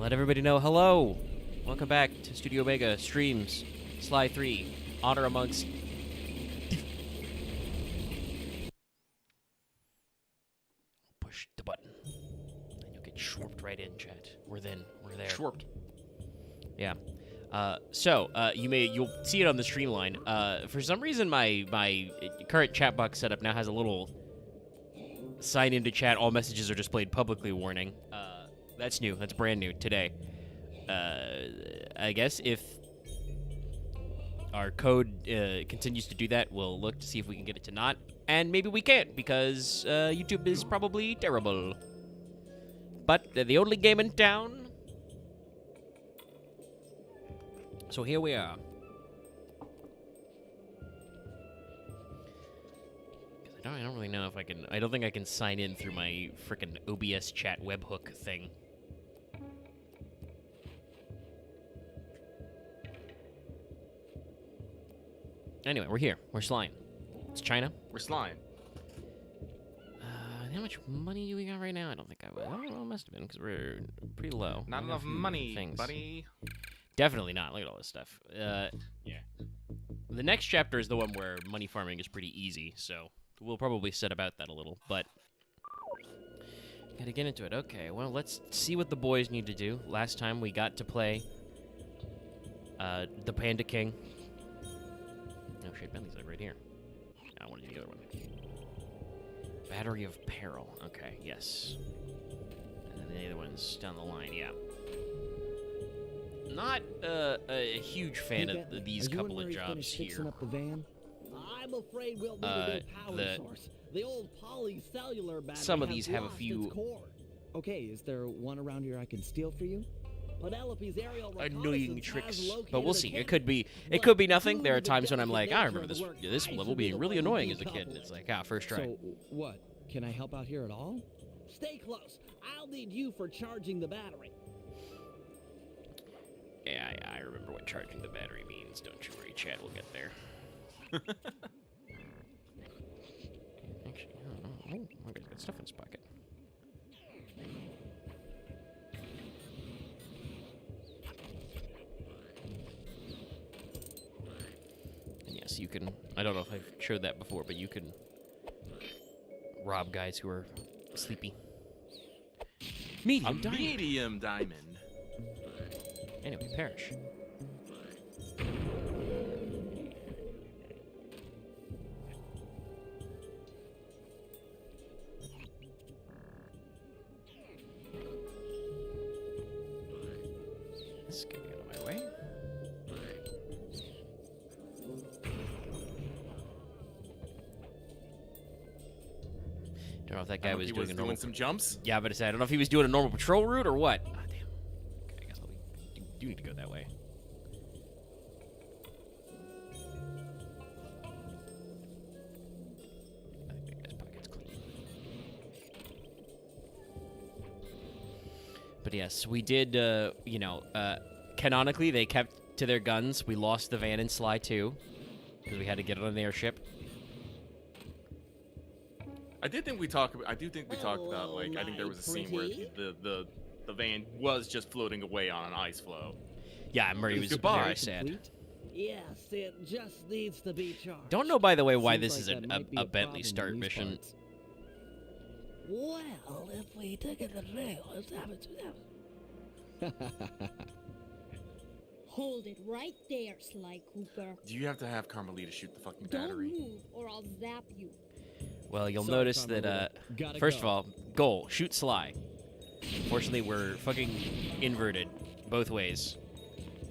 let everybody know hello. Welcome back to Studio Omega Streams Sly 3 Honor Amongst. Push the button, and you'll get shwarped right in, chat. We're there. Shwarped. Yeah. You'll see it on the streamline. For some reason, my current chat box setup now has a little sign into chat. All messages are displayed publicly warning. That's new. That's brand new today. I guess if our code continues to do that, we'll look to see if we can get it to not. And maybe we can't because YouTube is probably terrible. But they're the only game in town. So here we are. I don't really know if I can. I don't think I can sign in through my frickin' OBS chat webhook thing. Anyway, we're here. We're Slying. It's China. We're Slying. How much money do we got right now? I don't think I would. I don't know. It must have been because we're pretty low. Not enough money, buddy. Definitely not. Look at all this stuff. Yeah. The next chapter is the one where money farming is pretty easy, so we'll probably set about that a little, but gotta get into it. Okay, well, let's see what the boys need to do. Last time we got to play the Panda King. Oh shit, Bentley's like right here. I want to do the other one. Battery of Peril. Okay, yes. And then the other one's down the line, yeah. Not a huge fan of these couple of jobs here. Up the van? I'm afraid we'll need a new power source. The old polycellular battery some of these have a few Okay, is there one around here I can steal for you? Penelope's aerial annoying tricks, but we'll see. It could be nothing. There are times when I'm like, I remember this level being really annoying as a kid. And it's like, first try. So what? Can I help out here at all? Stay close. I'll need you for charging the battery. Yeah, I remember what charging the battery means. Don't you worry, Chad. We'll get there. Actually, I don't know. Oh, okay, got stuff in his pocket. And yes, you can. I don't know if I've showed that before, but you can rob guys who are sleepy. Medium diamond. Medium diamond. Anyway, perish. Let's get out of my way. Don't know if that guy was doing a normal... some jumps? Yeah, but I don't know if he was doing a normal patrol route or what. Oh, damn. Okay, I guess we do need to go that way. I think that guy's pocket's clean. But yes, we did, canonically, they kept to their guns. We lost the van in Sly 2 because we had to get it on the airship. I do think we talked about, like, I think there was a scene where the van was just floating away on an ice floe. Yeah, Murray was very sad. Yes, it just needs to be charged. Don't know, by the way, why this is a Bentley start mission. Well, if we took it the trail, let's have it. Hold it right there, Sly Cooper. Do you have to have Carmelita shoot the fucking Don't battery? move, or I'll zap you. Well, you'll notice that, first of all, goal, shoot Sly. Unfortunately, we're fucking inverted both ways.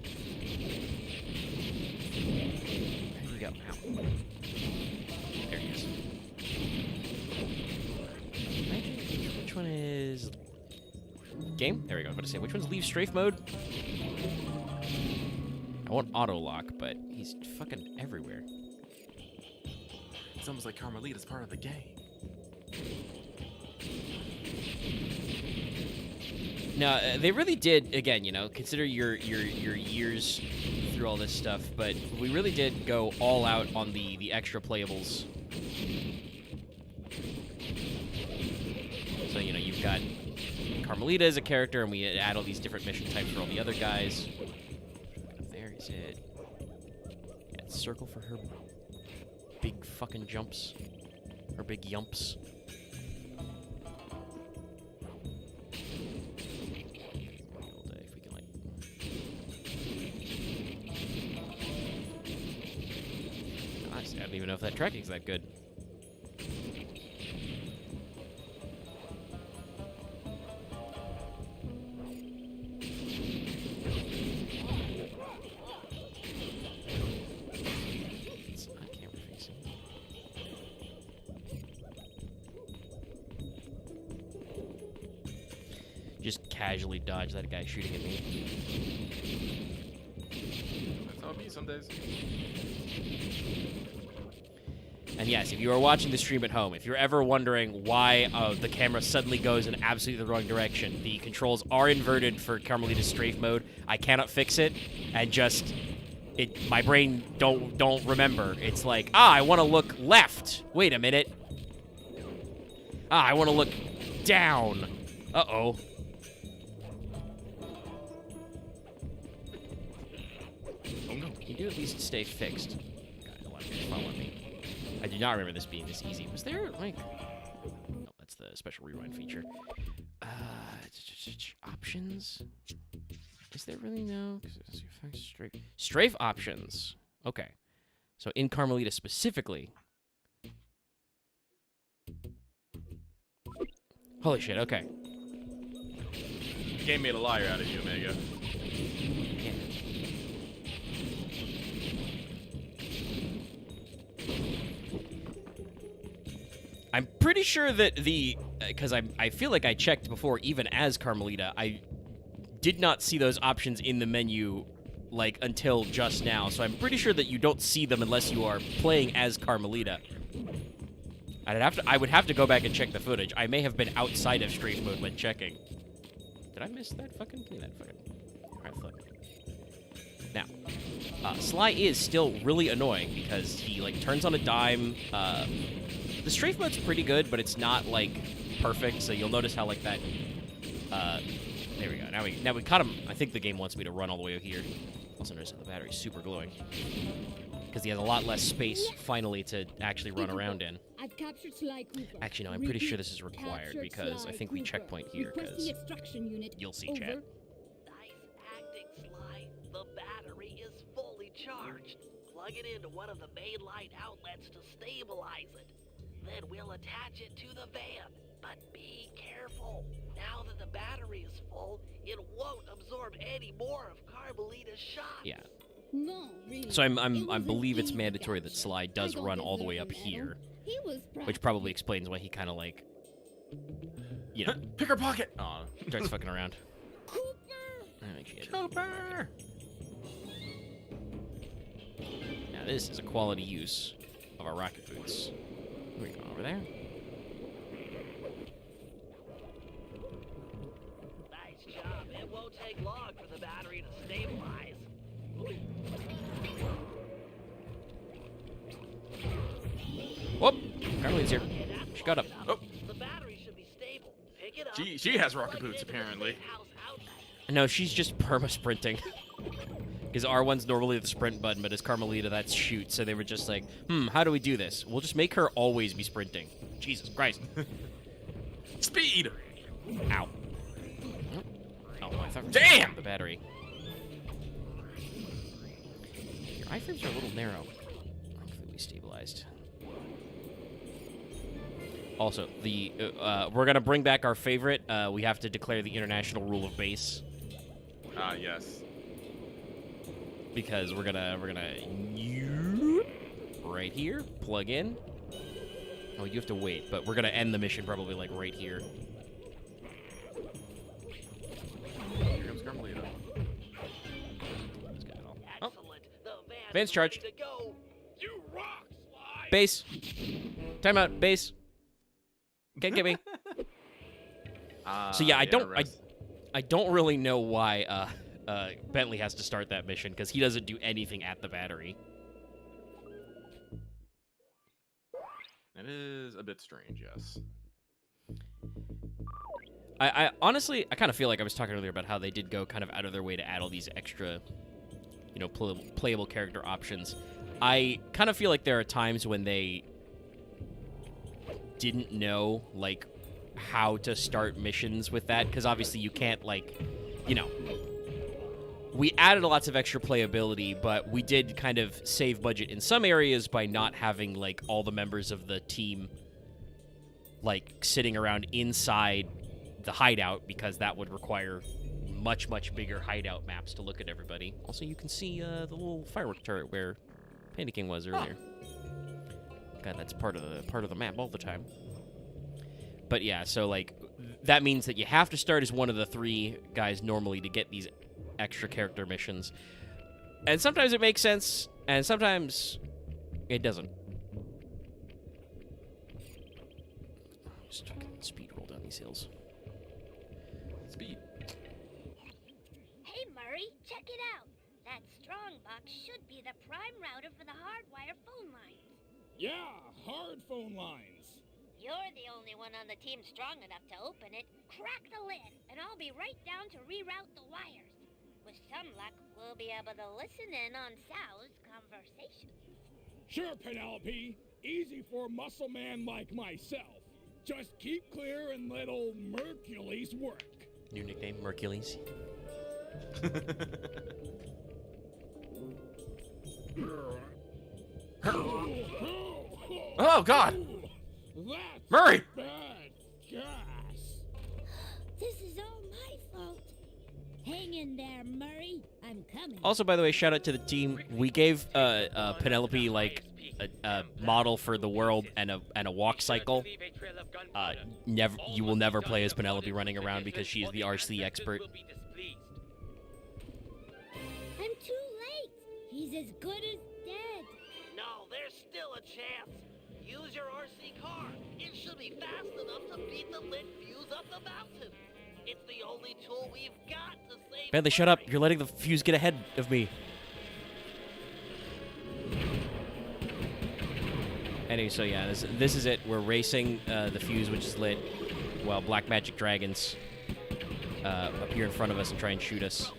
There you go. Ow. There he is. Which one is... Game? There we go. I was about to say, which one's leave strafe mode? I want auto lock, but he's fucking everywhere. It's almost like Carmelita's part of the game. Now, they really did, again, consider your years through all this stuff, but we really did go all out on the extra playables. So, you've got Carmelita as a character, and we add all these different mission types for all the other guys. There is it. Yeah, circle for her big fucking jumps. Her big yumps. If we can, like... Honestly, I don't even know if that tracking's that good. Just casually dodge that guy shooting at me. That's how it be some days. And yes, if you are watching the stream at home, if you're ever wondering why the camera suddenly goes in absolutely the wrong direction, the controls are inverted for Carmelita's strafe mode. I cannot fix it, and just my brain don't remember. It's like, I want to look left. Wait a minute. I want to look down. Uh-oh. Oh no. Can you at least stay fixed? God, a lot of people follow me. I do not remember this being this easy. Was there, like... Oh, that's the special rewind feature. Options? Is there really no? Strafe options. Okay. So in Carmelita specifically. Holy shit, okay. The game made a liar out of you, Omega. Yeah. I'm pretty sure that because I feel like I checked before, even as Carmelita, I did not see those options in the menu, like, until just now. So I'm pretty sure that you don't see them unless you are playing as Carmelita. I would have to go back and check the footage. I may have been outside of strafe mode when checking. Did I miss that fucking? Give me that fucking. Alright, fuck. Now, Sly is still really annoying because he, like, turns on a dime. The strafe mode's pretty good, but it's not, like, perfect, so you'll notice how, like, that, there we go. Now we caught him. I think the game wants me to run all the way over here. Also notice that the battery's super glowing. Because he has a lot less space, finally, to actually run around in. I've captured Sly Cooper. Actually, no, I'm pretty sure this is required, because I think we checkpoint here, Request because the extraction unit. you'll see, Over. chat. Nice acting, Sly. The battery is fully charged. Plug it into one of the main light outlets to stabilize it. Then we'll attach it to the van. But be careful. Now that the battery is full, it won't absorb any more of Carmelita's shots. Yeah. No, really. So It I was believe a it's deep mandatory that capture. Sly does I don't run all the deserve way a up medal. here, He was which probably explains why he kind of, like, you know, Pick her pocket. Aw. starts fucking around. Cooper. Cooper. Now this is a quality use of our rocket boots. We're going over there. Nice job. It won't take long for the battery to stabilize. Whoop! Carmelita's here. Okay, that's She got up. long Oh. enough. The battery should be stable. Pick it up. She has rocket plug it boots, into the apparently. house outlet. No, she's just perma-sprinting. Because R1's normally the sprint button, but as Carmelita, that's shoot. So they were just like, how do we do this? We'll just make her always be sprinting. Jesus Christ. Speed. Ow. Oh, I thought Damn! the battery. Your iframes are a little narrow. Hopefully we stabilized. Also, we're gonna bring back our favorite. We have to declare the international rule of base Ah, yes. because we're gonna right here plug in. Oh, you have to wait, but we're gonna end the mission probably like right here. Here comes Carmelita. Let's get it all. Oh, Excellent. The van Van's is charged. ready to go. You rock, Sly. base. Timeout. Base. Can't get me. So yeah, I don't really know why Bentley has to start that mission because he doesn't do anything at the battery. It is a bit strange, yes. I honestly, I kind of feel like I was talking earlier about how they did go kind of out of their way to add all these extra, you know, playable character options. I kind of feel like there are times when they didn't know, like, how to start missions with that, because obviously you can't, like, you know, we added lots of extra playability, but we did kind of save budget in some areas by not having, like, all the members of the team, like, sitting around inside the hideout, because that would require much bigger hideout maps to look at everybody. Also, you can see the little firework turret where Panda King was earlier. God, that's part of the map all the time. But yeah, so like that means that you have to start as one of the 3 guys normally to get these extra character missions. And sometimes it makes sense, and sometimes it doesn't. Just fucking speed roll down these hills. Speed. Hey, Murray, check it out. That strong box should be the prime router for the hardwire phone lines. Yeah, hard phone lines. You're the only one on the team strong enough to open it. Crack the lid, and I'll be right down to reroute the wires. With some luck, we'll be able to listen in on Sal's conversations. Sure, Penelope. Easy for a muscle man like myself. Just keep clear and let old Mercules work. New nickname, Mercules. Oh God! That's Murray! bad gas. This is all my fault. Hang in there, Murray. I'm coming. Also, by the way, shout out to the team. We gave Penelope like a model for the world and a walk cycle. You will never play as Penelope running around because she is the RC expert. I'm too late. He's as good as dead. No, there's still a chance. Use your RC car. It should be fast enough to beat the lit fuse up the mountain. It's the only tool we've got to save. Bentley, shut up. Murray. You're letting the fuse get ahead of me. Anyway, so yeah, this is it. We're racing the fuse, which is lit, while black magic dragons appear in front of us and try and shoot us.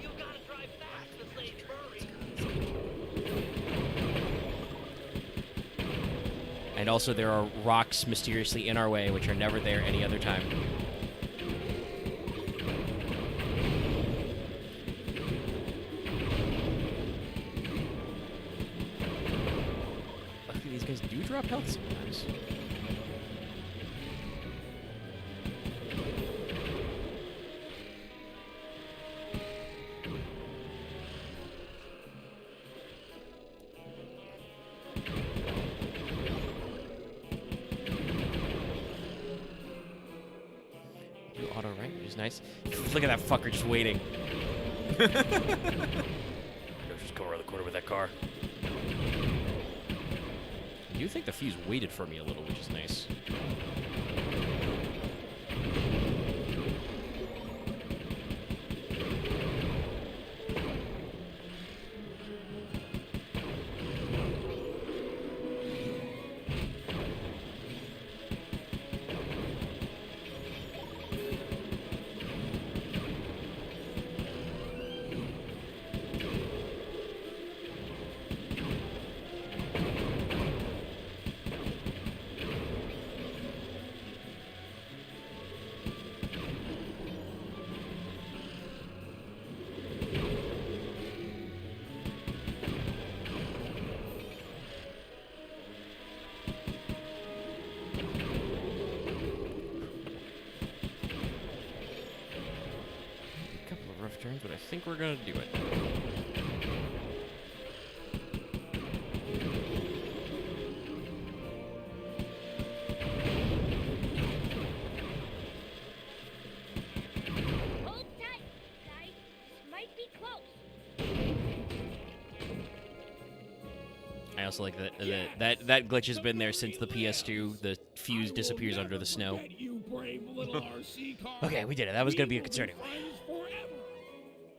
You've got to drive fast to save Murray. And also, there are rocks mysteriously in our way, which are never there any other time. Luckily, these guys do drop health sometimes. Do auto right, which is nice. Look at that fucker just waiting. Just go around the corner with that car. I do think the fuse waited for me a little, which is nice. Turns, but I think we're gonna do it. Hold tight, guys. This might be close. I also like that glitch has been there since the PS2. The fuse disappears under the snow. Forget you, brave little RC car. Okay, we did it. That was gonna be a concern anyway. Friends forever.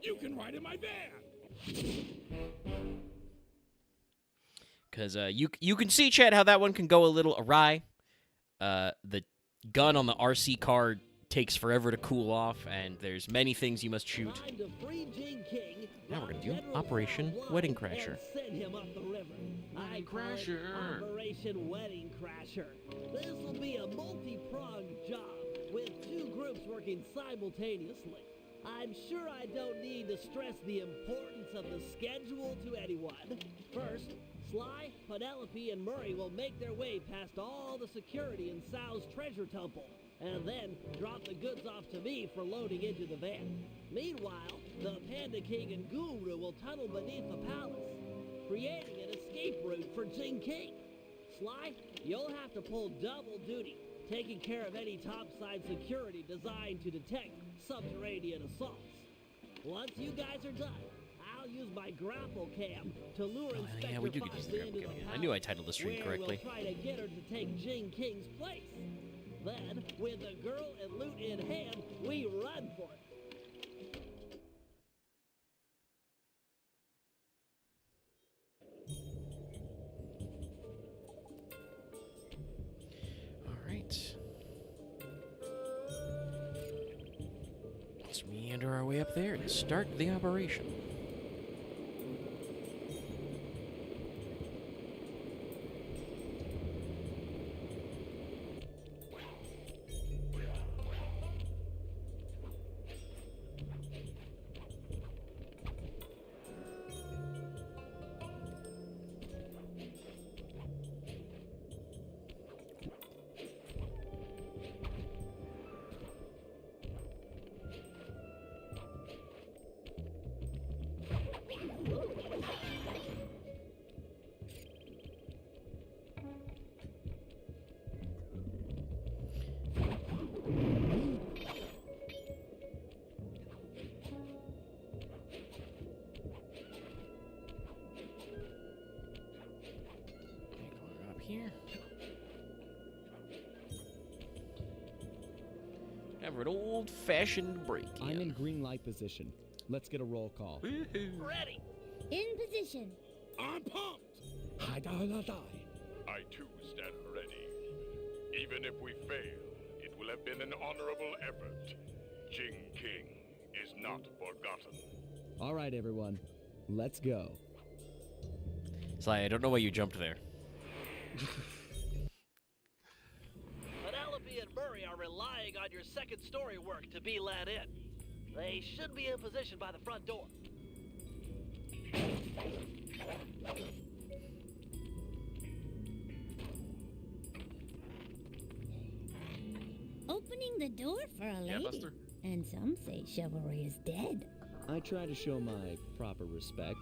You can ride in my van. Because you can see, Chad, how that one can go a little awry. The gun on the RC car takes forever to cool off, and there's many things you must shoot. Time to free Jing King, Now we're gonna do General Operation Blind, Wedding Crasher. and send him up the river. I call it Crasher. Operation Wedding Crasher. This will be a multi-pronged job with 2 groups working simultaneously. I'm sure I don't need to stress the importance of the schedule to anyone. First, Sly, Penelope, and Murray will make their way past all the security in Sal's treasure temple, and then drop the goods off to me for loading into the van. Meanwhile, the Panda King and Guru will tunnel beneath the palace, creating an escape route for Jing King. Sly, you'll have to pull double duty, taking care of any topside security designed to detect subterranean assaults. Once you guys are done, I'll use my GrappleCam to lure Inspector yeah, we do get to use the Fox into GrappleCam. the I knew I palace, titled the stream where correctly. We'll try to get her to take Jing King's place. Then, with the girl and loot in hand, we run for it. All right. Let's meander our way up there and start the operation. Here. Have an old-fashioned break. I'm in green light position. Let's get a roll call. Ready. In position. I'm pumped. Hi, die, die, die. I too stand ready. Even if we fail, it will have been an honorable effort. Jing King is not forgotten. All right, everyone. Let's go. Sly, I don't know why you jumped there. Penelope and Murray are relying on your second story work to be let in. They should be in position by the front door. Opening the door for a Yeah, lady. Buster? And some say chivalry is dead. I try to show my proper respect.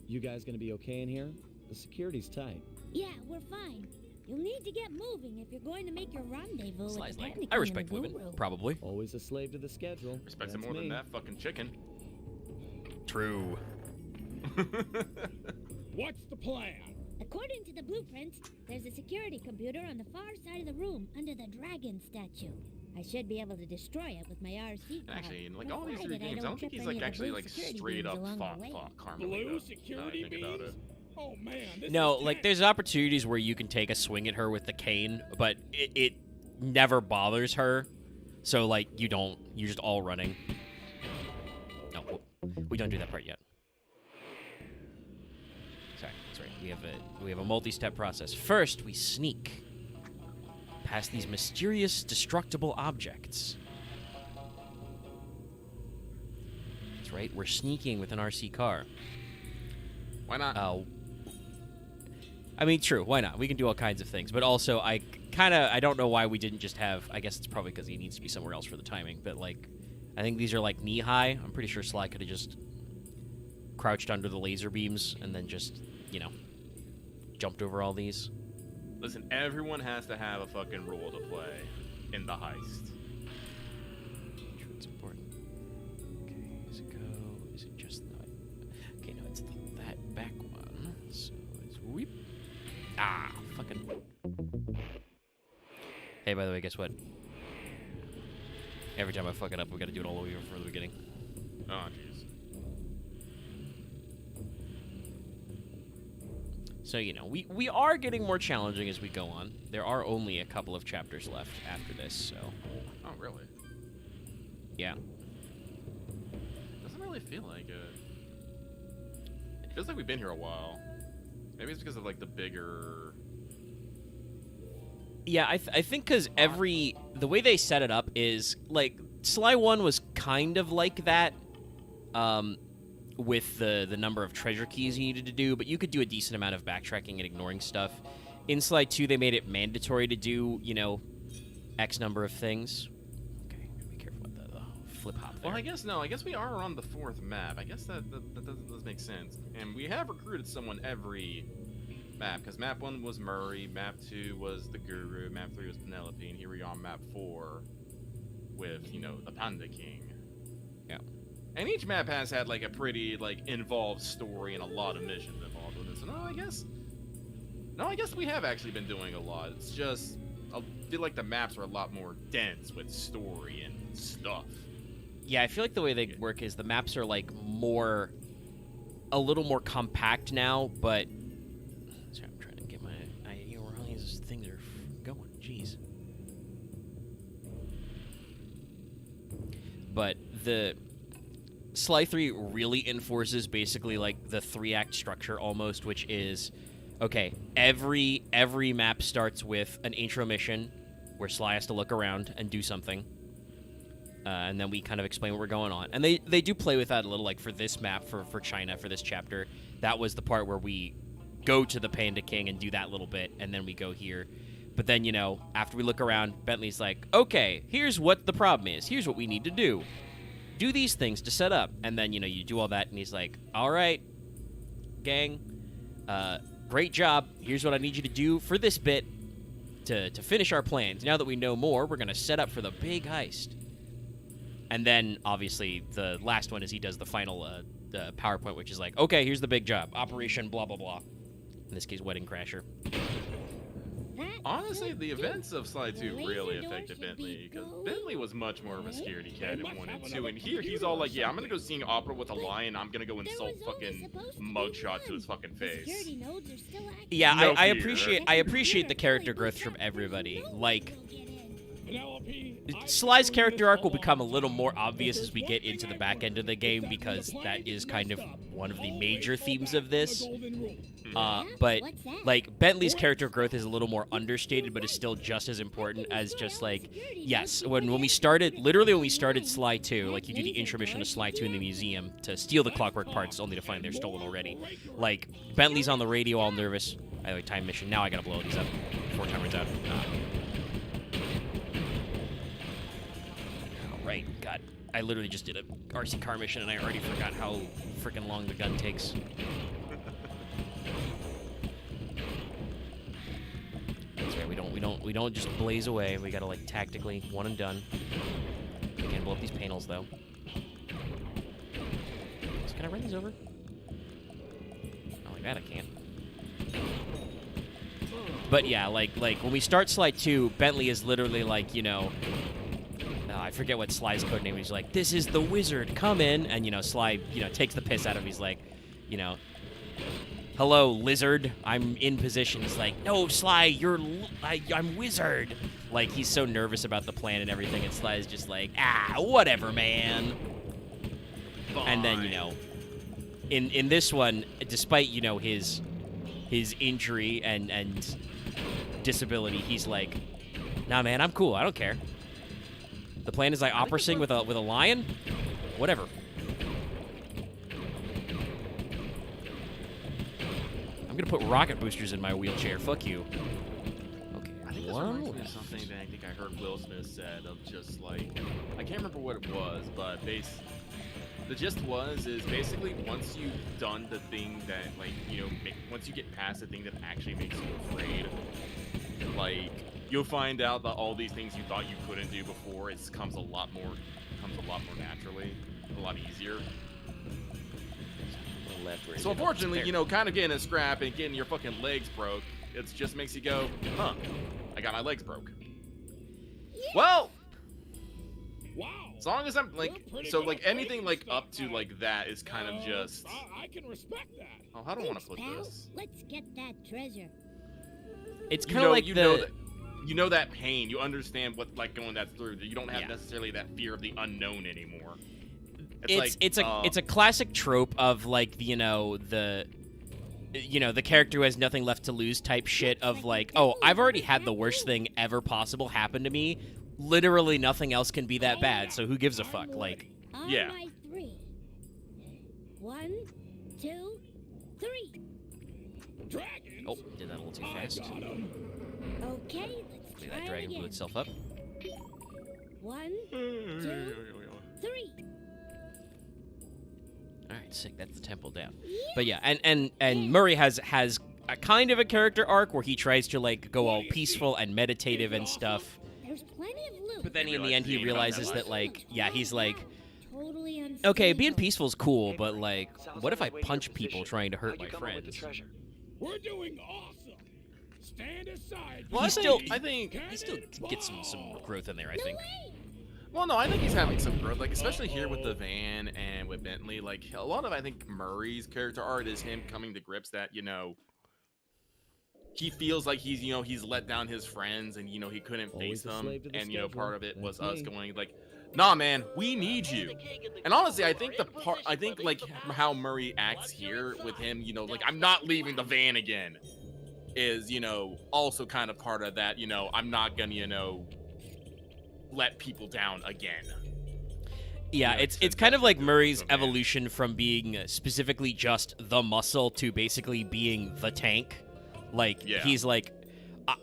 You guys gonna be okay in here? The security's tight. Yeah, we're fine. You'll need to get moving if you're going to make your rendezvous with Sly's the like, Panda I King respect and the women, Guru. probably. Always a slave to the schedule. Respects it That's more than me. that fucking chicken. True. What's the plan? According to the blueprints, there's a security computer on the far side of the room under the dragon statue. I should be able to destroy it with my RC car. Actually, in like all these three provided I games, I don't think trip he's any like of the actually blue like security straight beams up along the fought way. Carmen. Blue security beams? Oh man, this No, is like tense. there's opportunities where you can take a swing at her with the cane, but it never bothers her. So like you don't, you're just all running. No, we don't do that part yet. Sorry, that's right. We have a multi-step process. First, we sneak past these mysterious, destructible objects. That's right. We're sneaking with an RC car. Why not? I mean, true. Why not? We can do all kinds of things. But also, I don't know why we didn't just have. I guess it's probably because he needs to be somewhere else for the timing. But like, I think these are like knee high. I'm pretty sure Sly could have just crouched under the laser beams and then just, jumped over all these. Listen, everyone has to have a fucking role to play in the heist. True, it's important. Okay, does it go? Is it just the? Okay, no, it's that back one. So it's whoop. Ah, fucking. Hey, by the way, guess what? Every time I fuck it up, we gotta do it all over from the beginning. Oh, jeez. So, we are getting more challenging as we go on. There are only a couple of chapters left after this, so. Oh, really? Yeah. Doesn't really feel like it. Feels like we've been here a while. Maybe it's because of like the bigger. Yeah, I think because the way they set it up is like Sly 1 was kind of like that, with the number of treasure keys you needed to do, but you could do a decent amount of backtracking and ignoring stuff. In Sly 2, they made it mandatory to do, you know, X number of things. Okay, be careful with the flip hop there. Well, I guess we are on the 4th map. I guess that does make sense. And we have recruited someone every map, because map 1 was Murray, map 2 was the Guru, map 3 was Penelope, and here we are on map 4 with, you know, the Panda King. Yeah. And each map has had like a pretty like involved story and a lot of missions involved with it. So no, I guess we have actually been doing a lot. It's just I feel like the maps are a lot more dense with story and stuff. Yeah, I feel like the way they work is the maps are like a little more compact now, but sorry, I'm trying to get my idea where all these things are going. Jeez. But the Sly 3 really enforces basically like the 3-act structure almost, which is okay, every map starts with an intro mission where Sly has to look around and do something. And then we kind of explain what we're going on. And they do play with that a little, like for this map, for China, for this chapter. That was the part where we go to the Panda King and do that little bit, and then we go here. But then, you know, after we look around, Bentley's like, okay, here's what the problem is. Here's what we need to do. Do these things to set up. And then, you know, you do all that, and he's like, all right, gang, great job. Here's what I need you to do for this bit to finish our plans. Now that we know more, we're going to set up for the big heist. And then, obviously, the last one is he does the final the PowerPoint, which is like, okay, here's the big job. Operation blah, blah, blah. In this case, Wedding Crasher. Honestly, the events of Sly 2 really affected Bentley, because Bentley was much more of a scaredy cat in 1 and 2, and here he's all like, yeah, I'm gonna go sing opera with a lion, I'm gonna go insult fucking Mugshot to his fucking face. Yeah, No I fear. appreciate the character growth from everybody. Like, Sly's character arc will become a little more obvious as we get into the back end of the game, because that is kind of one of the major themes of this. But, like, Bentley's character growth is a little more understated, but is still just as important as just, like, yes, when we started Sly 2, like, you do the intro mission to Sly 2 in the museum to steal the clockwork parts, only to find they're stolen already. Like, Bentley's on the radio all nervous. I like time mission. Now I gotta blow these up before time runs out. Right, God. I literally just did a RC car mission, and I already forgot how freaking long the gun takes. That's right. We don't just blaze away. We gotta like tactically one and done. Can't blow up these panels though. So can I run these over? Oh, like that I can't. But yeah, like when we start Sly 2, Bentley is literally like, you know, I forget what Sly's code name is. He's like, this is the wizard, come in. And, you know, Sly, you know, takes the piss out of him. He's like, you know, hello, lizard, I'm in position. He's like, no, Sly, I'm wizard. Like, he's so nervous about the plan and everything. And Sly's just like, whatever, man. Fine. And then, you know, in this one, despite, you know, his injury and disability, he's like, nah, man, I'm cool. I don't care. The plan is like opera sing with a lion? Whatever. I'm gonna put rocket boosters in my wheelchair. Fuck you. Okay. I think this reminds me of something that I think I heard Will Smith said of just like, I can't remember what it was, but the gist is basically once you've done the thing that, like, you know, once you get past the thing that actually makes you afraid, like, you'll find out that all these things you thought you couldn't do before, it comes a lot more naturally, a lot easier. So unfortunately, you know, kind of getting a scrap and getting your fucking legs broke, it just makes you go, huh, I got my legs broke. Well, wow. As long as I'm like, so like anything like up to like that is kind of just. I can respect that. Oh, how do I want to put pal. this? Let's get that treasure. It's kind of like you know that pain. You understand what like going that through. You don't have Yeah. necessarily that fear of the unknown anymore. It's a classic trope of like the character who has nothing left to lose type shit of like, oh, I've already had the worst thing ever possible happen to me. Literally nothing else can be that bad, so who gives a fuck? Like, On yeah. my 3. 1, 2, 3. Dragons? oh, did that a little too I fast. got 'em. Okay, let's Look at try that it dragon blew again. itself up. 1, 2, 3. All right, sick. That's the temple down. But yeah, and Murray has a kind of a character arc where he tries to like go all peaceful and meditative and stuff. There's plenty of loot. But then in the end he realizes that like, yeah, he's like, Totally okay, being unstable. peaceful is cool, but like, what if I punch people trying to hurt my friends? We're doing awesome. Stand aside. Well, I think He still gets some growth in there, I think. Well, no, I think he's having some growth, like especially here with the van and with Bentley. Like a lot of, I think Murray's character art is him coming to grips that he feels like he's let down his friends and he couldn't Always face a them, slave to the and schedule. part of it was That's us me. going like, nah, man, we need you. And honestly, I think like how Murray acts here with him, like I'm not leaving the van again, is also kind of part of that. I'm not gonna let people down again. Yeah, it's kind of like Murray's evolution from being specifically just the muscle to basically being the tank. Like, Yeah. he's like,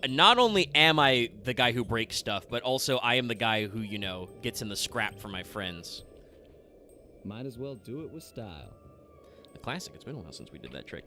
not only am I the guy who breaks stuff, but also I am the guy who, gets in the scrap for my friends. Might as well do it with style. A classic. It's been a while since we did that trick.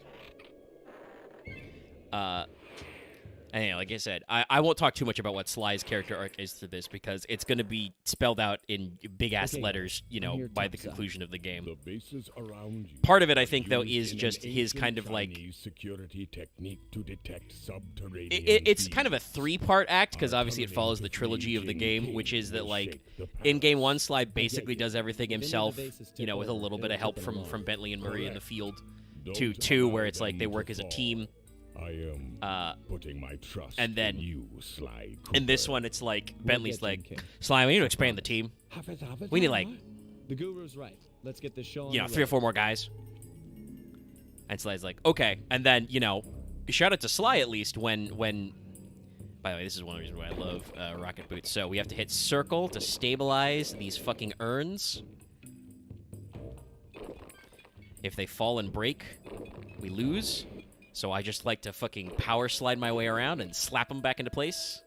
And like I said, I won't talk too much about what Sly's character arc is to this because it's going to be spelled out in big-ass Okay, letters, I'm here by the topside. conclusion of the game. The bases around you. Part of it, I think, though, used is in just an his ancient kind of like... Chinese security technique to detect subterranean It's kind of a thieves. 3-part act because Our obviously it coming follows to the trilogy of the free game, King which is that will like shake the in game past. 1, Sly basically you. does everything If any of the himself, bases tip with a over, little bit of it'll help tip them from off. Bentley and Murray in the Correct. field. Don't To 2, allow where it's like them they to work as a fall. team. I am putting my trust and then- in you, Sly In this Cooper. one, it's like We'll Bentley's get Jim like, King. Sly, we need to expand the team. We need like The guru's right. Let's get this show on 3 the or road. 4 more guys. And Sly's like, okay. And then shout out to Sly at least when. By the way, this is one of the reasons why I love rocket boots. So we have to hit circle to stabilize these fucking urns. If they fall and break, we lose. So I just like to fucking power slide my way around and slap them back into place.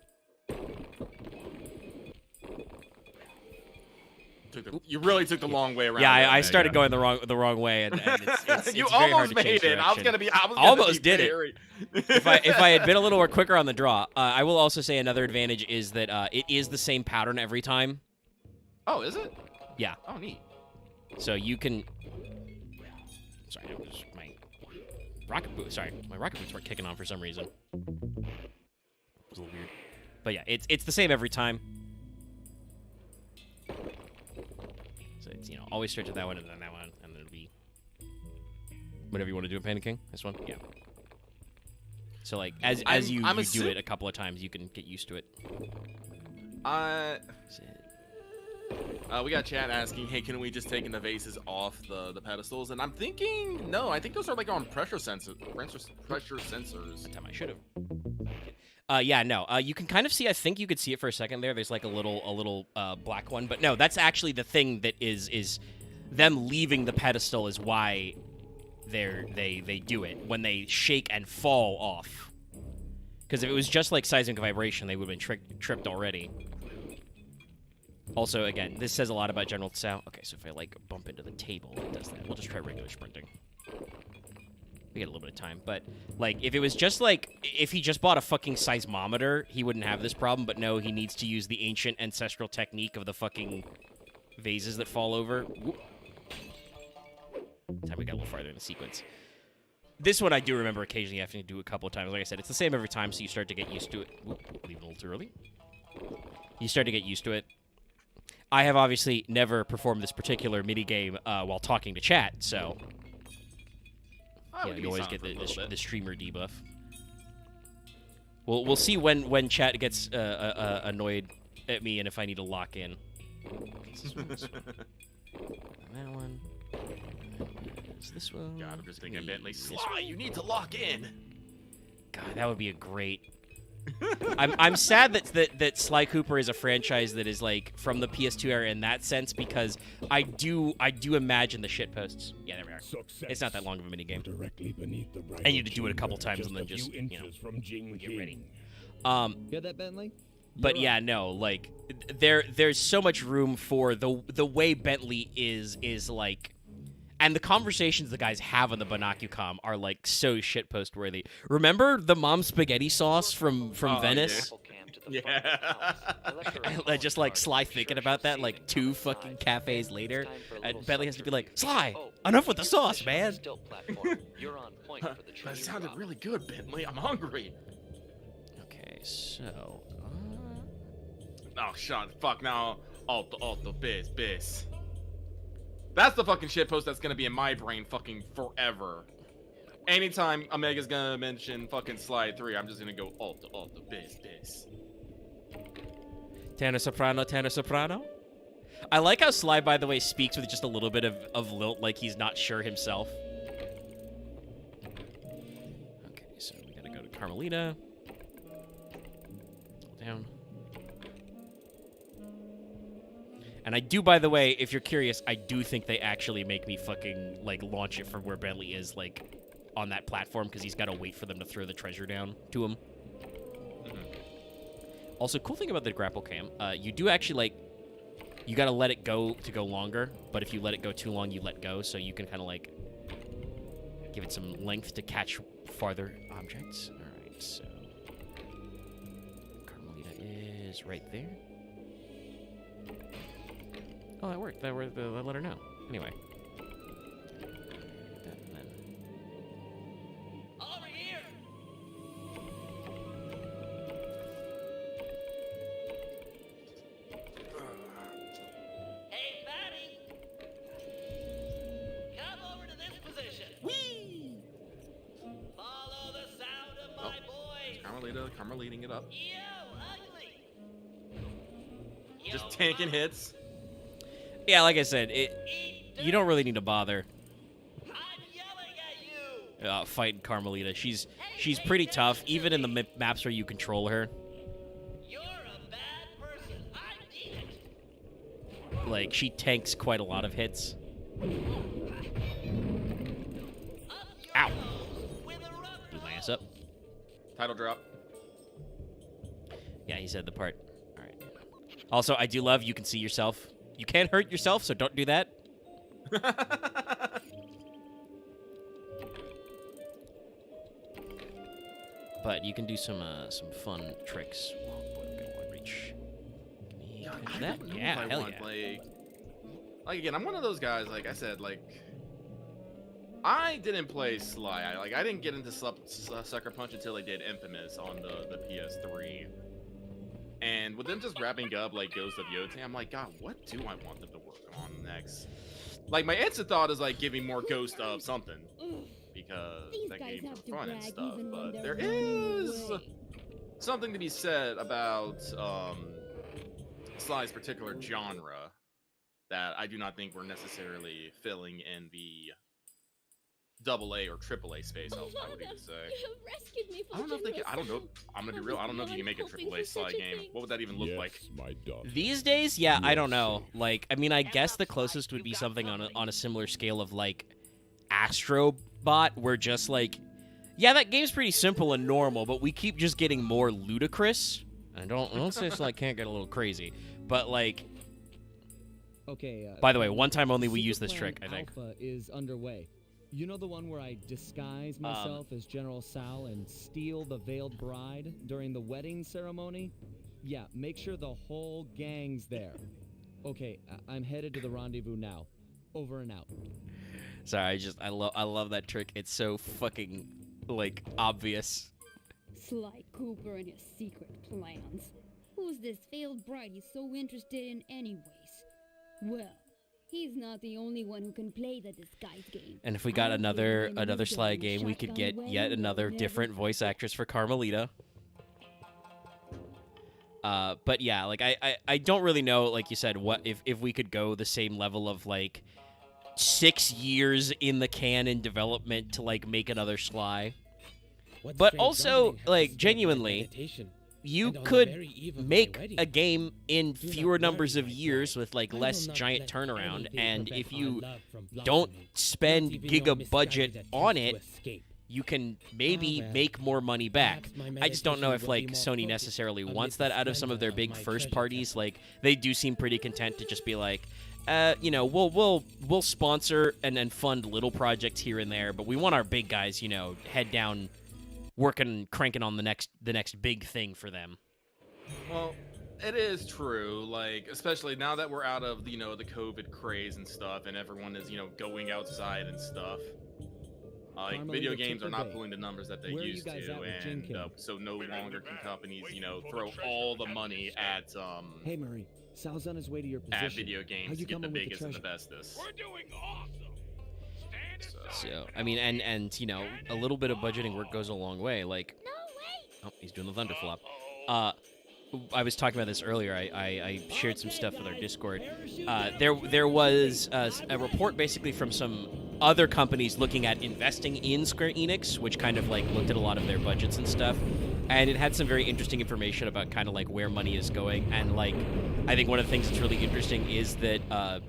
You really took the long way around. Yeah, there, I started Mega. going the wrong way, and it's You very hard almost to made change it. I was direction. gonna be. I was Almost gonna be did it. very... if I had been a little more quicker on the draw, I will also say another advantage is that it is the same pattern every time. Oh, is it? Yeah. Oh, neat. So you can. Sorry, that was my rocket boot. Sorry, my rocket boots weren't kicking on for some reason. It was a little weird. But yeah, it's the same every time. So it's always start to that one and then that one and then it'll be whatever you want to do in Panda King. This one, yeah. So like as you do it a couple of times, you can get used to it. We got chat asking, hey, can we just take the vases off the pedestals? And I'm thinking, no, I think those are like on pressure sensors. Pressure sensors. That time I should have. Yeah, no. You can kind of see. I think you could see it for a second there. There's like a little black one, but no, that's actually the thing that is them leaving the pedestal is why they do it when they shake and fall off. Because if it was just like seismic vibration, they would have been tripped already. Also, again, this says a lot about General TSAO. Okay, so if I like bump into the table, it does that. We'll just try regular sprinting. We get a little bit of time, but like if it was just like if he just bought a fucking seismometer, he wouldn't have this problem. But no, he needs to use the ancient ancestral technique of the fucking vases that fall over. Whoop. Time we got a little farther in the sequence. This one I do remember occasionally having to do a couple of times. Like I said, it's the same every time, so you start to get used to it. Whoop, leave it a little too early. You start to get used to it. I have obviously never performed this particular minigame while talking to chat, so Oh, we you can be always silent get for a little bit. the streamer debuff. We'll see when chat gets annoyed at me and if I need to lock in. That one. It's this one. God, I'm just thinking Bentley. Sly, you need to lock in. God, that would be a great. I'm sad that Sly Cooper is a franchise that is like from the PS2 era in that sense, because I do imagine the shit posts. Yeah, there we are. Success. It's not that long of a mini game. Directly beneath the And you need to do it a couple times and then just few inches from Jing get ready. King. Hear that, Bentley? But yeah, no, like there's so much room for the way Bentley is like. And the conversations the guys have on the BinocuCom are like so shitpost worthy. Remember the mom spaghetti sauce from Venice? Yeah. I just like Sly thinking about that like 2 fucking cafes later, and Bentley has to be like, Sly, enough with the sauce, man. That sounded really good, Bentley. I'm hungry. Okay, so. Oh, shut fuck now. Alt, biz. That's the fucking shitpost that's gonna be in my brain fucking forever. Anytime Omega's gonna mention fucking Slide 3, I'm just gonna go alt, biz. Tanner Soprano. I like how Sly, by the way, speaks with just a little bit of lilt, like he's not sure himself. Okay, so we gotta go to Carmelita. Down. And I do, by the way, if you're curious, I do think they actually make me fucking, like, launch it from where Bentley is, like, on that platform, because he's got to wait for them to throw the treasure down to him. Also, cool thing about the GrappleCam, you do actually, like, you got to let it go to go longer, but if you let it go too long, you let go, so you can kind of, like, give it some length to catch farther objects. All right, so Carmelita is right there. Oh, that worked. That worked. That let her know. Anyway. Over here! Hey, Fatty! Come over to this position. Whee! Follow the sound of my voice. Carmelita it up. Yo, ugly! Just tanking hits. Yeah, like I said, you don't really need to bother fighting Carmelita. She's pretty tough, even in the maps where you control her. You're a bad person. I need it. Like, she tanks quite a lot of hits. Ow! Blew my ass up. Title drop. Yeah, he said the part. All right. Also, I do love you can see yourself. You can't hurt yourself, so don't do that. But you can do some fun tricks. Reach. Can that? Yeah, hell yeah. Like again, I'm one of those guys. Like I said, like I didn't play Sly. I didn't get into Sucker Punch until I did Infamous on the PS3. And with them just wrapping up like Ghost of Yote, I'm like, God, what do I want them to work on next? Like my instant thought is like giving more Ghost of something, because that game's for fun and stuff. But there is something to be said about Sly's particular genre that I do not think we're necessarily filling in the AA or AAA space. I would even say. I don't know if they can. I don't know. I'm gonna be real. I don't know if you can make a AAA Sly game. What would that even look like? These days, yeah, I don't know. Like, I mean, I guess the closest would be something on a similar scale of like Astrobot, where just like, yeah, that game's pretty simple and normal, but we keep just getting more ludicrous. I don't say Sly can't get a little crazy, but like. Okay. By the way, one time only we use this trick, I think. Alpha is underway. You know the one where I disguise myself as General Sal and steal the veiled bride during the wedding ceremony? Yeah, make sure the whole gang's there. Okay, I'm headed to the rendezvous now. Over and out. Sorry, I love that trick. It's so fucking like obvious. Sly Cooper and his secret plans. Who's this veiled bride he's so interested in anyways? Well, he's not the only one who can play the disguise game. And if we got another Sly game, we could get yet another different voice actress for Carmelita. But yeah, like I don't really know, like you said, what if we could go the same level of like 6 years in the can in development to like make another Sly. But also, like, genuinely, you could make a game in fewer numbers of years with like less giant turnaround, and if you don't spend giga budget on it, you can maybe make more money back. I just don't know if like Sony necessarily wants that out of some of their big first parties. Like, they do seem pretty content to just be like, you know, we'll sponsor and fund little projects here and there, but we want our big guys, you know, head down, working, cranking on the next big thing for them. Well, it is true. Like, especially now that we're out of, you know, the COVID craze and stuff, and everyone is, you know, going outside and stuff. Like, video games are not pulling the numbers that they used to, and so no longer can companies, you know, throw all the money at Hey Murray, Sal's on his way to your position. at video games to get the biggest and the bestest. We're doing awesome. So, I mean, and you know, a little bit of budgeting work goes a long way. Like, oh, he's doing the thunder flop. I was talking about this earlier. I shared some stuff with our Discord. There was a report basically from some other companies looking at investing in Square Enix, which kind of like looked at a lot of their budgets and stuff, and it had some very interesting information about kind of like where money is going. And like, I think one of the things that's really interesting is that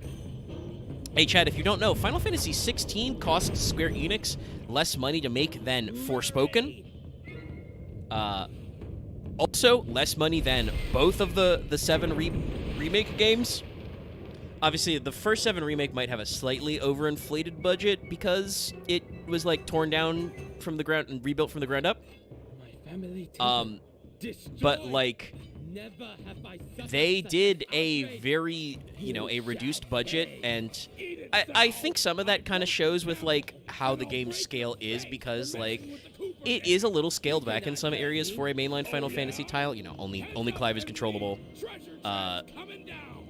hey Chad, if you don't know, Final Fantasy 16 costs Square Enix less money to make than Forspoken. Also, less money than both of the 7 remake games. Obviously, the first 7 remake might have a slightly overinflated budget because it was like torn down from the ground and rebuilt from the ground up. But like, they did a very, you know, a reduced budget, and I think some of that kind of shows with like how the game's scale is, because like it is a little scaled back in some areas for a mainline Final Fantasy title. You know, only Clive is controllable.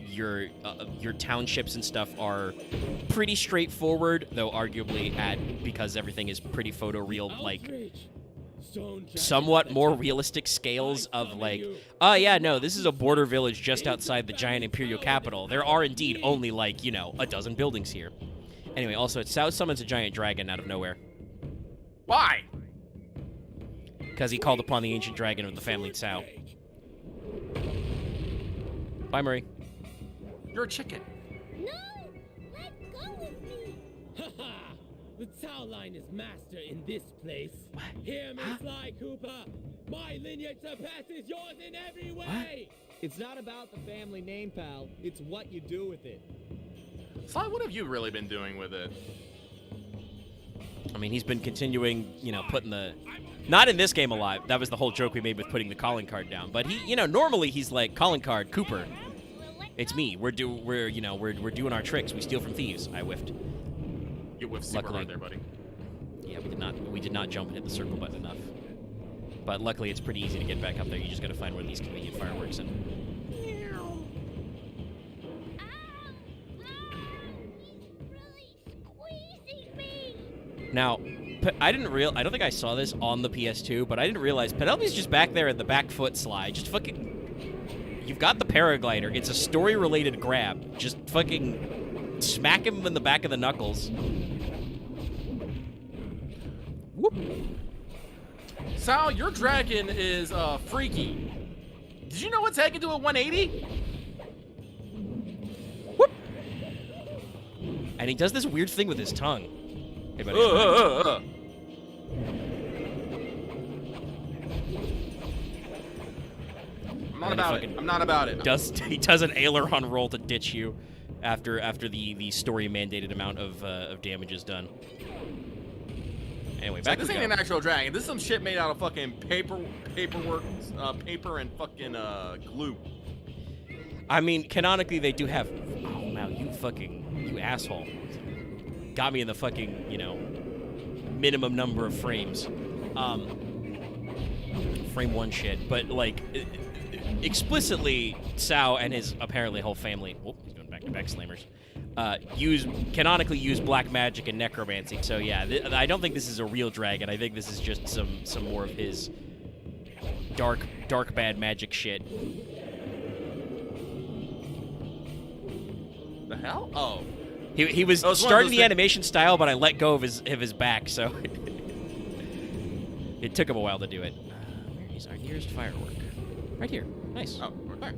Your townships and stuff are pretty straightforward, though arguably because everything is pretty photoreal, like somewhat more realistic scales of like, yeah, no, this is a border village just outside the giant imperial capital. There are indeed only like, you know, a dozen buildings here. Anyway, also, Sao summons a giant dragon out of nowhere. Why? Because he called upon the ancient dragon of the family Sao. Bye, Murray. You're a chicken. No! Let go of me! Haha! The Tau line is master in this place. What? Hear me, Sly Cooper! My lineage surpasses yours in every way! It's not about the family name, pal. It's what you do with it. Sly, what have you really been doing with it? I mean, he's been continuing, you know, putting the... Not in this game alive. That was the whole joke we made with putting the calling card down. But he, you know, normally he's like, calling card, Cooper. It's me. We're doing our tricks. We steal from thieves. I whiffed. You whiffed super hard there, buddy. Yeah, we did not jump and hit the circle button enough. But luckily, it's pretty easy to get back up there. You just got to find where these convenient fireworks and. Now, I don't think I saw this on the PS2, but I didn't realize Penelope's just back there at the back foot slide. Just fucking. You've got the paraglider. It's a story-related grab. Just fucking smack him in the back of the knuckles. Whoop. Sal, your dragon is freaky. Did you know it's heading to a 180? Whoop. And he does this weird thing with his tongue. Hey, buddy. I'm not about it. He does an aileron roll to ditch you after the story mandated amount of damage is done. Anyway, back this ain't an actual dragon. This is some shit made out of fucking paper and fucking glue. I mean, canonically they do have. Oh wow, you asshole! Got me in the fucking, you know, minimum number of frames. Frame 1 shit, but like. Explicitly, Sao and his apparently whole family, he's going back to back slammers, canonically use black magic and necromancy. So yeah, I don't think this is a real dragon. I think this is just some more of his dark bad magic shit. hell? Oh. He was Oh, it's one of starting those the things- animation style, but I let go of his back, so it took him a while to do it. Where is our nearest firework? Right here. Nice. Oh, okay.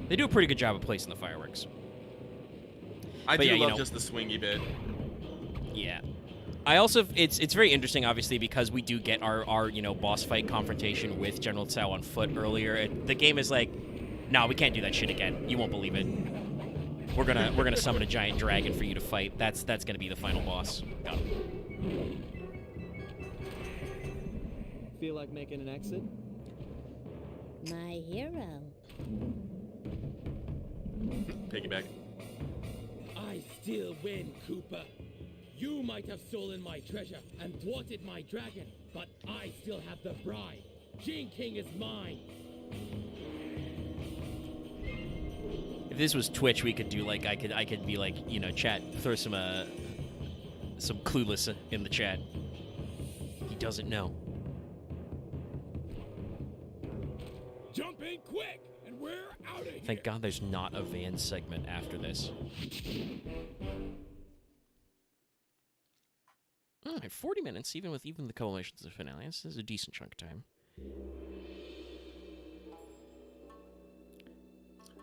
They do a pretty good job of placing the fireworks. I But do yeah, you love know- just the swingy bit. Yeah. I also, it's very interesting, obviously, because we do get our boss fight confrontation with General TSAO on foot earlier. The game is like, no, we can't do that shit again. You won't believe it. We're gonna summon a giant dragon for you to fight. That's gonna be the final boss. Got him. Feel like making an exit? My hero. Piggyback. I still win, Koopa. You might have stolen my treasure and thwarted my dragon, but I still have the bride. Jing King is mine. If this was Twitch, we could do like I could be like, chat, throw some clueless in the chat. He doesn't know. Jump in quick, and we're out of here. Thank God there's not a van segment after this. All right, 40 minutes, even with the coalitions of finale. This is a decent chunk of time.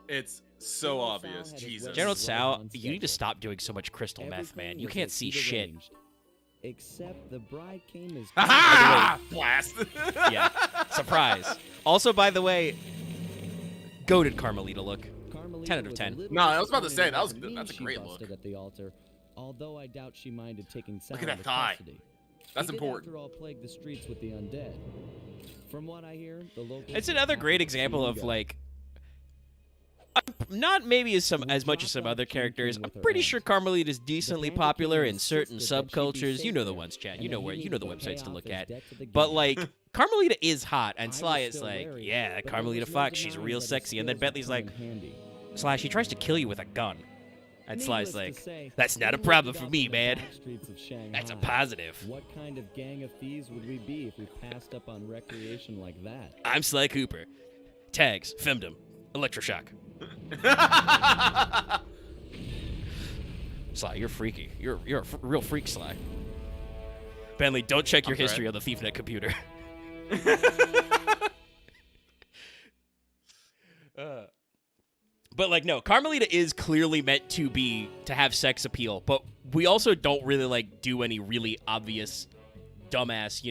It's so obvious. Jesus. General TSAO, you need to stop doing so much crystal meth, man. You can't see shit. Except the bride came as Ha! Blast. Yeah, surprise. Also, by the way, goated Carmelita look. 10 out of 10. No, I was about to say, that's a great look. At the altar, although I doubt she minded taking Look Sal at that into thigh. custody. That's She did, important. After all, plague the streets with the undead. From what I hear, the local. It's another great example of like, not maybe as much as some other characters. I'm pretty sure Carmelita is decently popular in certain subcultures. You know the ones, chat. You know the websites to look at. But like, Carmelita is hot, and Sly is like, yeah, Carmelita Fox, she's real sexy. And then Bentley's like, Sly, she tries to kill you with a gun. And Sly's like, that's not a problem for me, man. That's a positive. What kind of gang of thieves would we be if we passed up on recreation like that? I'm Sly Cooper. Tags, femdom, electroshock. Sly, you're freaky. You're a real freak, Sly. Bentley, don't check your history on the ThiefNet computer. But like, no, Carmelita is clearly meant to have sex appeal, but we also don't really like do any really obvious dumbass,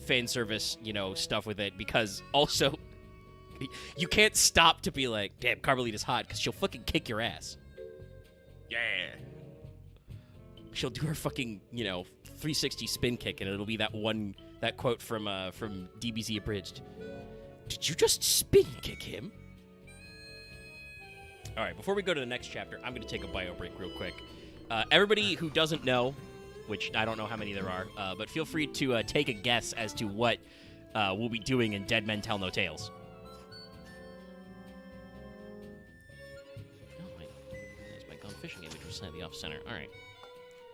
fan service, stuff with it, because also you can't stop to be like, damn, Carmelita's hot, because she'll fucking kick your ass. Yeah. She'll do her fucking, 360 spin kick, and it'll be that quote from DBZ Abridged. Did you just spin kick him? All right, before we go to the next chapter, I'm going to take a bio break real quick. Everybody who doesn't know, which I don't know how many there are, but feel free to take a guess as to what we'll be doing in Dead Men Tell No Tales. Oh, there's my gun fishing image was slightly off center. All right.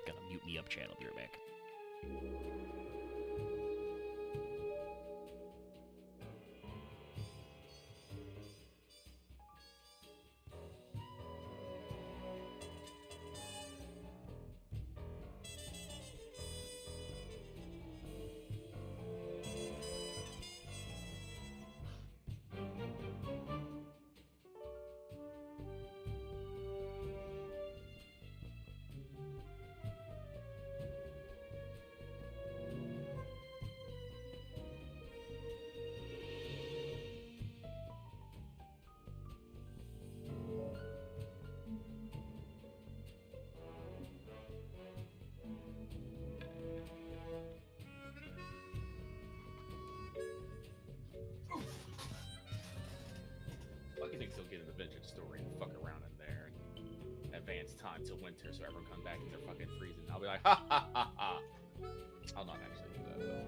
Gotta mute me up, chat. I'll be right back. Fucking thinks he'll get an adventure story and fuck around in there and advance time till winter so everyone come back and they're fucking freezing. I'll be like, ha ha ha ha. I'll not actually do that though.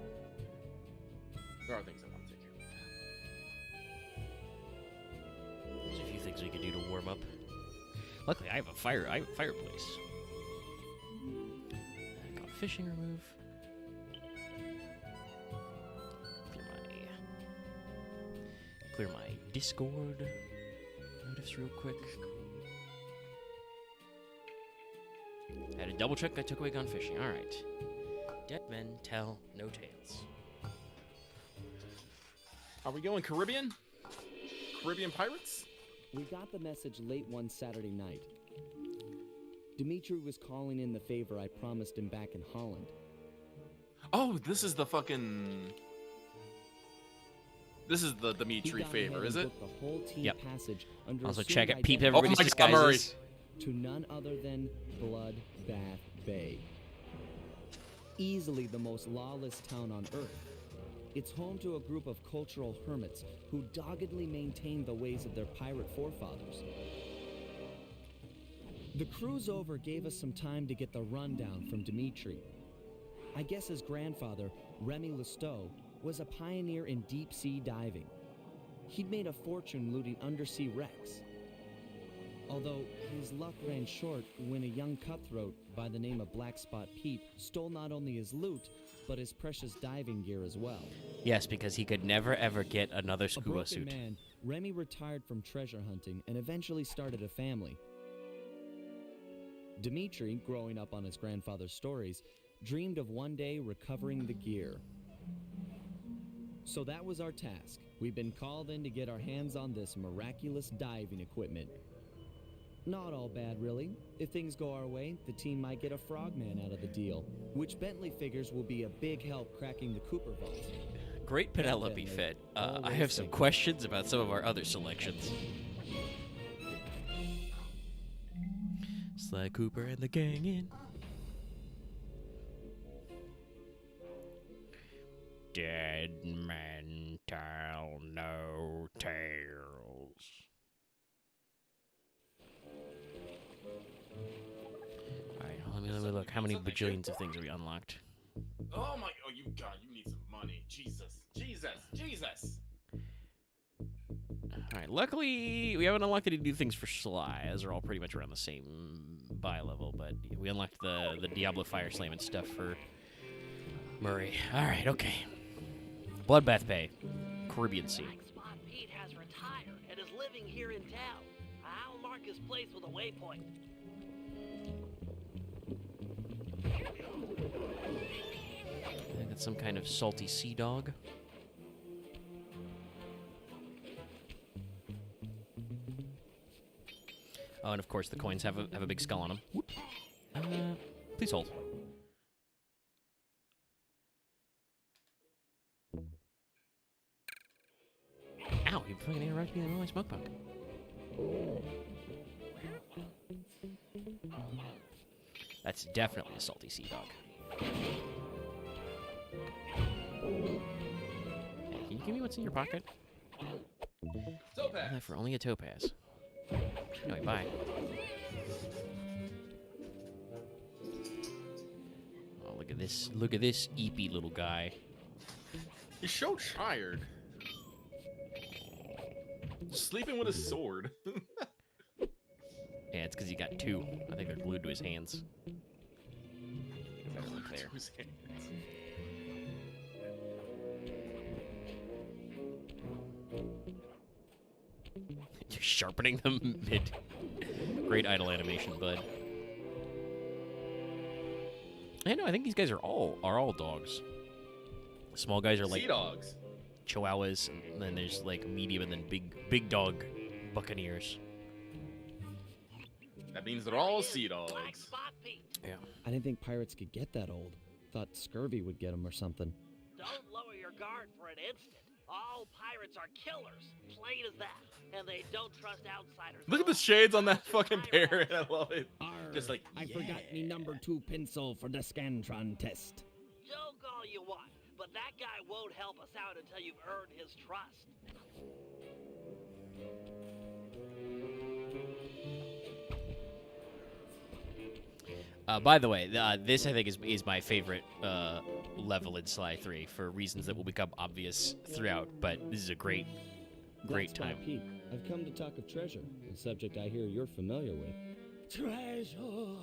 There are things I want to take care of. There's a few things we could do to warm up. Luckily, I have a fireplace. I got fishing remove. Clear my Discord notice real quick. Had to double check I took away gun fishing. All right. Dead men tell no tales. Are we going Caribbean? Caribbean pirates? We got the message late one Saturday night. Dimitri was calling in the favor I promised him back in Holland. Oh, this is the fucking... This is the Dimitri favor, is it? The whole team Yep. passage under Also, assumed check it. Peep identity everybody's God, Murray. disguises. to none other than Bloodbath Bay. Easily the most lawless town on Earth. It's home to a group of cultural hermits who doggedly maintain the ways of their pirate forefathers. The cruise over gave us some time to get the rundown from Dimitri. I guess his grandfather, Remy Lestow, was a pioneer in deep-sea diving. He'd made a fortune looting undersea wrecks. Although his luck ran short when a young cutthroat by the name of Black Spot Pete stole not only his loot, but his precious diving gear as well. Yes, because he could never ever get another A scuba broken suit. man, Remy retired from treasure hunting and eventually started a family. Dimitri, growing up on his grandfather's stories, dreamed of one day recovering the gear. So that was our task. We've been called in to get our hands on this miraculous diving equipment. Not all bad, really. If things go our way, the team might get a frogman out of the deal, which Bentley figures will be a big help cracking the Cooper vault. Great Penelope fit. I have some questions about some of our other selections. Sly Cooper and the gang in. Dead men tell no tales. Alright, let me look. How many bajillions of things are we unlocked? Oh my... Oh, you need some money. Jesus. Alright, luckily we haven't unlocked any new things for Sly, as they're all pretty much around the same buy level, but we unlocked the Diablo Fire Slam and stuff for Murray. Alright, okay. Bloodbath Bay, Caribbean Sea. Black Spot Pete has retired and is living here in town. I'll mark his place with a waypoint. I got some kind of salty sea dog. Oh, and of course the coins have a big skull on them. Please hold. Ow, you fucking interrupted me in my smoke pump. That's definitely a salty sea dog. Hey, can you give me what's in your pocket? Topaz. For only a topaz. Anyway, bye. Oh, look at this. Look at this eepy little guy. He's so tired. Sleeping with a sword. Yeah, it's because he got two. I think they're glued to his hands. Get a better look there. You're sharpening them mid. Great idle animation, bud. I know. I think these guys are all dogs. Small guys are like Sea dogs. Chihuahuas, and then there's like medium, and then big dog buccaneers. That means they're all sea dogs. Black Spot Pete. Yeah. I didn't think pirates could get that old. Thought scurvy would get them or something. Don't lower your guard for an instant. All pirates are killers, plain as that, and they don't trust outsiders. Look at the shades on that fucking parrot. I love it. Arr, Just like, I forgot me number 2 pencil for the Scantron test. Joke all you want, but that guy won't help us out until you've earned his trust. By the way, this I think is my favorite level in Sly 3 for reasons that will become obvious throughout. But this is a great time. Pete, I've come to talk of treasure, a subject I hear you're familiar with. Treasure!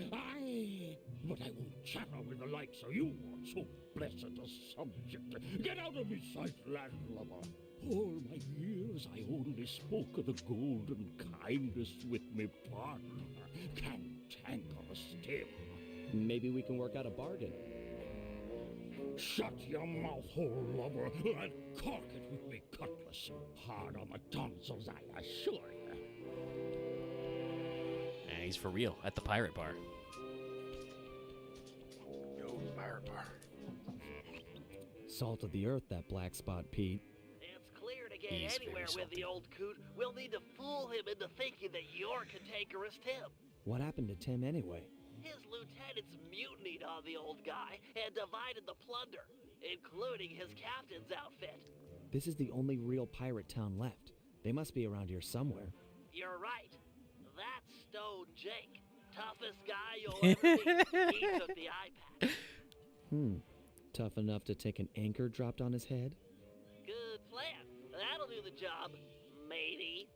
But I won't chatter with the likes of you on so blessed a subject. Get out of me sight, landlubber. All my years I only spoke of the golden kindness with me partner. Can't cankerous stim. Maybe we can work out a bargain. Shut your mouth hole, lover, and cork it with me cutlass. Hard on the tonsils, I assure you. And he's for real at the pirate bar. Yo, pirate bar. Salt of the earth, that black spot, Pete. It's clear to get He's anywhere very with the old coot. We'll need to fool him into thinking that you're cantankerous Tim. What happened to Tim anyway? His lieutenants mutinied on the old guy and divided the plunder, including his captain's outfit. This is the only real pirate town left. They must be around here somewhere. You're right. That's Stone Jake. Toughest guy you'll ever meet. He took the eye patch. Tough enough to take an anchor dropped on his head? Good plan. That'll do the job, matey.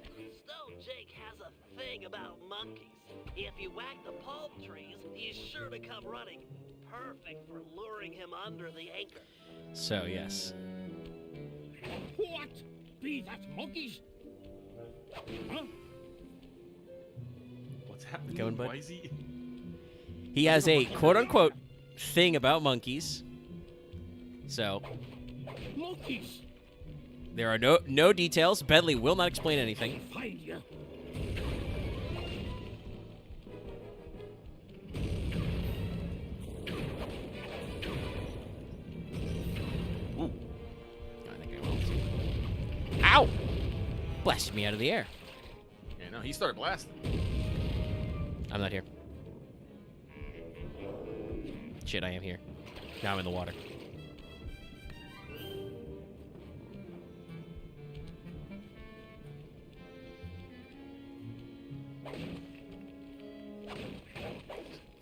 Stone Jake has a thing about monkeys. If you whack the palm trees, he's sure to come running. Perfect for luring him under the anchor. So, yes. What? Be that monkeys? Huh? What's happening? Going, bud? Why is he? He has a quote-unquote thing about monkeys. So, Monkeys! there are no details. Bentley will not explain anything. Find you. Ooh. I think I will. Ow! Blasted me out of the air. Yeah, no, he started blasting. I'm not here. Shit, I am here. Now I'm in the water.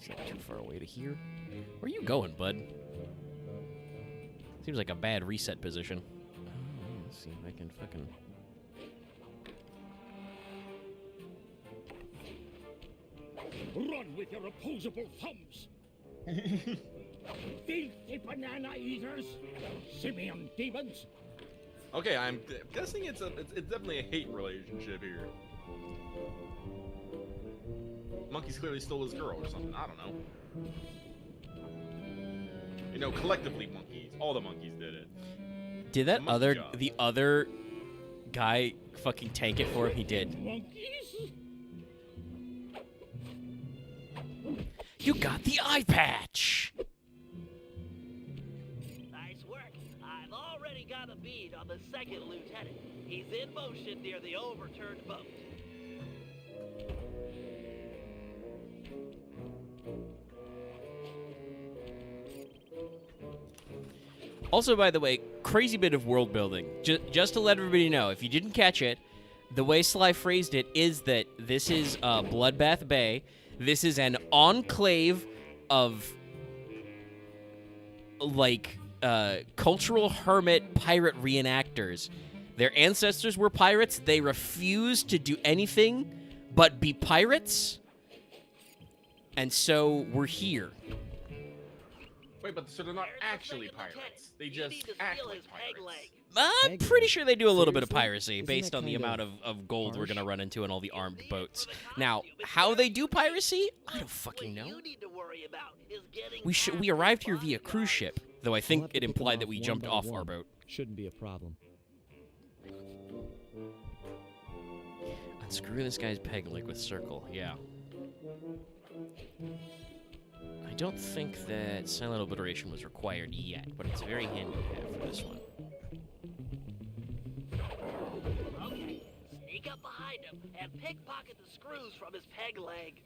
Is that too far away to here? Where are you going, bud? Seems like a bad reset position. Let's see if I can fucking... Run with your opposable thumbs! Filthy banana eaters! Simian demons! Okay, I'm guessing it's definitely a hate relationship here. Monkeys clearly stole his girl or something. I don't know. You know, collectively monkeys. All the monkeys did it. Did that Monkey job. the other guy fucking tank it for him? He did. Monkeys? You got the eye patch! Nice work. I've already got a bead on the second lieutenant. He's in motion near the overturned boat. Also, by the way, crazy bit of world building. Just to let everybody know, if you didn't catch it, the way Sly phrased it is that this is Bloodbath Bay. This is an enclave of, like, cultural hermit pirate reenactors. Their ancestors were pirates. They refused to do anything but be pirates. And so we're here. Wait, but so they're not actually pirates. They just act like pirates. I'm pretty sure they do a little bit of Seriously? piracy Isn't based that on the kind amount of of gold we're harsh? going to run into in all the armed boats. Now, how they do piracy, I don't fucking know. What you need to worry about is getting We past we arrived the here via cruise bodyguards. ship, though I We'll think have to it pick them implied that off we one jumped by off one. our boat. Shouldn't be a problem. Unscrew this guy's peg leg with circle, yeah. I don't think that silent obliteration was required yet, but it's very handy to have for this one. Okay, sneak up behind him and pickpocket the screws from his peg leg.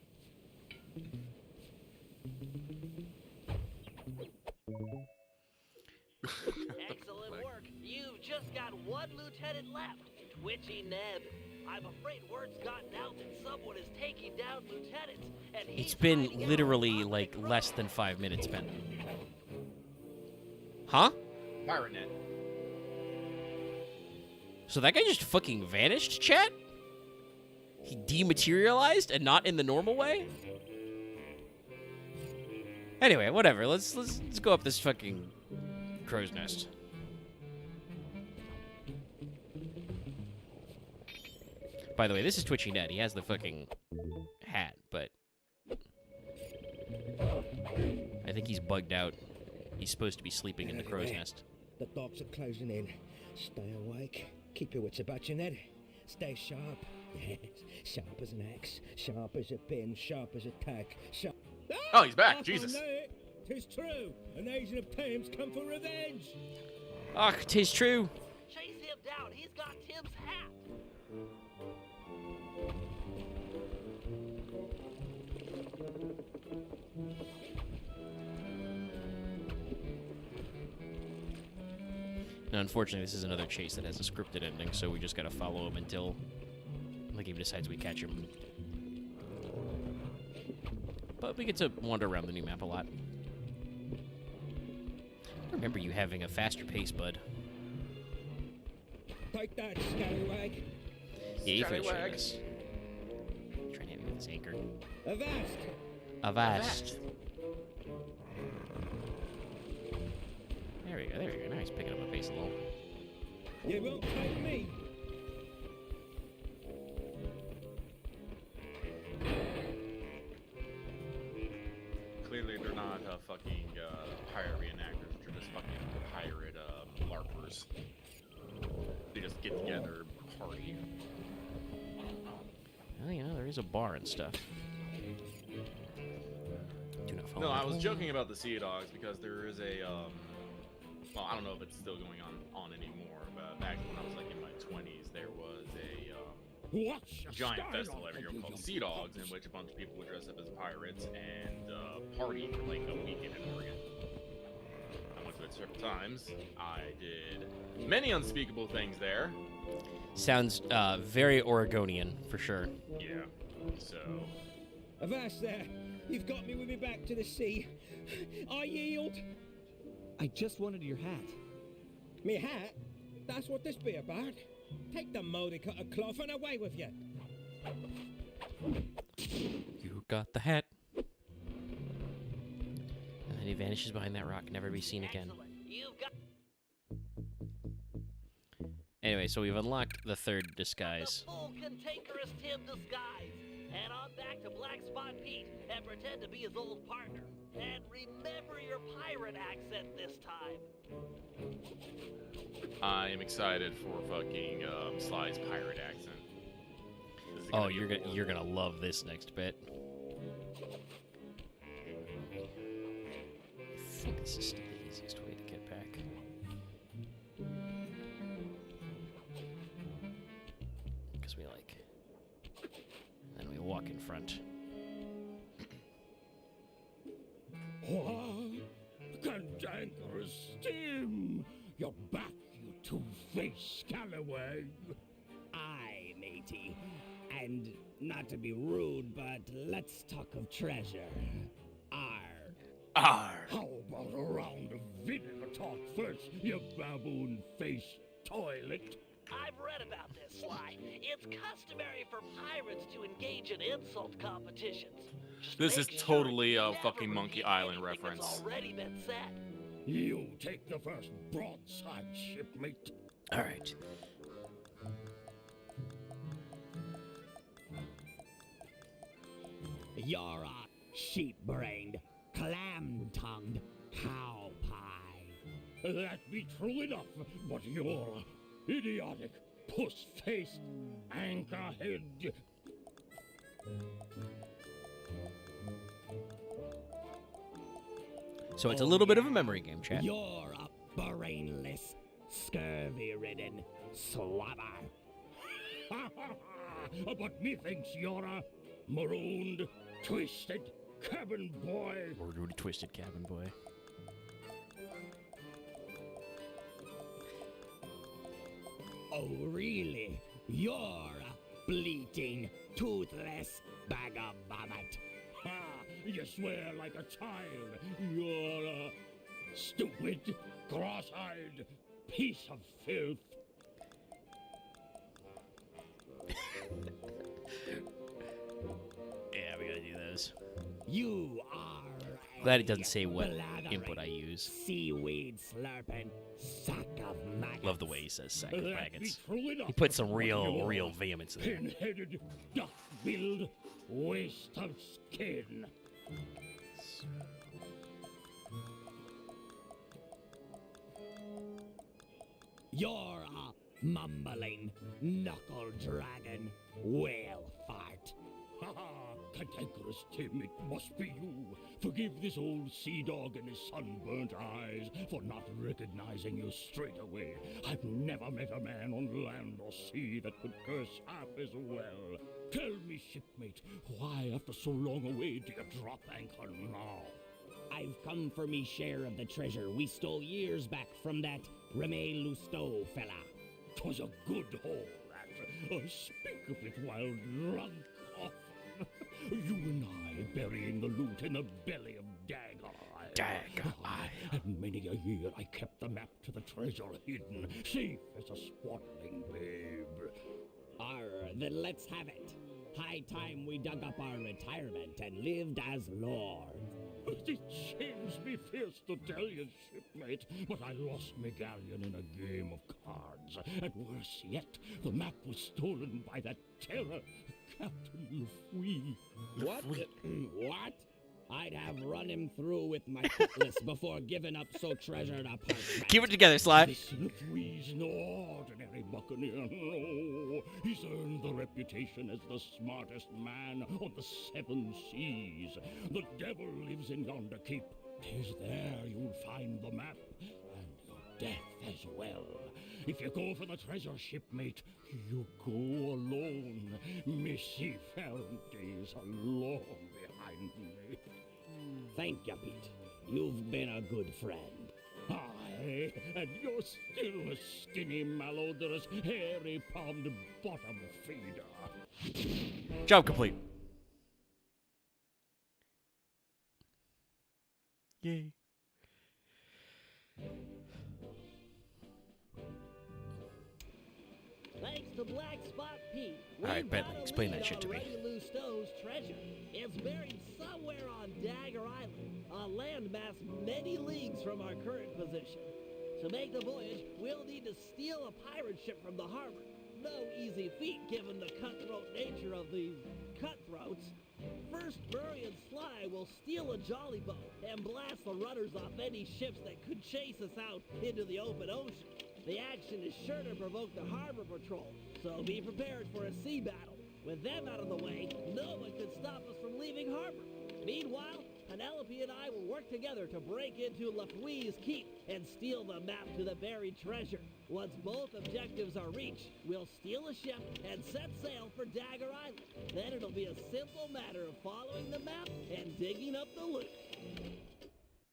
Excellent work. You've just got one lieutenant left, Twitchy Ned. I'm afraid word's gotten out that someone is taking down lieutenants, and he's It's been hiding out literally, on the like, crew. less than 5 minutes, Ben. Huh? Pirate net. So that guy just fucking vanished, chat? He dematerialized and not in the normal way? Anyway, whatever. Let's go up this fucking crow's nest. By the way, this is Twitchy Ned. He has the fucking hat, but bugged out. He's supposed to be sleeping in the crow's nest. The dogs are closing in. Stay awake. Keep your wits about you, Ned. Stay sharp. Yes, sharp as an axe, sharp as a pin, sharp as a tack, sharp. Oh, he's back. Jesus. Tis true. An Asian of Thames come for revenge. Ah, 'tis true. Chase him down. He's got Tim's hat. Now, unfortunately, this is another chase that has a scripted ending, so we just gotta follow him until the game decides we catch him. But we get to wander around the new map a lot. I remember you having a faster pace, bud. Take that, scallywag. Yeah, you finished Scallywag. this. Trying to hit me with his anchor. Avast. Avast. There we go, there we go. Now he's picking up my pace a little. You won't take me. Clearly, they're not fucking pirate reenactors. They're just fucking pirate LARPers. They just get together, party. Well, you know, there is a bar and stuff. Do not follow No, me. I was joking about the Sea Dogs because there is a, well, I don't know if it's still going on anymore, but back when I was like in my 20s, there was a giant festival every year called Sea Dogs, in which a bunch of people would dress up as pirates and party for like a weekend in Oregon. I went to it several times. I did many unspeakable things there. Sounds very Oregonian, for sure. Yeah, so... Avast there. You've got me with me back to the sea. I yield. I just wanted your hat. Me hat? That's what this be about. Take the mouldy cut of cloth and away with you. You got the hat. And then he vanishes behind that rock, never be seen again. You've got Anyway, so we've unlocked the third disguise. the full cantankerous Tim disguise. Head on back to Black Spot Pete and pretend to be his old partner. And remember your pirate accent this time. I am excited for fucking Sly's pirate accent. This is Oh, be you're gonna love this next bit. I think this is still the easiest way to get back. Because we like, and then we walk in front. What? Cantankerous Tim! You're back, you two-faced scallywag! Aye, matey. And not to be rude, but let's talk of treasure. Arr! How about a round of vinegar talk first, you baboon-faced toilet? I've read about this, Sly. It's customary for pirates to engage in insult competitions. Just This is make sure totally you a never fucking Monkey repeat Island anything that's reference. already been said. You take the first broadside, shipmate. All right. You're a sheep-brained, clam-tongued cow pie. That be true enough, but you're idiotic, puss-faced, anchor-head. So it's a little bit of a memory game, chat. You're a brainless, scurvy-ridden swabber. But methinks you're a marooned, twisted cabin boy. Or really twisted cabin boy. Oh, really? You're a bleating, toothless bag of vomit. Ha! You swear like a child. You're a stupid, cross-eyed piece of filth. Yeah, we gotta do those. You are Glad a it doesn't say what blathering, input I use. seaweed slurping sack of maggots. Love the way he says sack of That be maggots. true enough. He put some but real you're vehemence in there. Pin-headed, duck-billed waste of skin. You're a mumbling knuckle dragon whale fart. Ha ha! Cantankerous Tim, it must be you. Forgive this old sea dog and his sunburnt eyes for not recognizing you straight away. I've never met a man on land or sea that could curse half as well. Tell me, shipmate, why after so long away do you drop anchor now? I've come for me share of the treasure we stole years back from that Reme Lousteau fella. 'Twas a good haul, that. Speak of it while drunk off. You and I burying the loot in the belly of Dagger Isle. Dagger Isle. And many a year I kept the map to the treasure hidden, safe as a swaddling babe. Then let's have it. High time we dug up our retirement and lived as lords. It shames me fierce to tell you, shipmate, but I lost my galleon in a game of cards. And worse yet, the map was stolen by that terror, Captain Lefouille. What? What? I'd have run him through with my cutlass before giving up so treasured a parchment. Keep it together, Sly. This Lefouille's no ordinary buccaneer, no. He's earned the reputation as the smartest man on the 7 seas. The devil lives in yonder cape. 'Tis there you'll find the map, and your death as well. If you go for the treasure, shipmate, you go alone. My seafaring days are long behind me. Thank you, Pete. You've been a good friend. Aye, and you're still a skinny, malodorous, hairy-palmed bottom feeder. Job complete. Yay. Thanks to Black Spot Pete. All right, Bentley, explain that shit to me. Lousteau's treasure. It's buried somewhere on Dagger Island, a landmass many leagues from our current position. To make the voyage, we'll need to steal a pirate ship from the harbor. No easy feat given the cutthroat nature of these cutthroats. First, Murray and Sly will steal a jolly boat and blast the rudders off any ships that could chase us out into the open ocean. The action is sure to provoke the harbor patrol, so be prepared for a sea battle. With them out of the way, no one can stop us from leaving harbor. Meanwhile, Penelope and I will work together to break into Lefouille's keep and steal the map to the buried treasure. Once both objectives are reached, we'll steal a ship and set sail for Dagger Island. Then it'll be a simple matter of following the map and digging up the loot.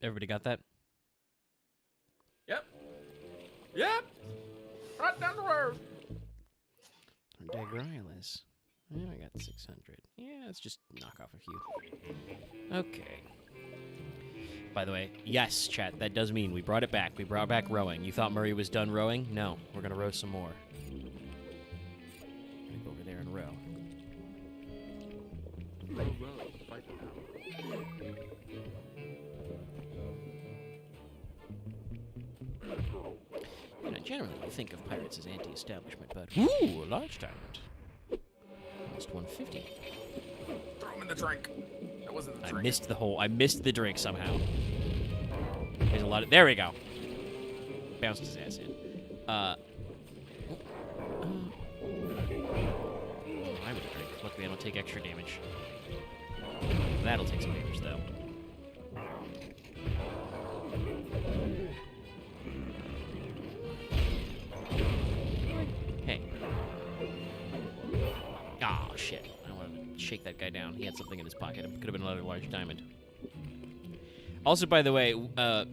Everybody got that? Yep. Yep. Right down the road. Dagger Isle is. Yeah, I got 600. Yeah, let's just knock off a few. Okay. By the way, yes, chat, that does mean we brought it back. We brought back rowing. You thought Murray was done rowing? No, we're going to row some more. I'm going to go over there and row. You know, generally, you think of pirates as anti-establishment, but... Ooh, a large diamond. Almost 150. Throw him in the drink. That wasn't the drink. I missed the drink somehow. There's a lot of... There we go. Bounced his ass in. I would drink. Luckily, I don't take extra damage. That'll take some damage, though. Hey. Oh, shit. I wanted to shake that guy down. He had something in his pocket. It could have been another large diamond. Also, by the way, I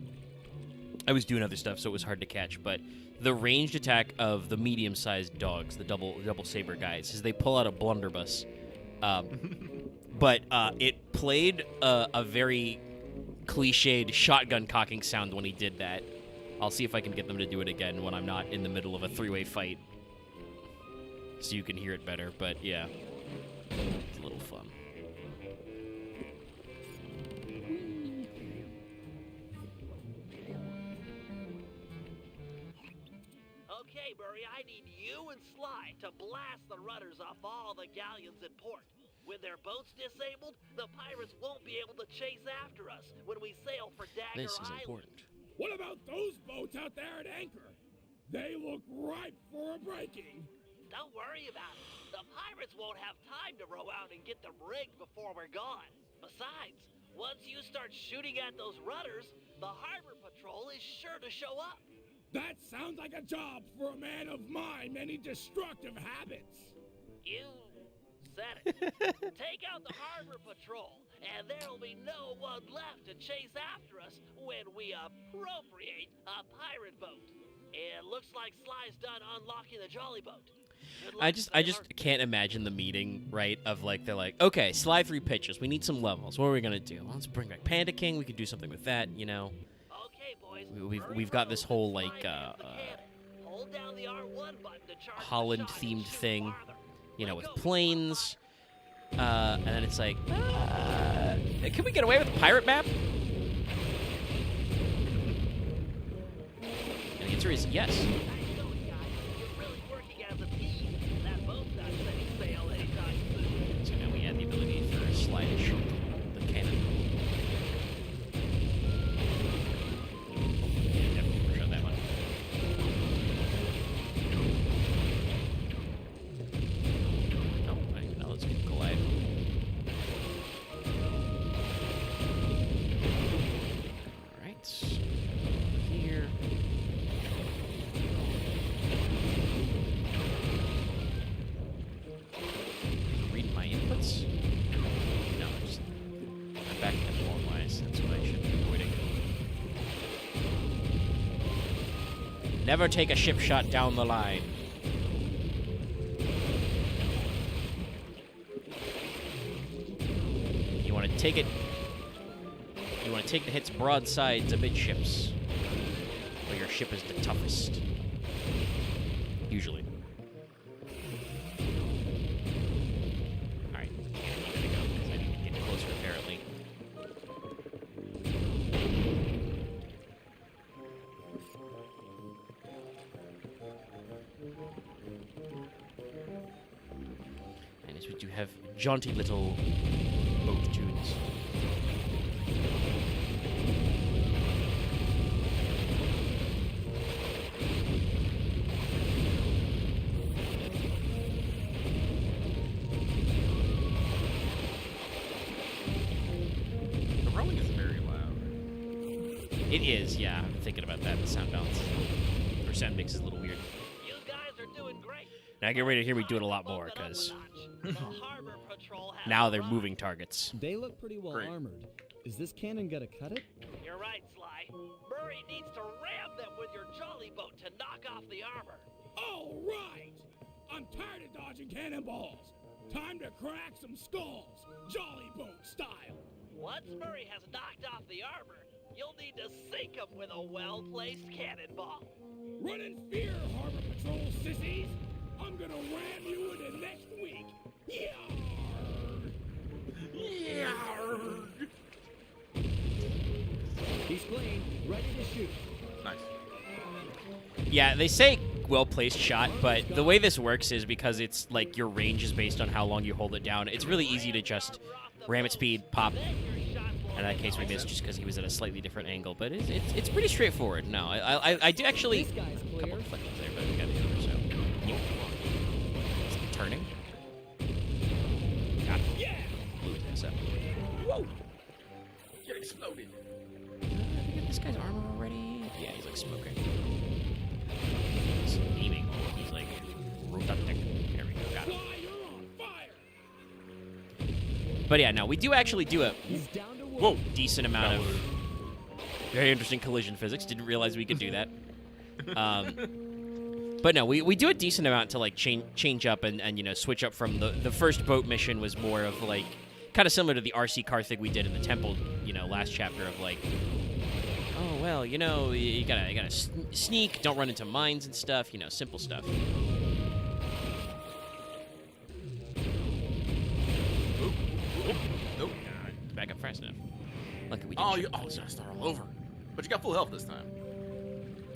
was doing other stuff, so it was hard to catch, but the ranged attack of the medium-sized dogs, the double saber guys, is they pull out a blunderbuss. But it played a very cliched shotgun cocking sound when he did that. I'll see if I can get them to do it again when I'm not in the middle of a three-way fight, so you can hear it better, but yeah, it's a little fun. Okay, Murray, I need you and Sly to blast the rudders off all the galleons in port. With their boats disabled, the pirates won't be able to chase after us when we sail for Dagger This is Island. important. What about those boats out there at anchor? They look ripe for a breaking. Don't worry about it. The pirates won't have time to row out and get them rigged before we're gone. Besides, once you start shooting at those rudders, the harbor patrol is sure to show up. That sounds like a job for a man of my many destructive habits. You said it. Take out the harbor patrol, and there'll be no one left to chase after us when we appropriate a pirate boat. It looks like Sly's done unlocking the jolly boat. I just can't imagine the meeting, right? Of like, they're like, okay, Sly 3 pitches. We need some levels. What are we gonna do? Well, let's bring back Panda King. We could do something with that, you know. Okay, boys. We've got this whole like Hold down the R1 button to charge Holland themed thing, you know, with planes. And then it's like, can we get away with a pirate map? And the answer is yes. So now we add the ability for Sly to shoot the cannon. Yeah, definitely for sure that one. Oh, I didn't even know it's gonna collide. Alright. Here. Read my inputs? No, I'm back at the wrong wise. That's what I should be avoiding. Never take a ship shot down the line. You want to take it. You want to take the hits broadsides amidships, where your ship is the toughest. Usually. Alright, I'm gonna go because I need to get closer apparently. And as we do have jaunty little boat tunes. The rowing is very loud. It is, yeah. I'm thinking about that. The sound balance. Or sound mix is a little weird. You guys are doing great. Now get ready to hear me do it a lot more, because The harbor patrol has now they're moving targets. They look pretty well armored. Is this cannon gonna cut it? You're right, Sly. Murray needs to ram them with your jolly boat to knock off the armor. All right! I'm tired of dodging cannonballs. Time to crack some skulls, jolly boat style. Once Murray has knocked off the armor, you'll need to sink him with a well-placed cannonball. Run in fear, Harbor Patrol sissies! I'm gonna ram you in it next week. Yarr! Yarr! He's clean, ready to shoot. Nice. Yeah, they say well-placed shot, but the way this works is because it's like your range is based on how long you hold it down. It's really easy to just ram at speed, pop. In that case, we missed just because he was at a slightly different angle, but it's pretty straightforward. No, I do actually a couple of deflections there, but we got the other. So turning. Got it. Yeah! Blew his ass up. Whoa! Get exploded. Did we get this guy's armor already? Yeah, he's like smoking. He's aiming. He's like rotating. There we go. Got it. Fly, you're on fire! But yeah, no, we do actually do a He's down to whoa decent amount of very interesting collision physics. Didn't realize we could do that. But no, we do a decent amount to like change up and you know switch up from the first boat mission was more of like kind of similar to the RC car thing we did in the temple, you know, last chapter of like, oh well, you know, you gotta sneak, don't run into mines and stuff, you know, simple stuff. Nope. Back up fast enough. Lucky we didn't. Oh, you gotta start all over. But you got full health this time.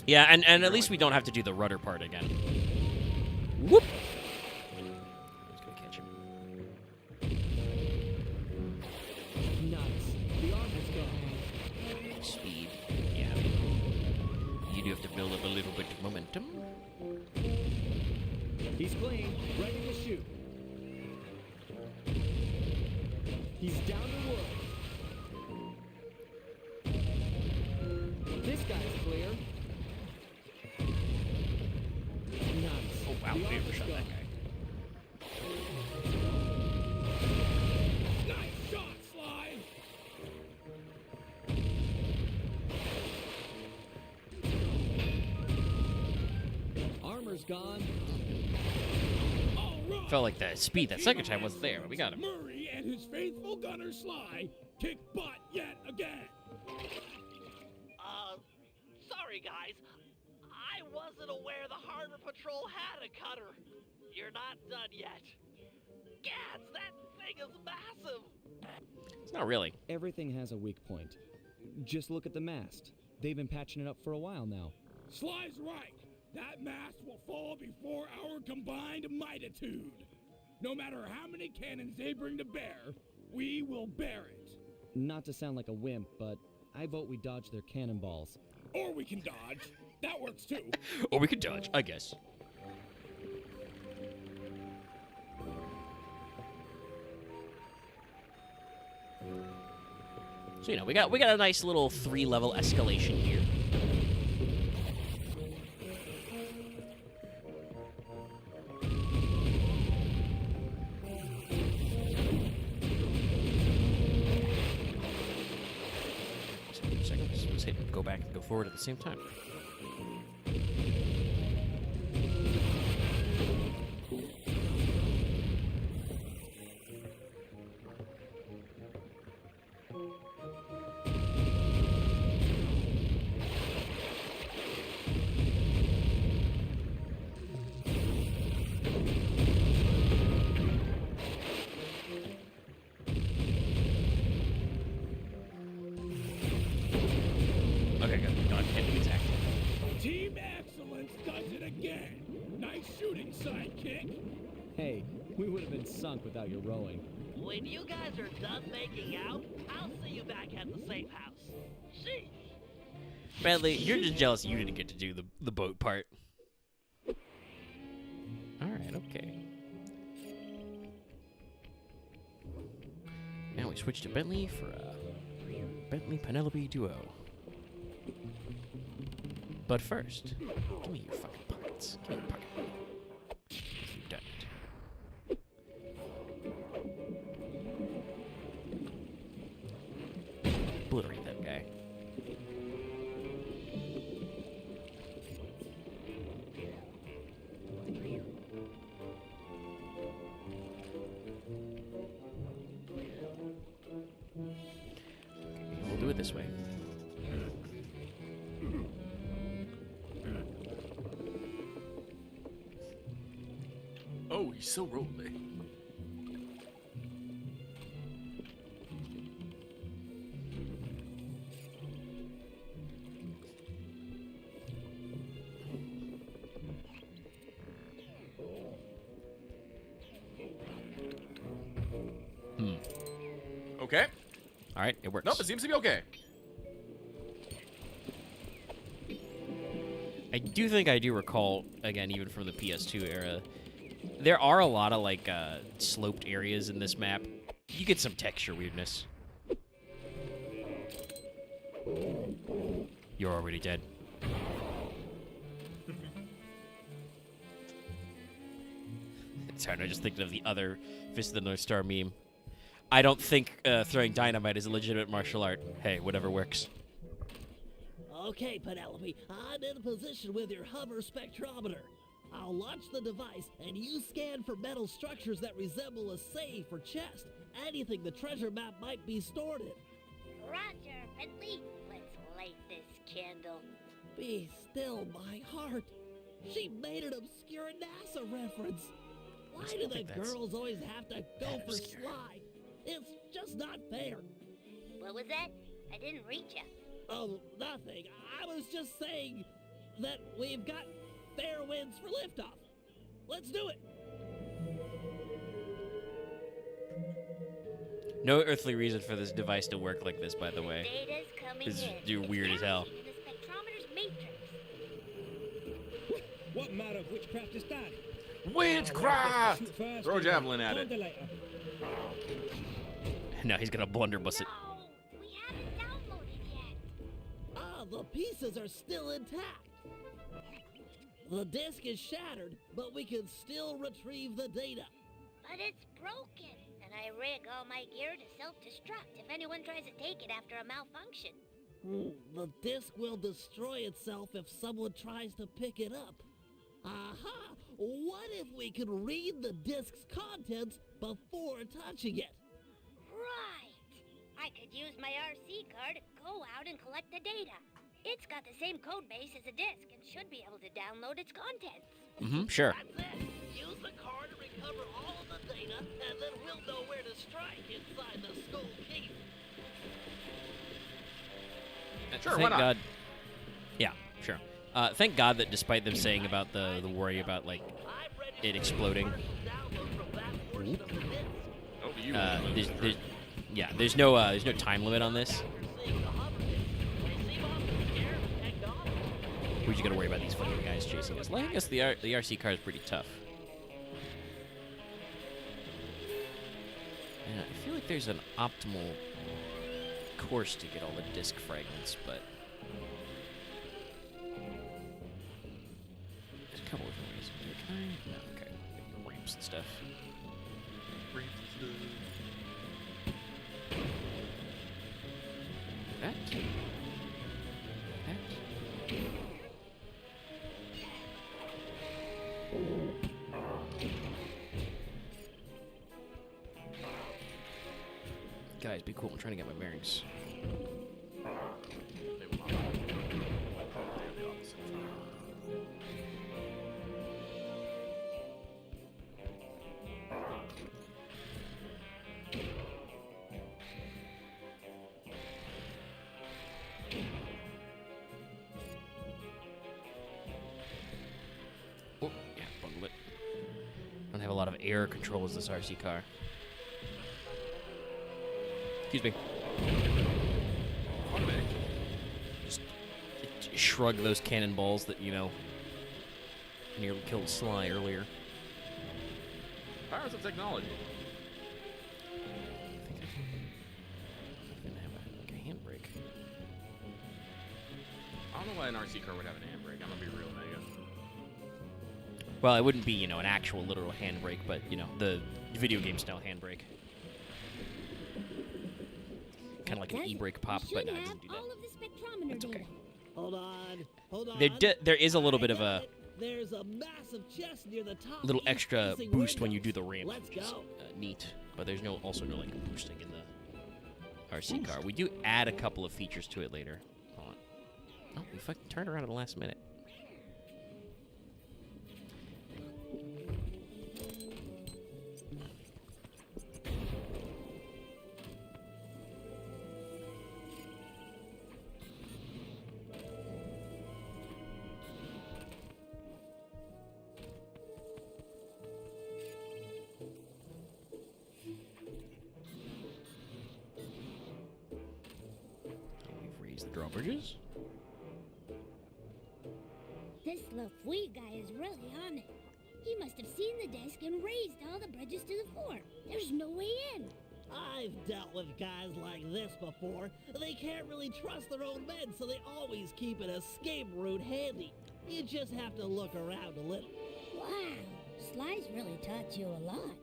Yeah, and at least we don't have to do the rudder part again. Whoop! I was gonna catch him. Nice. The armor's gone. Speed. Yeah. You do have to build up a little bit of momentum. He's clean, ready to shoot. He's down to wood. This guy's clear. Nice. Oh, wow. The We armor's overshot gone. that guy. Nice shot, Sly! Armor's gone. All right. Felt like the speed that second time wasn't there, but we got him. Murray and his faithful gunner Sly kick butt yet again. Sorry guys. I wasn't aware the Harbor Patrol had a cutter. You're not done yet. Gads, that thing is massive. It's not really. Everything has a weak point. Just look at the mast. They've been patching it up for a while now. Sly's right. That mast will fall before our combined mightitude. No matter how many cannons they bring to bear, we will bear it. Not to sound like a wimp, but I vote we dodge their cannonballs. Or we can dodge. That works too. Or we could dodge, I guess. So, you know, we got a nice little 3-level escalation here. Second, let's hit go back and go forward at the same time. Okay, good. Got enemies active. Team Excellence does it again. Nice shooting, sidekick. Hey, we would have been sunk without your rowing. When you guys are done making out, I'll see you back at the safe house. Sheesh. Bradley, you're just jealous you didn't get to do the boat part. Alright, okay. Now we switch to Bentley for a Bentley Penelope duo. But first, give me your fucking pockets. Give me your pocket money. You've done it. Obliterate that guy. We'll do it this way. Oh, he's so rolly. Okay. All right, it works. Nope, it seems to be okay. I do think I do recall, again, even from the PS2 era, there are a lot of, like, sloped areas in this map. You get some texture weirdness. You're already dead. Sorry, I'm just thinking of the other Fist of the North Star meme. I don't think throwing dynamite is a legitimate martial art. Hey, whatever works. Okay, Penelope, I'm in position with your hover spectrometer. I'll launch the device, and you scan for metal structures that resemble a safe or chest. Anything the treasure map might be stored in. Roger, Bentley. Let's light this candle. Be still, my heart. She made an obscure NASA reference. Why do the girls always have to go for Sly? It's just not fair. What was that? I didn't reach you. Oh, nothing. I was just saying that we've got fair winds for liftoff. Let's do it. No earthly reason for this device to work like this, by the way. Data's coming It's in. weird as hell. In the spectrometer's matrix. witchcraft is that? Witchcraft! Shoot first, Throw a and javelin at ponder it. later. No, he's gonna blunderbuss it. No, we haven't downloaded yet. Ah, the pieces are still intact. The disk is shattered, but we can still retrieve the data. But it's broken, and I rig all my gear to self-destruct if anyone tries to take it after a malfunction. The disk will destroy itself if someone tries to pick it up. Aha! What if we could read the disk's contents before touching it? Right! I could use my RC card to go out and collect the data. It's got the same code base as a disk and should be able to download its contents. Mm-hmm, sure. That's it. Use the card to recover all of the data, and then we'll know where to strike inside the skull cave. Sure, Thank why not? God. Yeah, sure. Thank God that despite them saying about the worry about, like, it exploding, Oh, do you? there's no time limit on this. We just gotta worry about these fucking guys chasing us. Well, I guess the RC car is pretty tough. Yeah, I feel like there's an optimal course to get all the disc fragments, but there's a couple of different ways. Can I? No, okay. Maybe ramps and stuff. That. Guys, be cool. I'm trying to get my bearings. Oh, yeah, bundle it. Don't have a lot of air control as this RC car. Excuse me. Just shrug those cannonballs that, nearly killed Sly earlier. Powers of technology. I think I'm gonna have a handbrake. I don't know why an RC car would have an handbrake. I'm gonna be real mega. Well, it wouldn't be, an actual literal handbrake, but, the video game style handbrake. Kind of like an e-brake pop, but no, it doesn't do that. all of the spectrometer That's okay. data. Hold on. There is a little bit of a There's a massive chest near the top. little east extra facing boost when you windows. do the ramp. Let's which is, go. neat, but there's also no like boosting in the RC car. We do add a couple of features to it later. Hold on. Oh, we fucking turned around at the last minute. Raise the drawbridges. This LaFouille guy is really on it. He must have seen the disc and raised all the bridges to the floor. There's no way in. I've dealt with guys like this before. They can't really trust their own men, so they always keep an escape route handy. You just have to look around a little. Wow, Sly's really taught you a lot.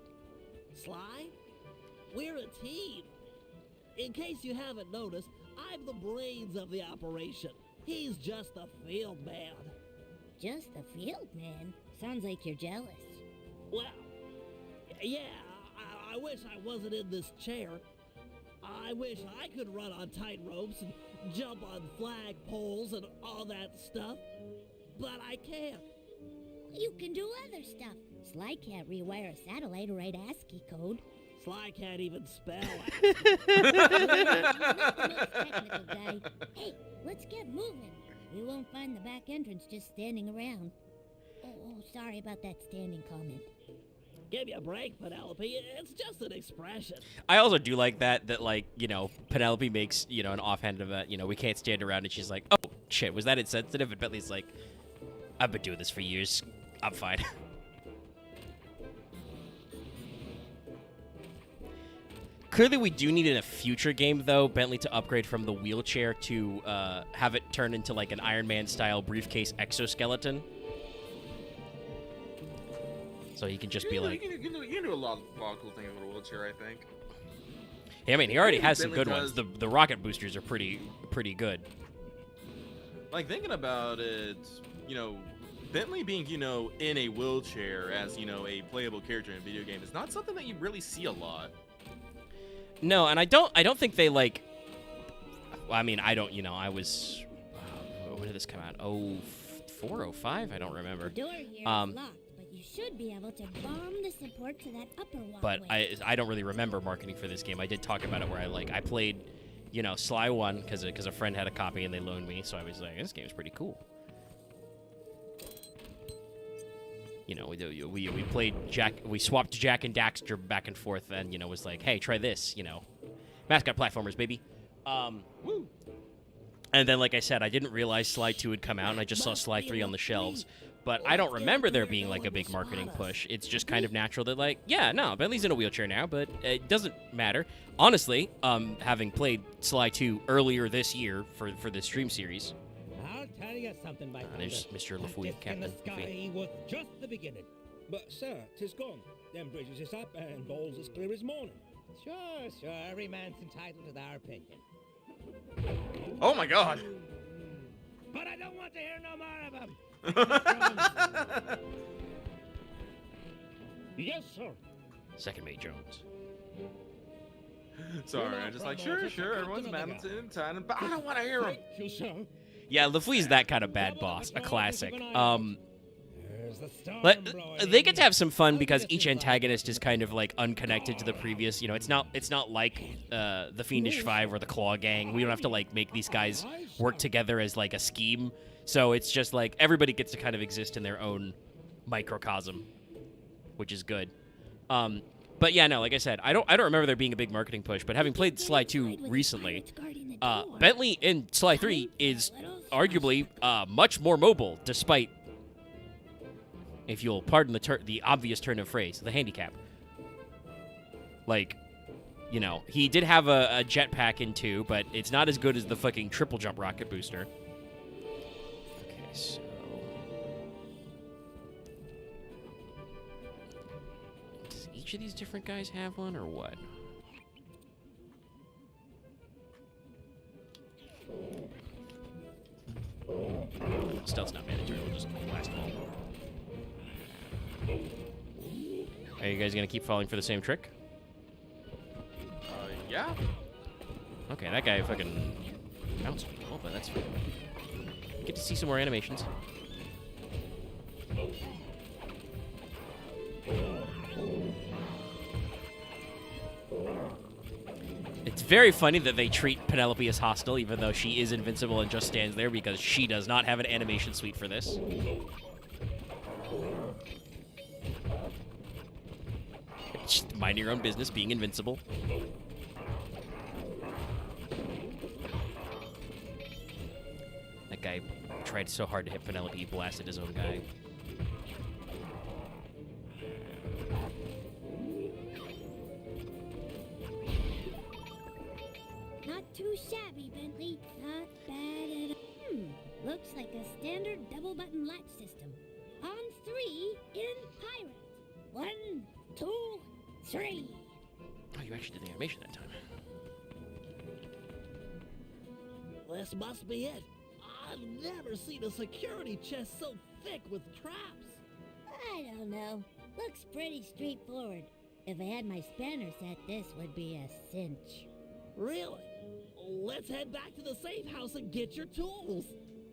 Sly? We're a team. In case you haven't noticed, I'm the brains of the operation. He's just the field man. Just the field man? Sounds like you're jealous. Well, yeah, I wish I wasn't in this chair. I wish I could run on tight ropes and jump on flag poles and all that stuff. But I can't. You can do other stuff. Sly can't rewire a satellite or write ASCII code. Sly can't even spell. Not the most technical guy. Hey, let's get moving. We won't find the back entrance just standing around. Oh, sorry about that standing comment. Give me a break, Penelope. It's just an expression. I also do like that Penelope makes, an offhand of we can't stand around, and she's like, oh, shit, was that insensitive? And Bentley's like, I've been doing this for years. I'm fine. Clearly, we do need in a future game, though, Bentley to upgrade from the wheelchair to have it turn into like an Iron Man-style briefcase exoskeleton. So he can just be like... You can do a lot of cool things with a wheelchair, I think. Yeah, I mean, he already has some Bentley good ones. does- The rocket boosters are pretty good. Like, thinking about it, you know, Bentley being, you know, in a wheelchair as, you know, a playable character in a video game is not something that you really see a lot. No, and I don't think they like... Well, I mean, I don't, you know, I was... when did this come out? 04, 05? I don't remember. The door here is locked, but you should be able to bomb the support to that upper walkway. But I don't really remember marketing for this game. I did talk about it where I played, you know, Sly 1 because a friend had a copy and they loaned me, so I was like, this game's pretty cool. You know, we played we swapped Jack and Daxter back and forth, and you know, was like, hey, try this, you know, mascot platformers, baby. Woo. And then, like I said, I didn't realize Sly 2 had come out, and I just saw Sly 3 on the shelves. But I don't remember there being like a big marketing push. It's just kind of natural that, like, yeah, no, Bentley's in a wheelchair now, but it doesn't matter. Honestly, having played Sly 2 earlier this year for this stream series. I'll tell you something, my There's Mr. LaFouille, in the Captain sky was just the beginning. But, sir, 'tis gone. Them bridges is up and all's as clear as morning. Sure, every man's entitled to their opinion. Oh my god! But I don't want to hear no more of them. Yes, sir. Second Mate Jones. Sorry, I'm just like, sure, everyone's mad at time, but I don't want to hear them. You, sir. Yeah, LaFouille's that kind of bad boss, a classic. There's the storm They get to have some fun because each antagonist is kind of like unconnected to the previous. You know, it's not like the Fiendish Five or the Claw Gang. We don't have to like make these guys work together as like a scheme. So it's just like everybody gets to kind of exist in their own microcosm, which is good. But yeah, no, like I said, I don't remember there being a big marketing push. But having played Sly 2 recently, Bentley in Sly 3 is arguably much more mobile, despite, if you'll pardon the obvious turn of phrase, the handicap. Like, you know, he did have a jetpack in 2, but it's not as good as the fucking triple jump rocket booster. Okay, so... does each of these different guys have one, or what? Stealth's not mandatory, we'll just blast them all. Are you guys gonna keep falling for the same trick? Yeah. Okay, that guy fucking bounced me. Oh, but that's fine. Get to see some more animations. It's very funny that they treat Penelope as hostile, even though she is invincible and just stands there because she does not have an animation suite for this. Just mind your own business, being invincible. That guy tried so hard to hit Penelope, he blasted his own guy. Not too shabby, Bentley. Not bad at all. Looks like a standard double-button latch system. On 3 in pirate. 1, 2, 3. Oh, you actually did the animation that time. This must be it. I've never seen a security chest so thick with traps. I don't know. Looks pretty straightforward. If I had my spanner set, this would be a cinch. Really? Let's head back to the safe house and get your tools.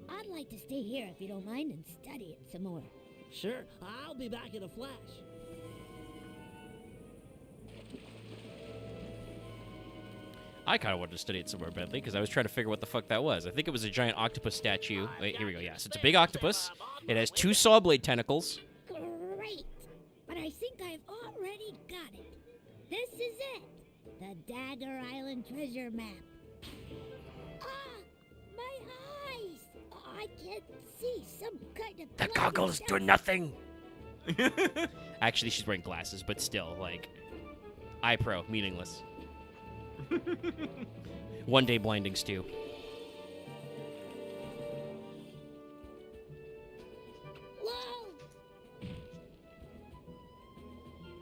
I'd like to stay here if you don't mind and study it some more. Sure, I'll be back in a flash. I kind of wanted to study it somewhere, Bentley, because I was trying to figure what the fuck that was. I think it was a giant octopus statue. Wait, here we go. Yes, it's a big octopus. It has 2 saw blade tentacles. Great! But I think I've already got it. This is it. The Dagger Island treasure map. Ah! My eyes! I can't see some kind of... The goggles do nothing. Actually, she's wearing glasses, but still, like, eye pro, meaningless. One day blinding stew. Whoa!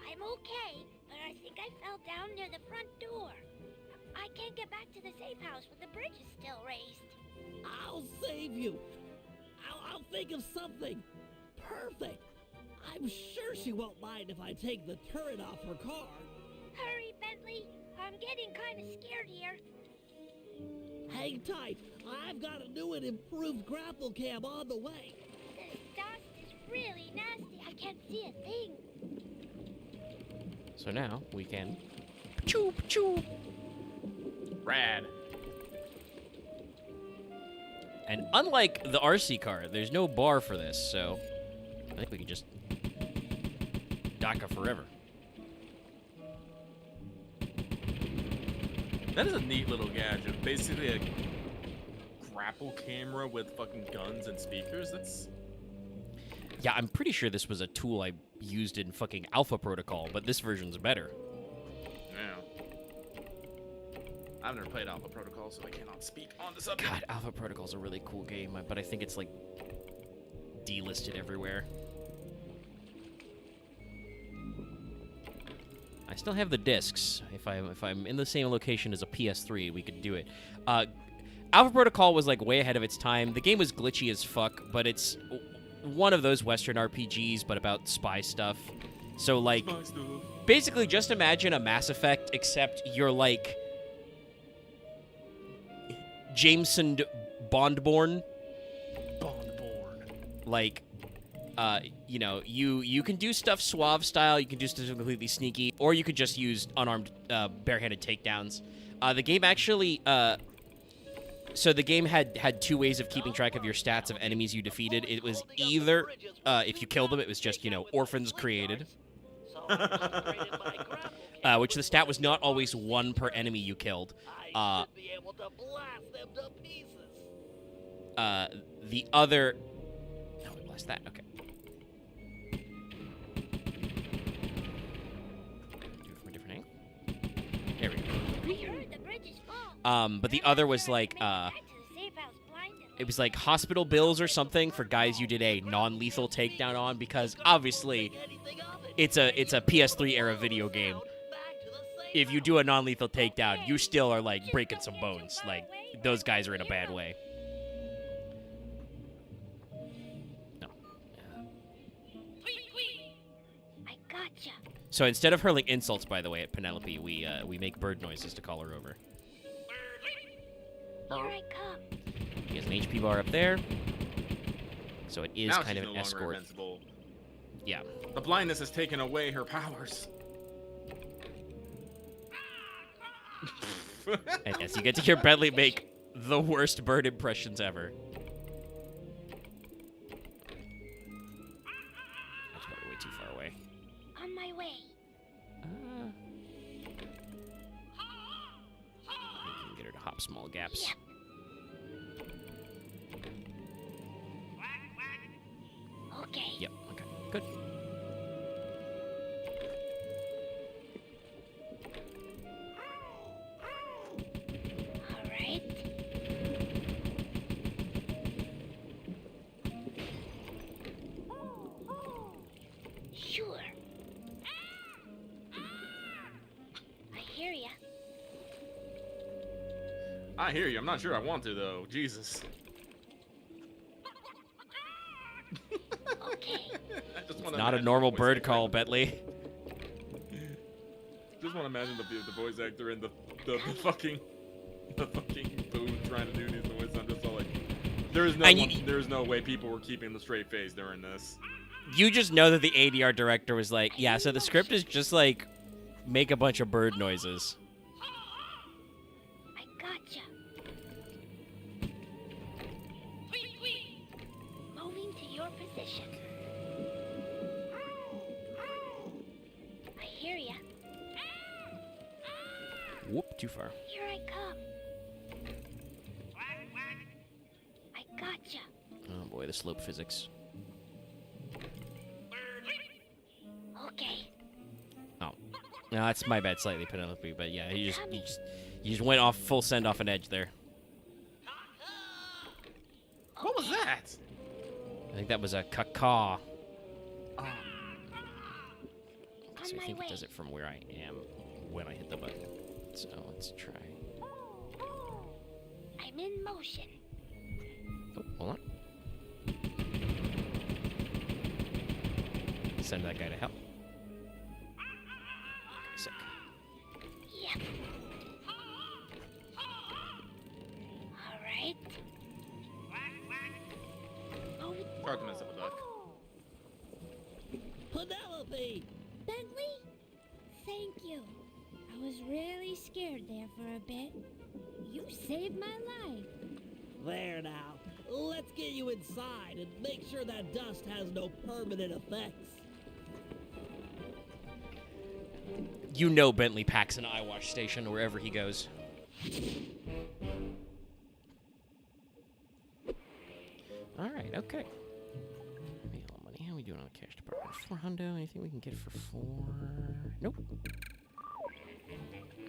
I'm okay, but I think I fell down near the front door. I can't get back to the safe house when the bridge is still raised. I'll save you. I'll think of something. Perfect. I'm sure she won't mind if I take the turret off her car. Hurry, Bentley. I'm getting kind of scared here. Hang tight. I've got a new and improved GrappleCam on the way. This dust is really nasty. I can't see a thing. So now we can. Choo choo. Rad. And unlike the RC car, there's no bar for this, so I think we can just DACA forever. That is a neat little gadget. Basically a grapple camera with fucking guns and speakers. That's... Yeah, I'm pretty sure this was a tool I used in fucking Alpha Protocol, but this version's better. Yeah. I've never played Alpha Protocol, so I cannot speak on the subject. God, Alpha Protocol's a really cool game, but I think it's, like, delisted everywhere. I still have the discs. If I'm in the same location as a PS3, we could do it. Alpha Protocol was, like, way ahead of its time. The game was glitchy as fuck, but it's one of those Western RPGs, but about spy stuff. So, like, basically just imagine a Mass Effect, except you're, like, Jameson Bondborn. Like, you know, you can do stuff suave style, you can do stuff completely sneaky, or you could just use unarmed, barehanded takedowns. The game actually, so the game had two ways of keeping track of your stats of enemies you defeated. It was either, if you killed them, it was just, you know, orphans created. Which the stat was not always 1 per enemy you killed. Be able to blast them to pieces. The other... No, we blast that. Okay. Do it from a different angle. There we go. I heard the bridge is full. But the other was like, it was like hospital bills or something for guys you did a non-lethal takedown on, because obviously it's a PS3 era video game. If you do a non-lethal takedown, you still are like breaking some bones. Like, those guys are in a bad way. No. I gotcha. So instead of hurling insults, by the way, at Penelope, we make bird noises to call her over. Here I come. He has an HP bar up there. So it is Now kind she's of an no longer escort. invincible. Yeah. The blindness has taken away her powers. And yes, you get to hear Bentley make the worst bird impressions ever. That's probably way too far away. On my way. You can get her to hop small gaps. Yep. Okay. Yep, okay, good. All right. Sure. I hear ya. I hear you. I'm not sure I want to, though. Jesus. Okay. I just It's wanna not a imagine normal the voice bird actor call, in Bentley. Just want to imagine the voice actor in the fucking booth trying to do these noises. I'm just all like, there's no way people were keeping the straight face during this. You just know that the ADR director was like, yeah, so the script is just like, make a bunch of bird noises. I gotcha. Moving to your position. I hear ya. Whoop, too far. Here I come. I gotcha. Oh boy, the slope physics. No, that's my bad, slightly, Penelope. But yeah, you just went off full send off an edge there. What was that? I think that was a caw. Oh. So I think it does it from where I am when I hit the button. So let's try. I'm in motion. Oh, hold on. Send that guy to hell. Okay, sick. Yep. All right. Hard to mess up a duck. Penelope! Bentley? Thank you. I was really scared there for a bit. You saved my life. There now. Let's get you inside and make sure that dust has no permanent effects. You know Bentley packs an eye wash station wherever he goes. All right, okay. Money. How are we doing on the cash department? 4 hundo. Anything we can get for 4? Nope.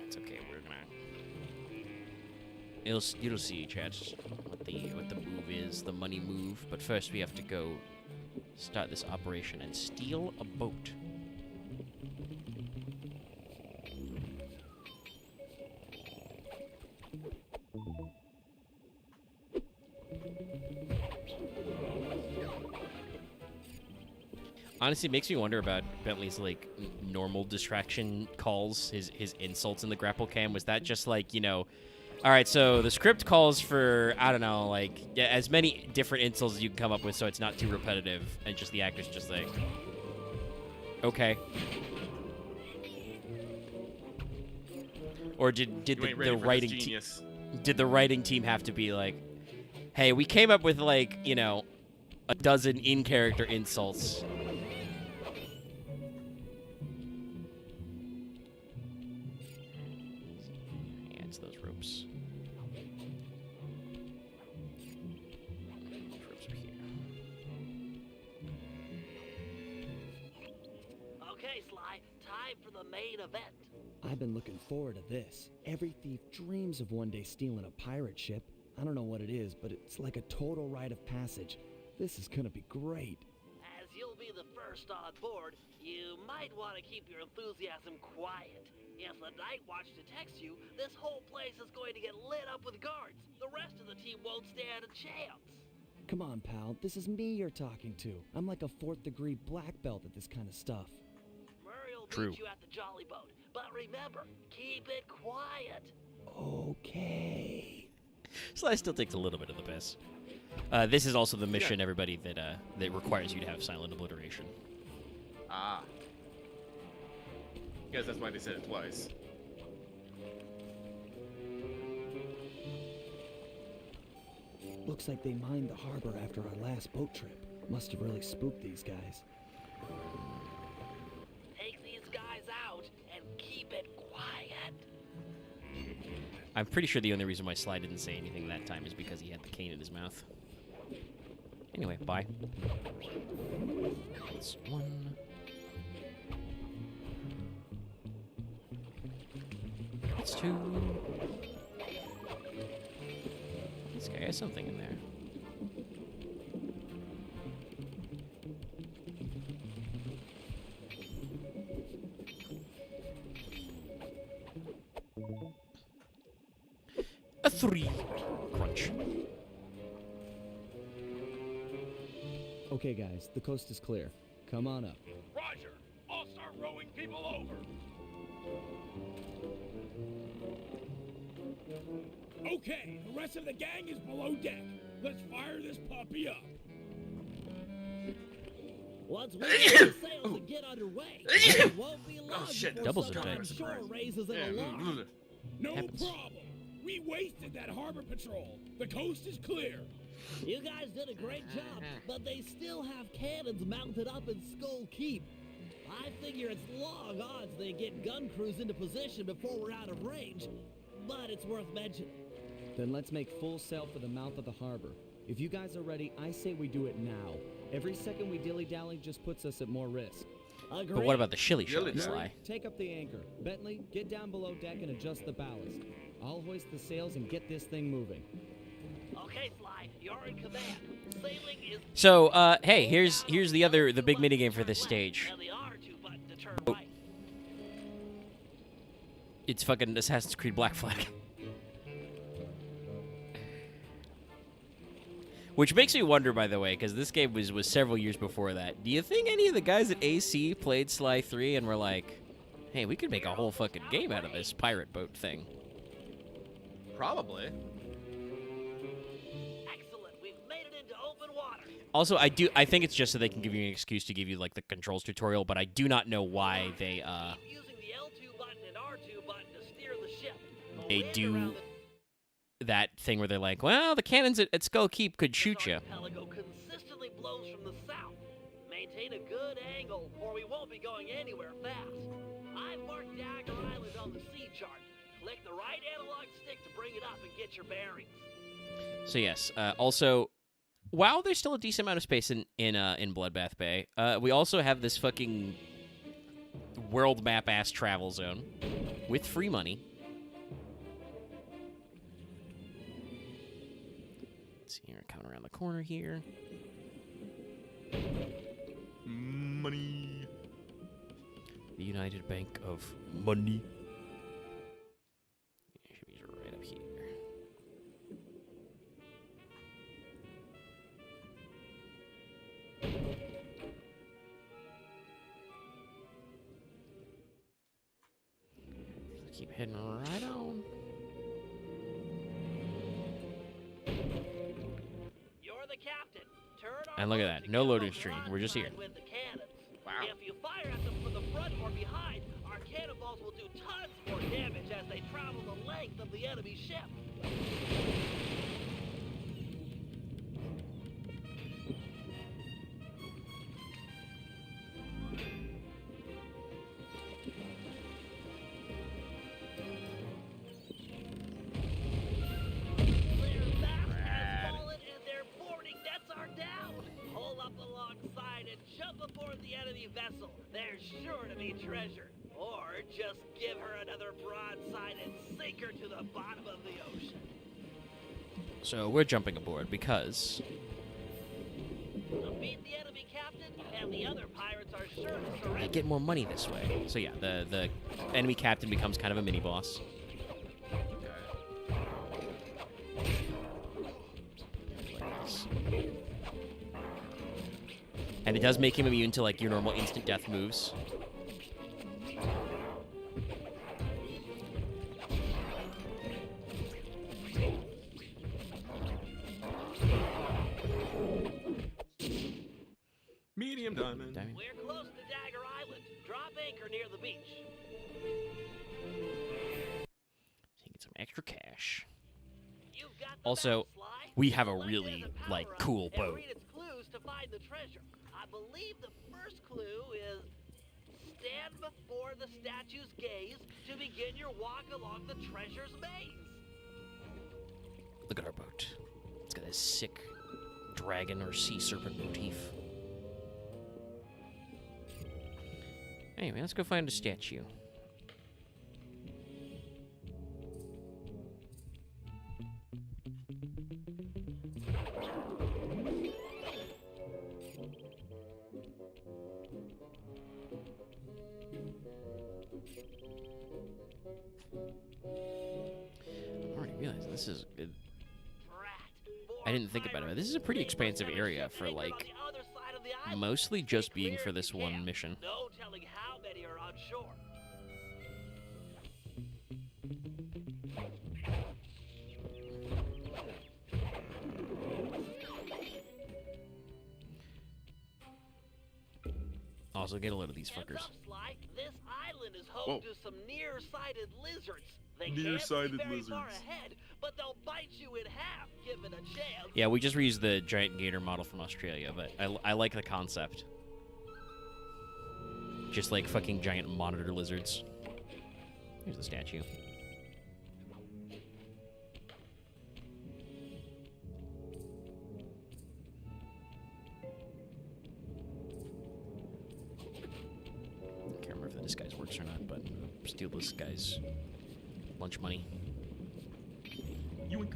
That's okay. We're gonna. You'll see, chat, what the move is, the money move. But first, we have to go start this operation and steal a boat. Honestly, it makes me wonder about Bentley's, like, normal distraction calls, his insults in the GrappleCam. Was that just, like, you know, all right, so the script calls for, I don't know, like, yeah, as many different insults as you can come up with so it's not too repetitive, and just the actor's just like, okay. Or did the writing team... Did the writing team have to be like, hey, we came up with, like, you know, a dozen in-character insults. Yeah, it's those ropes. Those ropes are here. Okay, Sly, time for the main event. I've been looking forward to this. Every thief dreams of one day stealing a pirate ship. I don't know what it is, but it's like a total rite of passage. This is gonna be great. As you'll be the first on board, you might want to keep your enthusiasm quiet. If the Night Watch detects you, this whole place is going to get lit up with guards. The rest of the team won't stand a chance. Come on, pal. This is me you're talking to. I'm like a 4th degree black belt at this kind of stuff. Murray will True. meet you at the Jolly Boat, but remember, keep it quiet. Okay. Sly still takes a little bit of the piss. This is also the mission, everybody, that requires you to have silent obliteration. Ah. Guess that's why they said it twice. Looks like they mined the harbor after our last boat trip. Must have really spooked these guys. Take these guys out and keep it quiet. I'm pretty sure the only reason why Sly didn't say anything that time is because he had the cane in his mouth. Anyway, bye. That's 1. That's 2. This guy has something in there. A 3. Crunch. Okay, guys, the coast is clear. Come on up. Roger. I'll start rowing people over. Okay, the rest of the gang is below deck. Let's fire this puppy up. Once we get the sails and get underway, it won't be long before Doubles someone are on dead. shore raises an alarm. No Happens. problem. We wasted that harbor patrol. The coast is clear. You guys did a great job, but they still have cannons mounted up in Skull Keep. I figure it's long odds they get gun crews into position before we're out of range, but it's worth mentioning. Then let's make full sail for the mouth of the harbor. If you guys are ready, I say we do it now. Every second we dilly-dally just puts us at more risk. But what about the shilly Shilly, Sly? Take up the anchor. Bentley, get down below deck and adjust the ballast. I'll hoist the sails and get this thing moving. Okay, Sly, you're in command. Sailing is So, hey, here's the big minigame for this stage. and the R2 button to turn Oh. right. It's fucking Assassin's Creed Black Flag. Which makes me wonder, by the way, because this game was several years before that. Do you think any of the guys at AC played Sly 3 and were like, hey, we could make a whole fucking game out of this pirate boat thing? Probably. Excellent, we've made it into open water. Also, I think it's just so they can give you an excuse to give you, like, the controls tutorial, but I do not know why they, Keep using the L2 button and R2 button to steer the ship. they Land do around that thing where they're like, well, the cannons at Skull Keep could shoot you. archipelago consistently blows from the south. Maintain a good angle, or we won't be going anywhere fast. I've marked Dagger Island on the sea chart. Click the right analog stick to bring it up and get your bearings. So yes, also, wow, there's still a decent amount of space in Bloodbath Bay. We also have this fucking world map ass travel zone with free money. Let's see, we're coming around the corner here. Money. The United Bank of Money. Should be right up here. Keep heading right on. You're the captain. Turn our And look at boat that, to no get loading on the screen. We're just here. broadside with the cannons. Wow. If you fire at them from the front or behind, our cannonballs will do tons more damage as they travel the length of the enemy ship. Their mast has fallen and their boarding nets are down. Pull up alongside and jump aboard the enemy vessel. There's sure to be treasure. Or just give her another broadside and sink her to the bottom of the ocean. So we're jumping aboard because Defeat the enemy captain, and the other pirates are sure to I surrender. get more money this way. So yeah, the enemy captain becomes kind of a mini boss. And it does make him immune to like your normal instant death moves. Medium diamond. We're close to Dagger Island. Drop anchor near the beach. So you get some extra cash. You've got the Also, map, Sly. we have a Select it really as a like power-up cool and boat. read its clues to find the treasure. I believe the first clue is stand before the statue's gaze to begin your walk along the treasure's maze. Look at our boat. It's got this sick dragon or sea serpent motif. Anyway, let's go find a statue. I already realized this is. I didn't think about it. This is a pretty expansive area for like mostly just being for this one mission. No telling how many are on shore. Also, get a load of these Heads fuckers. up, Sly. This island is home Whoa. to some near-sighted lizards. They can't Nearsighted see very far lizards. ahead, but they'll bite you in half given a chance. Yeah, we just reused the giant gator model from Australia, but I like the concept. Just like fucking giant monitor lizards. Here's the statue. or not, but steal this guy's lunch money. Yoink.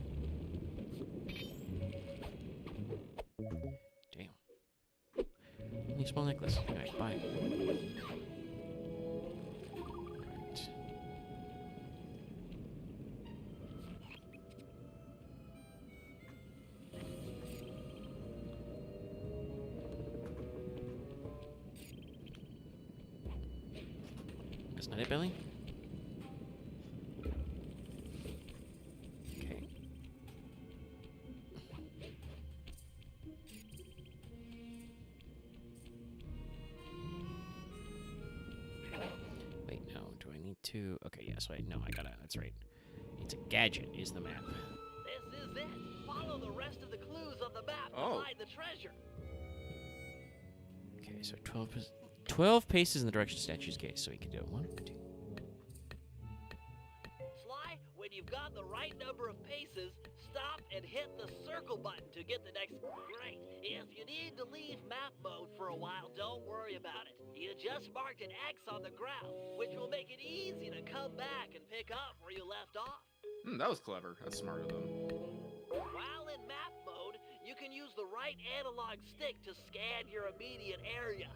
Damn. Only a small necklace. Alright, bye. Right. That's not it, Billy? Okay. Wait, no. Do I need to? Okay, yes, wait. No, I gotta. That's right. It's a gadget, is the map. This is it. Follow the rest of the clues on the map to Oh. find the treasure. Okay, so 12 paces in the direction of statue's gaze, so we can do it. 1, 2. Sly, when you've got the right number of paces, stop and hit the circle button to get the next. Great. If you need to leave map mode for a while, don't worry about it. You just marked an X on the ground, which will make it easy to come back and pick up where you left off. That was clever. That's smart of them. While in map mode, you can use the right analog stick to scan your immediate area.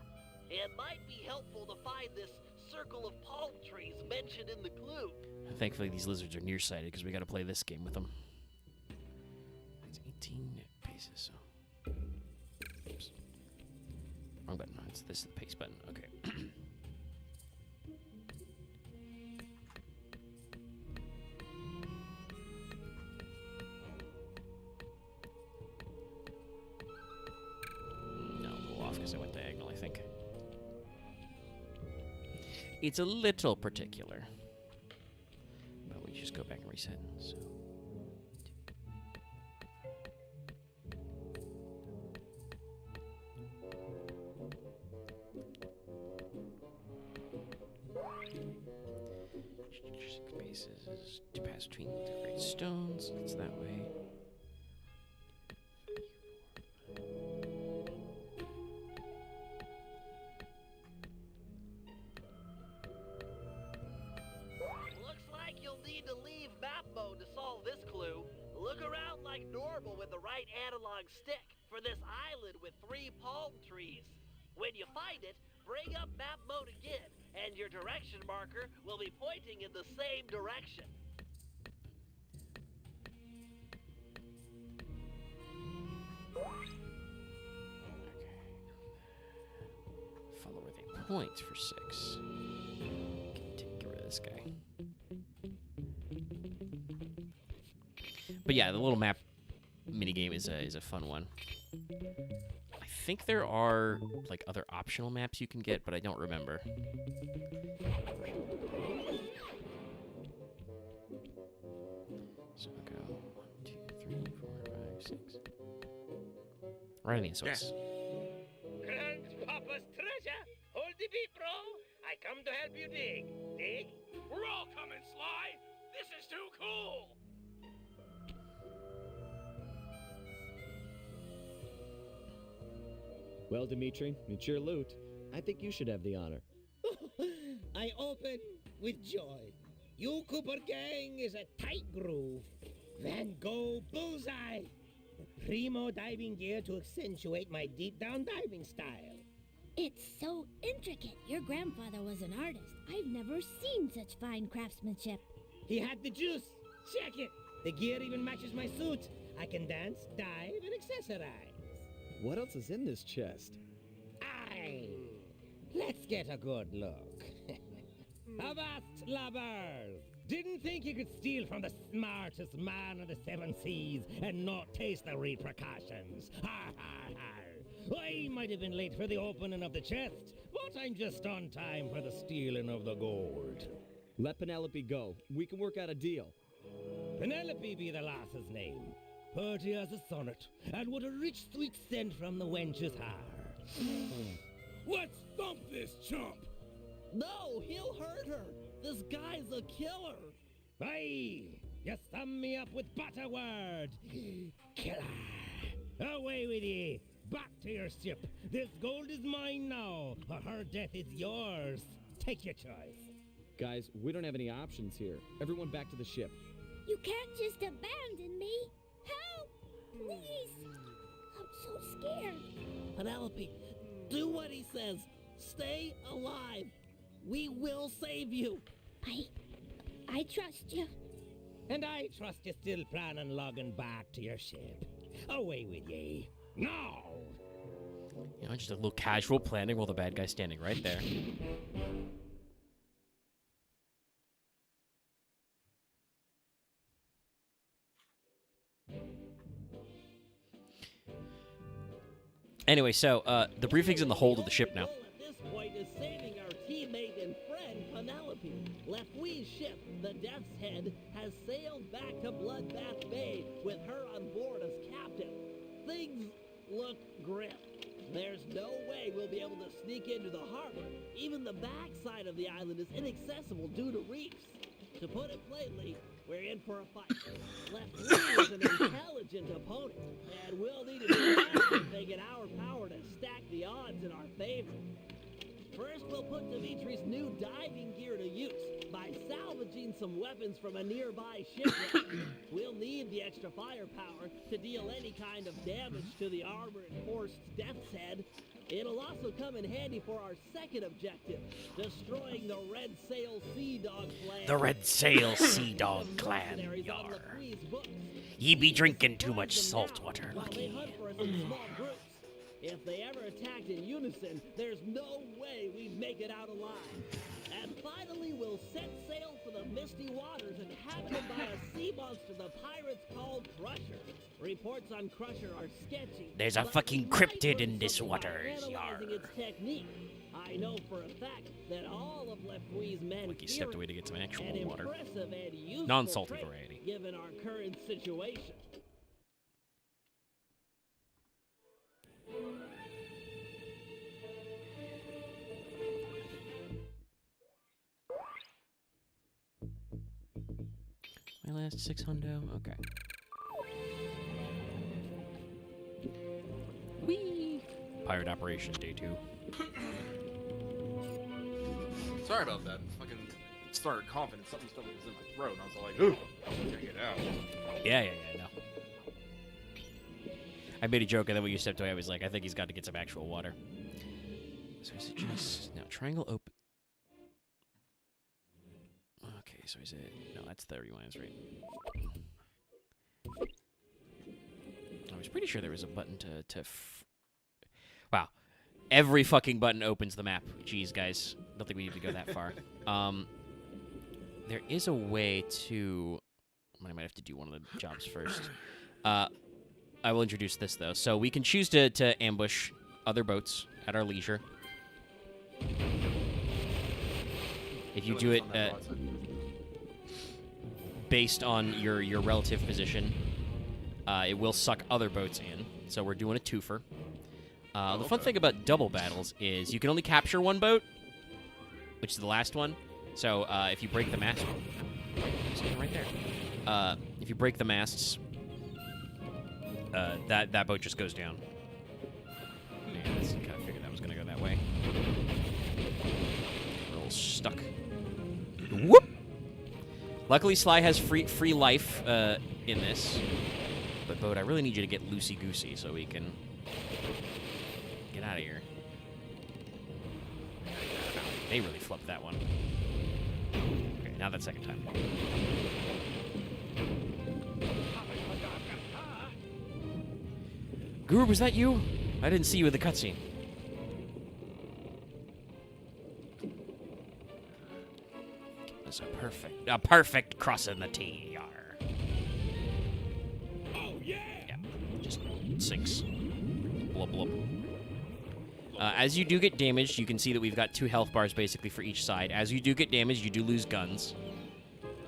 It might be helpful to find this circle of palm trees mentioned in the clue. Thankfully, these lizards are nearsighted because we got to play this game with them. It's 18 paces, so. Oops. Wrong button. No, this is the pace button. Okay. No, a little off because I went diagonal, I think. It's a little particular. But we just go back and reset. So. Spaces to pass between the great stones. It's that way. Looks like you'll need to leave map mode to solve this clue. Look around like normal with the right analog stick for this island with 3 palm trees. When you find it, bring up map mode again, and your direction marker will be pointing in the same direction. Follow where they point for 6. Get rid of this guy. But yeah, the little map minigame is a fun one. I think there are like other optional maps you can get, but I don't remember. So I'll go 1, 2, 3, 4, 5, 6. Right on the SOS. Grandpapa's treasure! Hold the beat, bro! I come to help you dig. Dig? We're all coming, Sly! This is too cool! Well, Dimitri, it's your loot. I think you should have the honor. I open with joy. You Cooper gang is a tight groove. Van Gogh bullseye. The primo diving gear to accentuate my deep down diving style. It's so intricate. Your grandfather was an artist. I've never seen such fine craftsmanship. He had the juice. Check it. The gear even matches my suit. I can dance, dive, and accessorize. What else is in this chest? Aye. Let's get a good look. Avast, lubbers! Didn't think you could steal from the smartest man of the 7 seas and not taste the repercussions. Ha ha ha! I might have been late for the opening of the chest, but I'm just on time for the stealing of the gold. Let Penelope go. We can work out a deal. Penelope be the lass's name. Pretty as a sonnet, and what a rich sweet scent from the wench's hair. Let's thump this chump! No, he'll hurt her. This guy's a killer. Aye, you sum me up with but a word. Killer. Away with ye. Back to your ship. This gold is mine now, or her death is yours. Take your choice. Guys, we don't have any options here. Everyone back to the ship. You can't just abandon me. Help! Please! I'm so scared. Penelope, do what he says. Stay alive. We will save you. I trust you. And I trust you still plan on logging back to your ship. Away with ye. Now! You know, just a little casual planning while the bad guy's standing right there. Anyway, so the briefing's in the hold of the ship now. At this point is saving our teammate and friend Penelope. Lefwee's ship, the Death's Head, has sailed back to Bloodbath Bay with her on board as captain. Things look grim. There's no way we'll be able to sneak into the harbor. Even the backside of the island is inaccessible due to reefs. To put it plainly, we're in for a fight. Lefwee is an intelligent opponent, and we'll need to do everything in our power to stack the odds in our favor. First, we'll put Dimitri's new diving gear to use by salvaging some weapons from a nearby shipwreck. We'll need the extra firepower to deal any kind of damage to the armor-enforced Death's Head. It'll also come in handy for our second objective, destroying the Red Sail Sea Dog clan. The Red Sail Sea Dog clan, yar. Ye be drinking too much salt water, Lucky. If they ever attacked in unison, there's no way we'd make it out alive. And finally, we'll set sail for the misty waters inhabited by a sea monster the pirates called Crusher. Reports on Crusher are sketchy. There's a fucking cryptid in this waters, yar. Its technique. I know for a fact that all of Lefwee's men Lucky stepped away to get some actual an water. impressive and useful Non-salty trait, variety. Given our current situation. My last 6 hundo? Okay. Whee! Pirate Operation Day 2. Sorry about that. Fucking started coughing and something was in my throat, and I was like, ooh, I gotta get out. Yeah, no. I made a joke, and then when you stepped away, I was like, I think he's got to get some actual water. So is it just... No, triangle open... Okay, so is it... No, that's 30 lines, right? I was pretty sure there was a button Wow. Every fucking button opens the map. Jeez, guys. Don't think we need to go that far. There is a way to... I might have to do one of the jobs first. I will introduce this, though. So we can choose to ambush other boats at our leisure. If you do it based on your relative position, it will suck other boats in. So we're doing a twofer. The fun thing about double battles is you can only capture one boat, which is the last one. So if you break the mast, right there. If you break the masts, that boat just goes down. Yeah, I kind of figured that was gonna go that way. We're all stuck. Whoop! Luckily, Sly has free life in this. But boat, I really need you to get loosey-goosey so we can get out of here. They really flipped that one. Okay, now that second time. Guru, was that you? I didn't see you in the cutscene. That's a perfect crossing the T, yar. Oh, yeah! Yeah, just sinks. Blub, blub. As you do get damaged, you can see that we've got 2 health bars basically for each side. As you do get damaged, you do lose guns.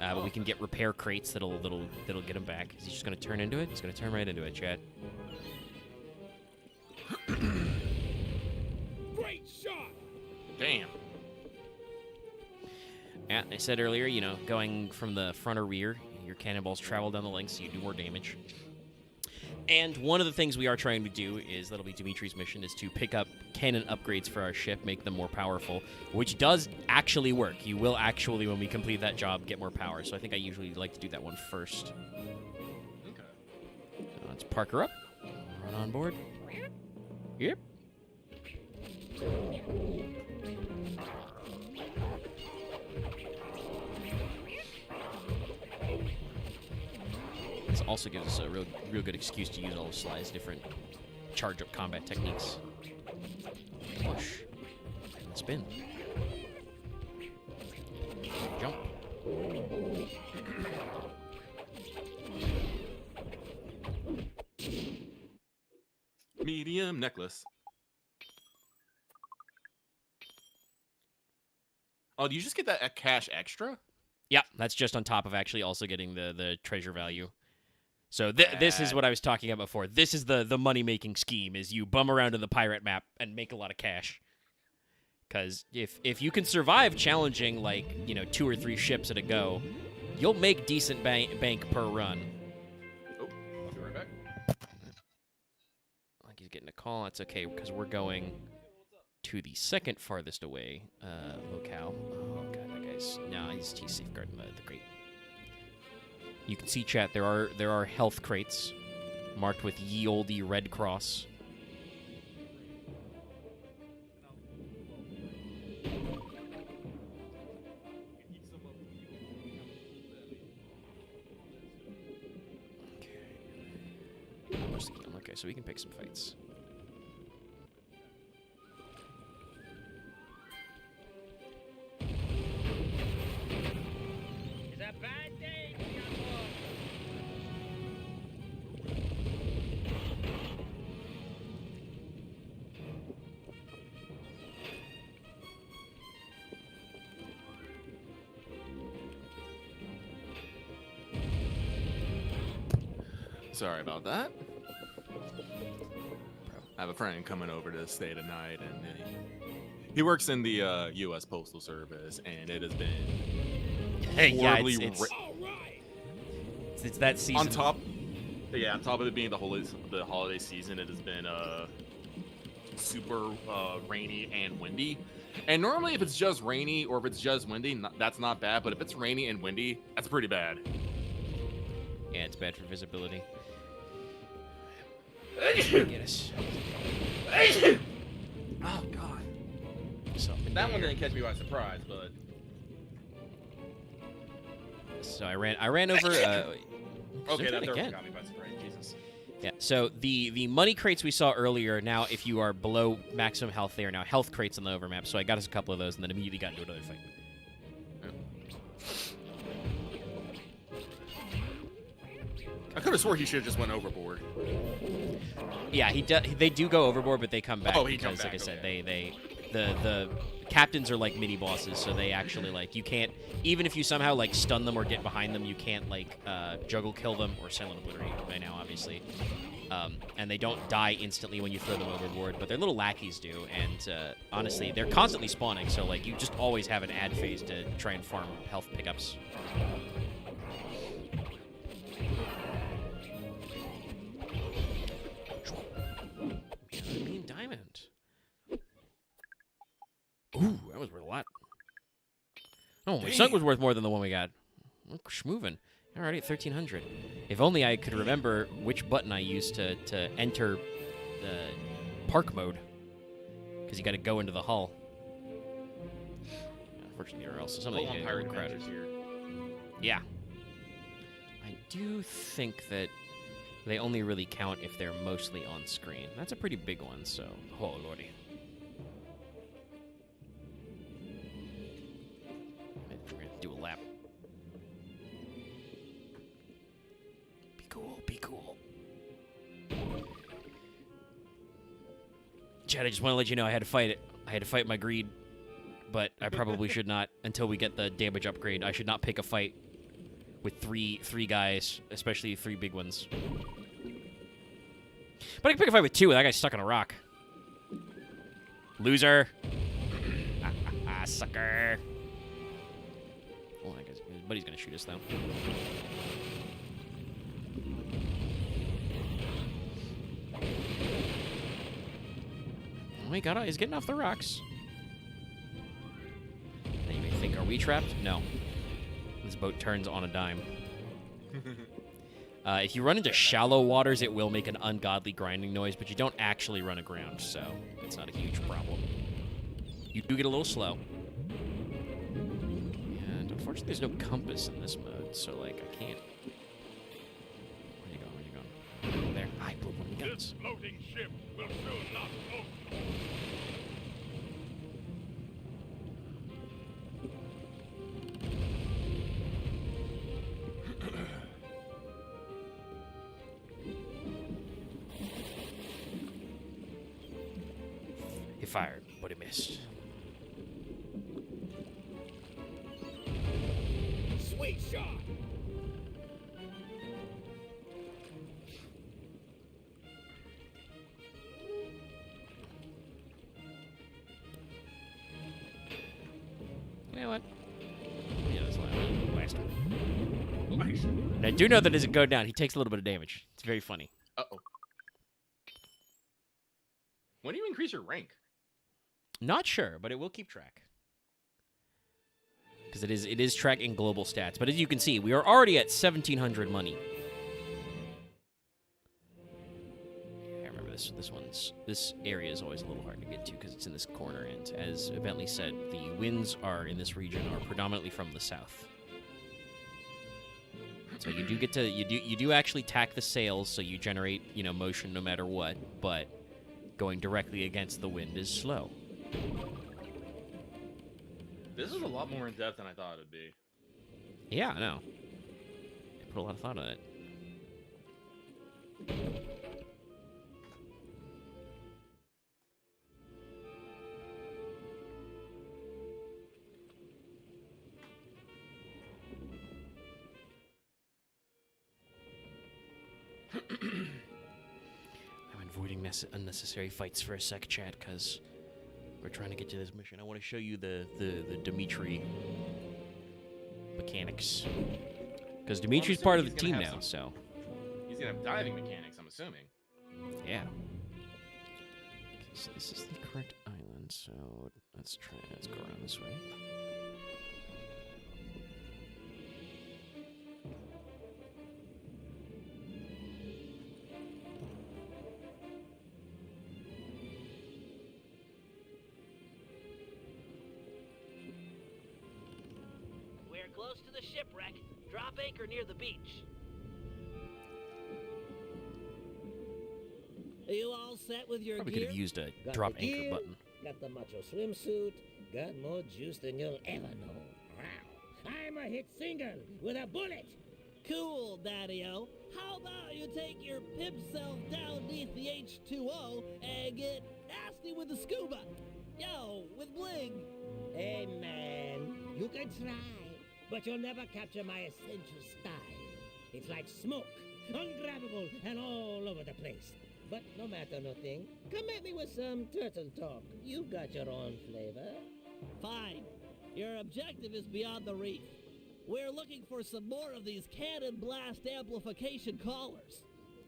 But we can get repair crates that'll get him back. Is he just gonna turn into it? He's gonna turn right into it, Chad. Great shot! Damn. Yeah, I said earlier, you know, going from the front or rear, your cannonballs travel down the length, so you do more damage. And one of the things we are trying to do is, that'll be Dimitri's mission, is to pick up cannon upgrades for our ship, make them more powerful, which does actually work. You will actually, when we complete that job, get more power. So I think I usually like to do that one first. Okay. So let's park her up. Run on board. Yep. This also gives us a real good excuse to use all of Sly's different charge-up combat techniques. Push. And spin. Jump. Medium necklace. Oh, do you just get that cash extra? Yeah, that's just on top of actually also getting the treasure value. So this is what I was talking about before. This is the money-making scheme, is you bum around in the pirate map and make a lot of cash. Because if you can survive challenging, like, 2 or 3 ships at a go, you'll make decent bank per run. Oh, I'll be right back. Like he's getting a call. That's okay, because we're going to the second farthest away locale. Oh, God, that guy's... No, he's safeguarding the crate. You can see, chat, there are health crates marked with ye olde Red Cross. Okay, so we can pick some fights. It's a bad day, Sorry about that. I have a friend coming over to stay tonight, and he works in the U.S. Postal Service, and it has been horribly it's that season. on top of it being the holiday season, it has been super rainy and windy. And normally, if it's just rainy or if it's just windy, that's not bad. But if it's rainy and windy, that's pretty bad. Yeah, it's bad for visibility. Get us. Oh God! Something That one there. didn't catch me by surprise, but So I ran over. okay, that again. definitely got me by surprise. Jesus. Yeah. So the money crates we saw earlier. Now, if you are below maximum health, they are now health crates on the overmap. So I got us a couple of those, and then immediately got into another fight. I could have swore he should have just went overboard. Yeah, they do go overboard, but they come back. Oh, he because, comes like back, I said, okay. the captains are like mini bosses, so they actually you can't, even if you somehow stun them or get behind them, you can't juggle kill them or silent obliterate by now, obviously. And they don't die instantly when you throw them overboard, but their little lackeys do. And honestly, they're constantly spawning, so you just always have an ad phase to try and farm health pickups. Diamond. Ooh, that was worth a lot. Oh, my sunk was worth more than the one we got. Schmoovin'. Alrighty, 1,300. If only I could remember which button I used to enter the park mode. Because you got to go into the hull. Unfortunately, or else some of these get pirate crowded. here. Yeah. I do think that they only really count if they're mostly on screen. That's a pretty big one, so... Oh, lordy. We're gonna do a lap. Be cool, be cool. Chad, I just want to let you know I had to fight it. I had to fight my greed. But I probably should not until we get the damage upgrade. I should not pick a fight with three guys, especially 3 big ones. But I can pick a fight with 2, and that guy's stuck on a rock. Loser. Sucker. Oh, I guess his buddy's gonna shoot us, though. he he's getting off the rocks. Now you may think, are we trapped? No. This boat turns on a dime. If you run into shallow waters, it will make an ungodly grinding noise, but you don't actually run aground, so it's not a huge problem. You do get a little slow. And unfortunately, there's no compass in this mode, so, like, I can't... Where you going? Where you going? There. I blew one of the guns. This floating ship will soon not float. He fired, but he missed. Sweet shot! You know what? Yeah, that's last one. And I do know that as it goes down, he takes a little bit of damage. It's very funny. Uh-oh. When do you increase your rank? Not sure, but it will keep track. Because it is tracking global stats. But as you can see, we are already at 1,700 money. I remember this area is always a little hard to get to because it's in this corner. And as Bentley said, the winds in this region are predominantly from the south. So you do get to you do actually tack the sails, so you generate motion no matter what. But going directly against the wind is slow. This is a lot more in depth than I thought it'd be. Yeah, I know. I put a lot of thought on it. I'm avoiding unnecessary fights for a sec, chat, because we're trying to get to this mission. I want to show you the Dimitri mechanics. Because Dimitri's part of the team now, so... He's going to have diving mechanics, I'm assuming. Yeah. Okay, so this is the correct island, so let's go around this way. Close to the shipwreck. Drop anchor near the beach. Are you all set with your Probably gear? could have used a Got drop the anchor gear, button. Got the macho swimsuit. Got more juice than you'll ever know. Wow. I'm a hit single with a bullet. Cool, Daddy-O. How about you take your pimp self down beneath the H2O and get nasty with the scuba? Yo, with bling. Hey, man. You can try, but you'll never capture my essential style. It's like smoke, ungrabbable and all over the place. But no matter nothing, come at me with some turtle talk. You got your own flavor. Fine. Your objective is beyond the reef. We're looking for some more of these cannon blast amplification collars.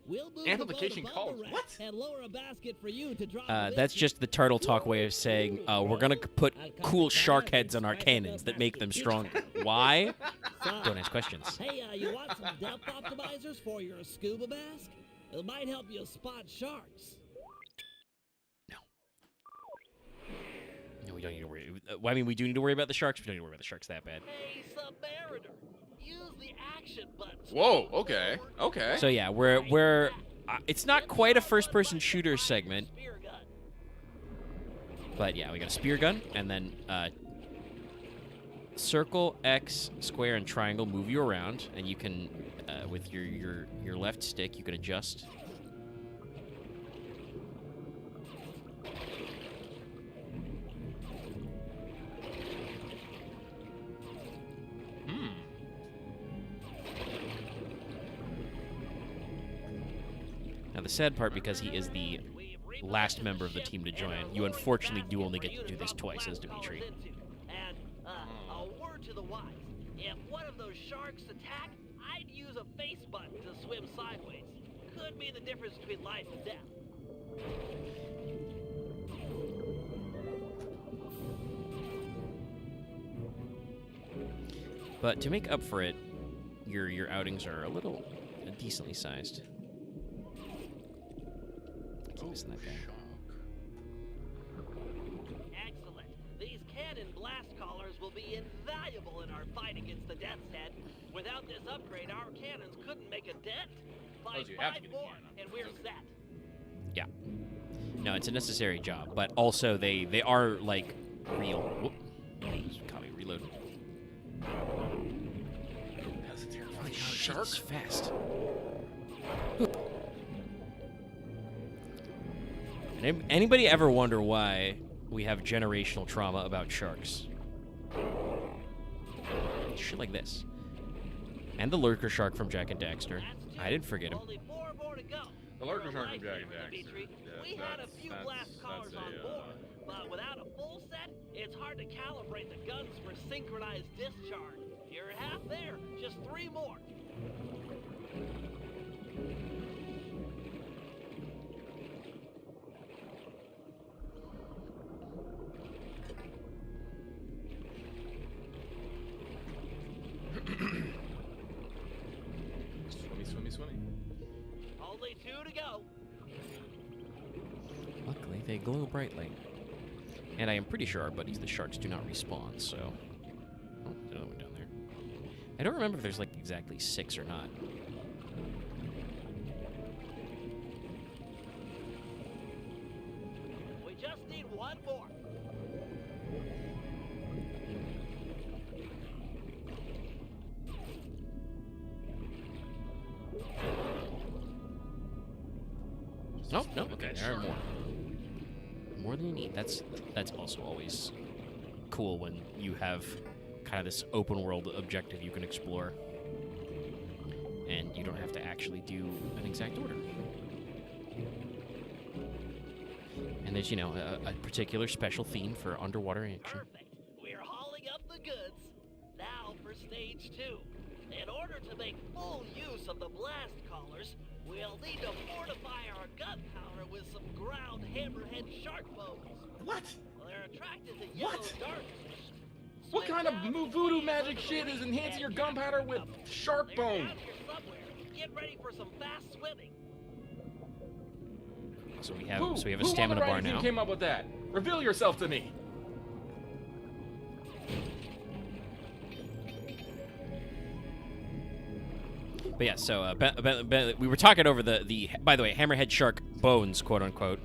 We'll move Amplification the boat collars? above the What? rack and lower a basket for you to drop. That's just the turtle talk way of saying, we're going to put cool shark heads on our cannons that make them stronger. Why? Don't ask questions. Hey, you want some depth optimizers for your scuba mask? It might help you spot sharks. No, we don't need to worry. I mean, we do need to worry about the sharks. We don't need to worry about the sharks that bad. Hey, Submariner, use the action button. Whoa, okay, okay. So yeah, we're it's not quite a first-person shooter segment. But yeah, we got a spear gun, and then circle, X, square, and triangle move you around, and you can, with your left stick, you can adjust. Now the sad part, because he is the last member of the team to join, you unfortunately do only get to do this twice as Dimitri. And a word to the wise: if one of those sharks attack, I'd use a face button to swim sideways. Could mean the difference between life and death. But to make up for it, your outings are a little decently sized. Keep missing that guy. Excellent. These cannon blast collars will be invaluable in our fight against the Death's Head. Without this upgrade, our cannons couldn't make a dent. Fight you have to 5 get a more, cannon. and we're set. Yeah. No, it's a necessary job, but also they are like real. Whoop. Caught me. Reload. That's a terrifying Shark fast. Anybody ever wonder why we have generational trauma about sharks? Shit like this. And the lurker shark from Jack and Daxter. I didn't forget him. Only 4 more to go. The lurker For a shark from Jack and lifesaver, Daxter. Dimitri, Yeah, we had a few blast collars that's on a, board, but without a full set, it's hard to calibrate the guns for synchronized discharge. You're half there, just 3 more. Swimmy. Only 2 to go. Luckily, they glow brightly. And I am pretty sure our buddies, the sharks, do not respawn, so... Oh, there's another one down there. I don't remember if there's, like, exactly 6 or not. We just need 1 more. No, okay, there are more. More than you need. That's also always cool when you have kind of this open world objective you can explore. And you don't have to actually do an exact order. And there's, you know, a particular special theme for underwater action. Perfect. We're hauling up the goods. Now for stage 2. In order to make full use of the blast collars, we'll need to fortify our gunpowder with some ground hammerhead shark bones. What? They're attracted to yellow What? darkness. What kind of voodoo magic shit is enhancing your gunpowder with shark They're bone? down here somewhere. Get ready for some fast swimming. So we have Who a on stamina the bar writing team now. came up with that? Reveal yourself to me. But yeah, so we were talking over the by the way, hammerhead shark bones, quote unquote.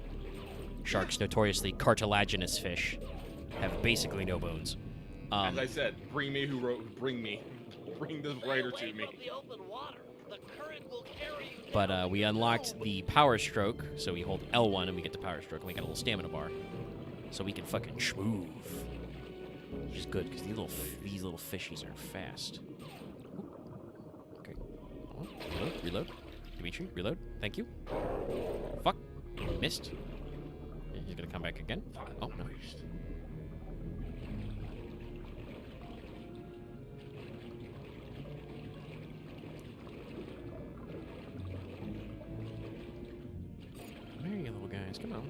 Sharks, notoriously cartilaginous fish, have basically no bones. As I said, bring this writer to me. From the open water. The current will carry you But down we to unlocked your the power stroke, so we hold L1 and we get the power stroke, and we got a little stamina bar, so we can fucking schmoove. Which is good because these little fishies are fast. Okay, reload. Dimitri, reload. Thank you. Fuck, missed. He's gonna come back again. Oh no. Where are you little guys? Come on.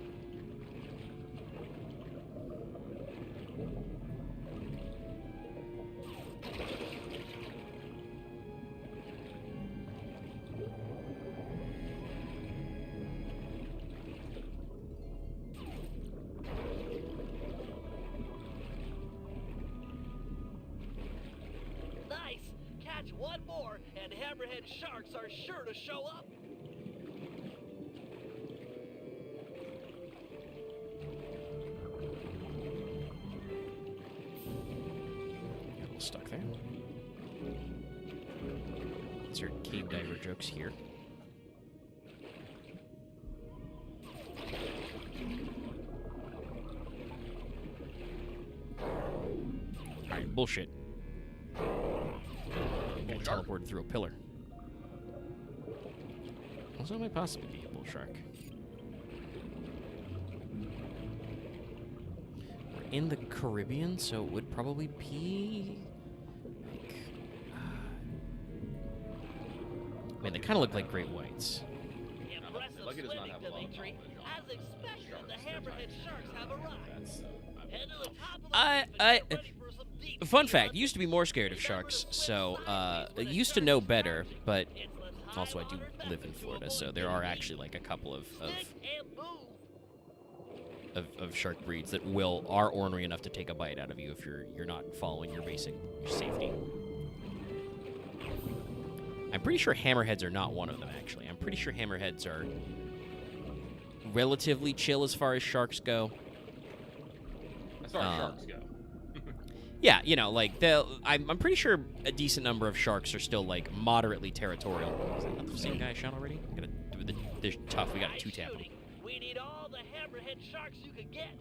Nice. Catch 1 more, and hammerhead sharks are sure to show up. Got a little stuck there. Insert cave diver jokes here. Alright, bullshit. Got teleported through a pillar. Also, it might possibly be a bull shark. We're in the Caribbean, so it would probably be like. Man, they kind of look like great whites. Impressive Lucky does not swimming, have a lot of Dimitri. knowledge on As expected, sharks. the hammerhead sharks have arrived. That's Head to the top of the reef and get ready for some deep Fun sea fact, hunting. used to be more scared of Remember to sharks, swim so sideways when a used to shark know is better, charging. but It's the also I do high-water live in method to Florida, avoid so there are getting actually like a couple Stick and move. of shark breeds that are ornery enough to take a bite out of you if you're not following your basic safety. I'm pretty sure hammerheads are not one of them, actually. I'm pretty sure hammerheads are relatively chill as far as sharks go. As far as sharks go. Yeah, you know, like I'm pretty sure a decent number of sharks are still like moderately territorial. Is that not the same guy I shot already? I gotta do they're tough. We gotta two-tap them. We need all the hammerhead sharks you can get.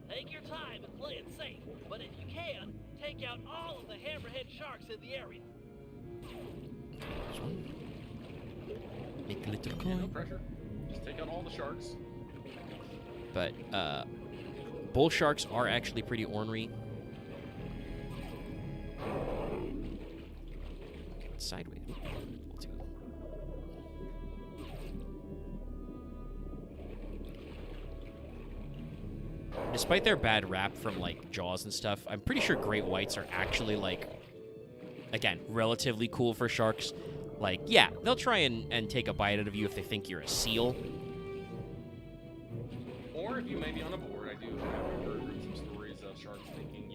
Take your time and play it safe, but if you can, take out all of the hammerhead sharks in the area. Make a little Yeah, coin. no pressure. Just take out all the sharks. But bull sharks are actually pretty ornery. Sideways. Despite their bad rap from like Jaws and stuff, I'm pretty sure great whites are actually like, again, relatively cool for sharks. Like, yeah, they'll try and take a bite out of you if they think you're a seal. Or if you may be on a board, I do have heard some stories of sharks thinking,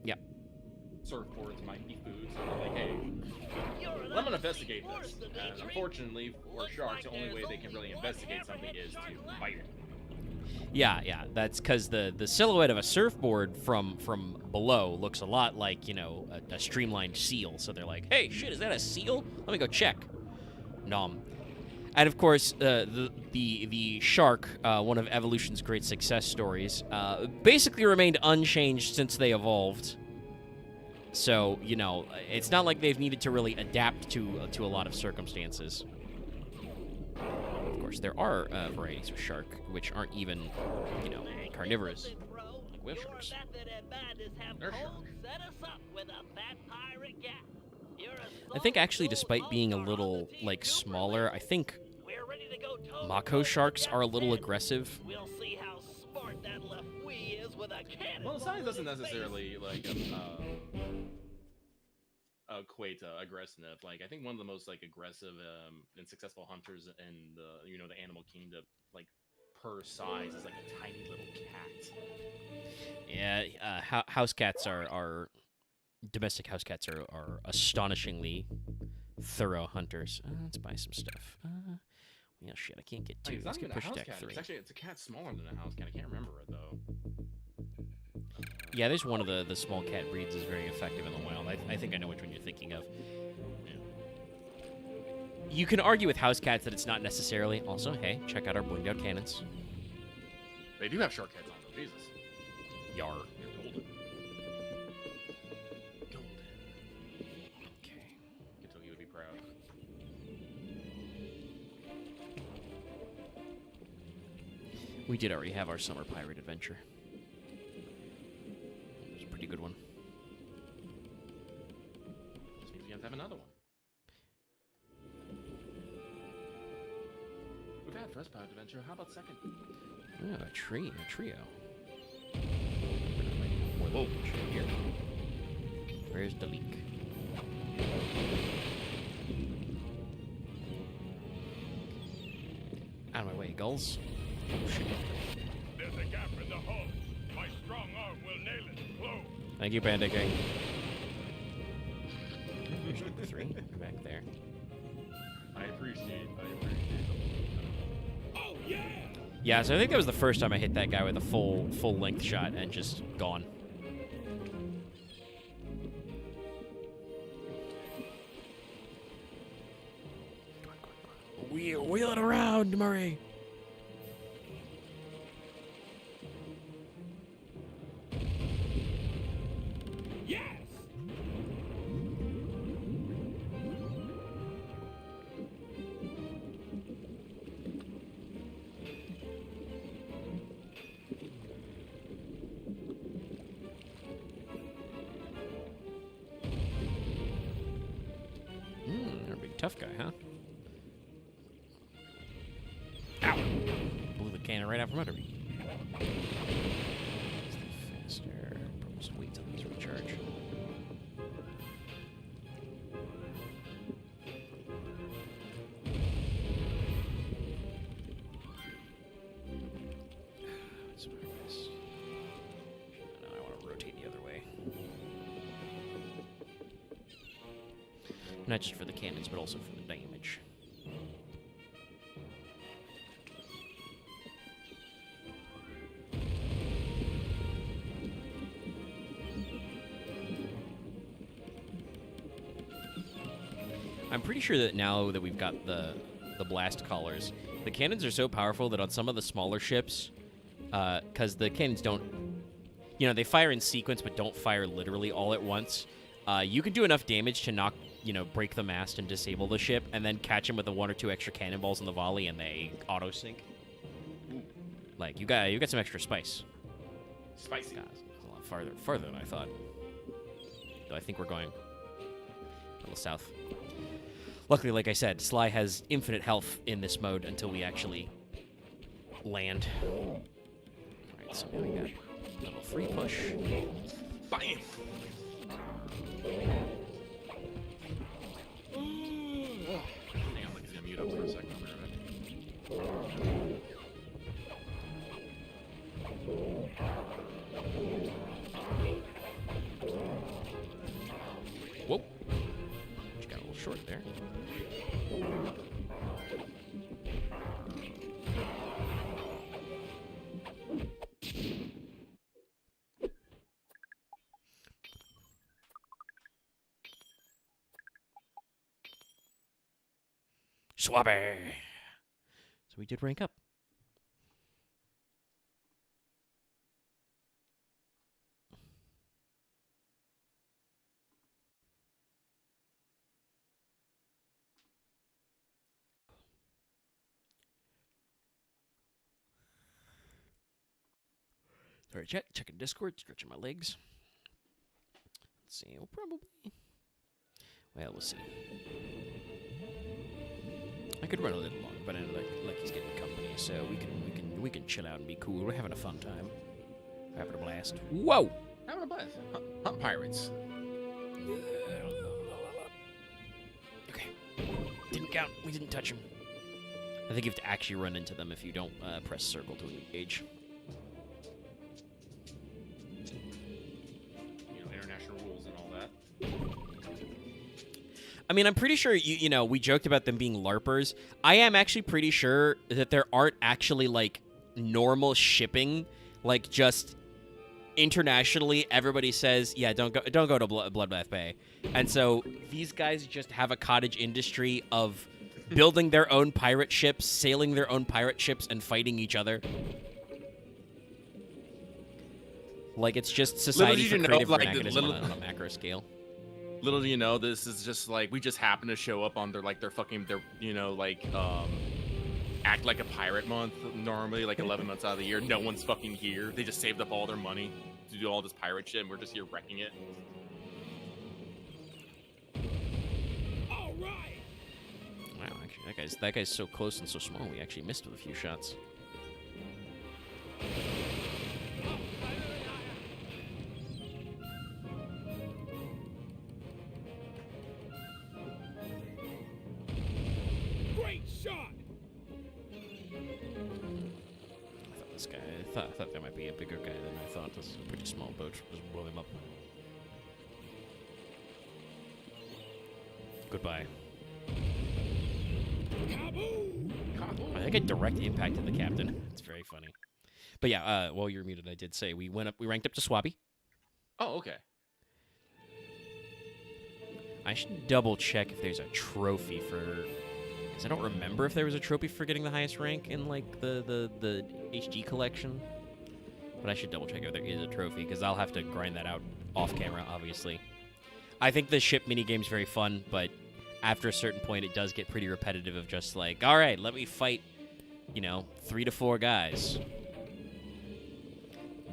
Yeah. surfboards might be food. So they're like, hey, I'm gonna investigate this. And unfortunately for sharks, the only way they can really investigate something is to bite it. Yeah, that's because the silhouette of a surfboard from below looks a lot like, you know, a streamlined seal. So they're like, hey, shit, is that a seal? Let me go check. Nom. And of course, the shark, one of evolution's great success stories, basically remained unchanged since they evolved. So, you know, it's not like they've needed to really adapt to a lot of circumstances. Of course, there are varieties of shark which aren't even, you know, carnivorous, like whale sharks. They're sharks. I think actually, despite being a little, like, smaller, I think mako sharks are a little aggressive. We'll see how smart that left wee is with a cannon. Well, the size doesn't necessarily like equate to aggressiveness. Like I think one of the most like aggressive and successful hunters in the animal kingdom, like per size, is like a tiny little cat. Yeah, house cats are domestic house cats are astonishingly thorough hunters. Let's buy some stuff. Yeah, shit, I can't get two. It's Let's not get even a push house attack cat. 3. It's a cat smaller than a house cat. I can't remember it though. Yeah, there's one of the small cat breeds is very effective in the wild. I think I know which one you're thinking of. Yeah. You can argue with house cats that it's not necessarily. Also, hey, check out our blinged out cannons. They do have shark heads on them. Jesus. Yar. You're golden. Golden. Okay. Kentucky would be proud. We did already have our summer pirate adventure. It was a pretty good one. This means we have to have another one. We've had first pirate adventure. How about second? Oh, a trio. Whoa, here. Where's the leak? Out of my way, gulls. Oh, shit. There's a gap in the hull. My strong arm will nail it. Close. Thank you, Panda King. There's number 3. Back there. I appreciate. Oh, yeah! Yeah, so I think that was the first time I hit that guy with a full length shot and just gone. Wheel it around, Murray. Yes! You're a big tough guy, huh? Ow! Blew the cannon right out from under me. until these recharge. No, I want to rotate the other way. Not just for the cannons, but also for the damage. I'm pretty sure that now that we've got the blast collars, the cannons are so powerful that on some of the smaller ships, because the cannons don't, you know, they fire in sequence but don't fire literally all at once, you can do enough damage to knock, you know, break the mast and disable the ship, and then catch them with the 1 or 2 extra cannonballs in the volley, and they auto sink. Like you got some extra spice. Spicy. God, it's a lot farther than I thought. Though I think we're going a little south. Luckily, like I said, Sly has infinite health in this mode until we actually land. All right, so now we got level 3 push. Bam! Hang on, let's mute up for a second. Whoa. Just got a little short there. Swabby! So we did rank up. All right, checking Discord, stretching my legs. Let's see, we'll probably... Well, we'll see. I could run a little longer, but I know like he's getting company, so we can chill out and be cool. We're having a fun time. We're having a blast. Whoa! Having a blast. Hunt pirates. Okay. Didn't count. We didn't touch him. I think you have to actually run into them if you don't press circle to engage. You know, international rules and all that. I mean, I'm pretty sure, you know, we joked about them being LARPers. I am actually pretty sure that there aren't actually, like, normal shipping. Like, just internationally, everybody says, yeah, don't go to Bloodbath Bay. And so these guys just have a cottage industry of building their own pirate ships, sailing their own pirate ships, and fighting each other. Like, it's just society for creative vernaculism on a macro scale. Little do you know, this is just like, we just happen to show up on their you know, like, act like a pirate month normally, like 11 months out of the year. No one's fucking here. They just saved up all their money to do all this pirate shit, and we're just here wrecking it. All right. Wow, actually, that guy's so close and so small, we actually missed with a few shots. Great shot. I thought there might be a bigger guy than I thought. This is a pretty small boat. Just blow him up. Goodbye. I think I direct impacted the captain. It's very funny. But yeah, while you're muted, I did say we ranked up to Swabby. Oh, okay. I should double check if there's a trophy for, because I don't remember if there was a trophy for getting the highest rank in like the HG collection. But I should double check if there is a trophy, because I'll have to grind that out off camera, obviously. I think the ship minigame's very fun, but after a certain point, it does get pretty repetitive of just like, all right, let me fight, you know, 3 to 4 guys.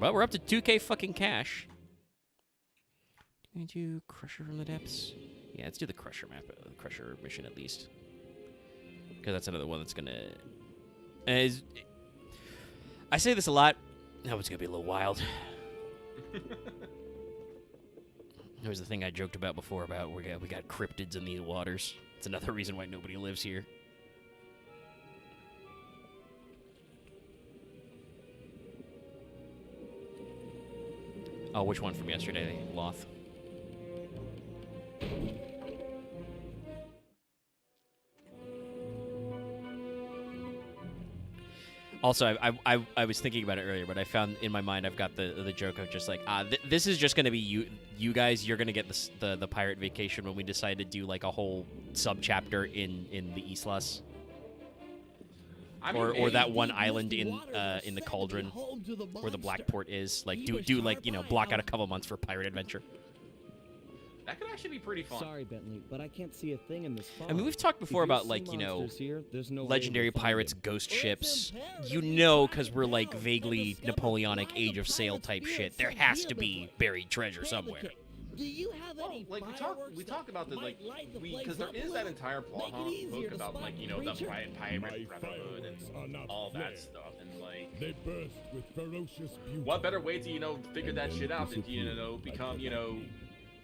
But we're up to 2K fucking cash. Can we do Crusher from the Depths? Yeah, let's do the Crusher map, Crusher mission at least. Because that's another one that's gonna... I say this a lot. That one's gonna be a little wild. It was the thing I joked about before about we got cryptids in these waters. It's another reason why nobody lives here. Oh, which one from yesterday, Loth? Also, I was thinking about it earlier, but I found in my mind I've got the joke of just like, this is just gonna be you guys. You're gonna get the pirate vacation when we decide to do like a whole sub chapter in the Islas, or that one island in the Cauldron where the Blackport is. Like do like block out a couple months for pirate adventure. That could actually be pretty fun. Sorry, Bentley, but I can't see a thing in this fog. I mean, we've talked before about like here, there's no legendary pirates, ghost ships. Because we're like vaguely Napoleonic Age of Sail type shit. There has to be buried treasure somewhere. Do you have any like we talked about this, like because there is that entire plot hook about like the pirate brotherhood and all that stuff, and like they burst with ferocious beauty. What better way to figure that shit out than to become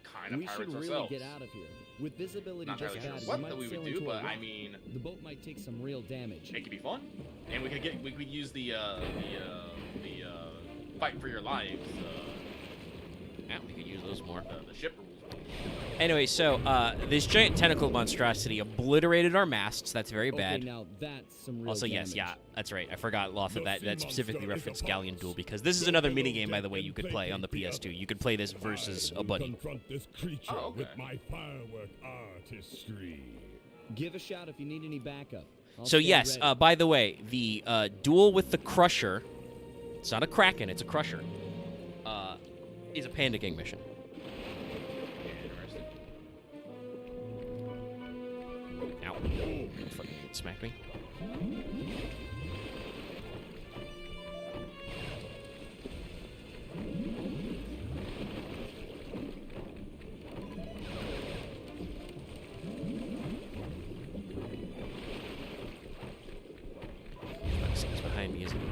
kind of we pirates should really ourselves. get out of here. With visibility Not just really bad, sure what we that might we sail would do, into a but I rock. mean, the boat might take some real damage. it could be fun, and we could use the fight for your lives. Yeah, we could use those more. The ship rules. Anyway, so this giant tentacle monstrosity obliterated our masts. That's very bad. Okay, now that's some real Also, damage. yes, yeah, that's right. I forgot, Loth, that specifically referenced Galleon Duel, because this is another minigame, by the way, you could play on the PS2. You could play this versus a buddy. Confront this creature with my firework artistry. Give a shout if you need any backup. I'll So stay yes, ready. by the way, the duel with the Crusher, it's not a Kraken, it's a Crusher, is a Panda King mission. Ow. Fucking smacked me. He's behind me, isn't he?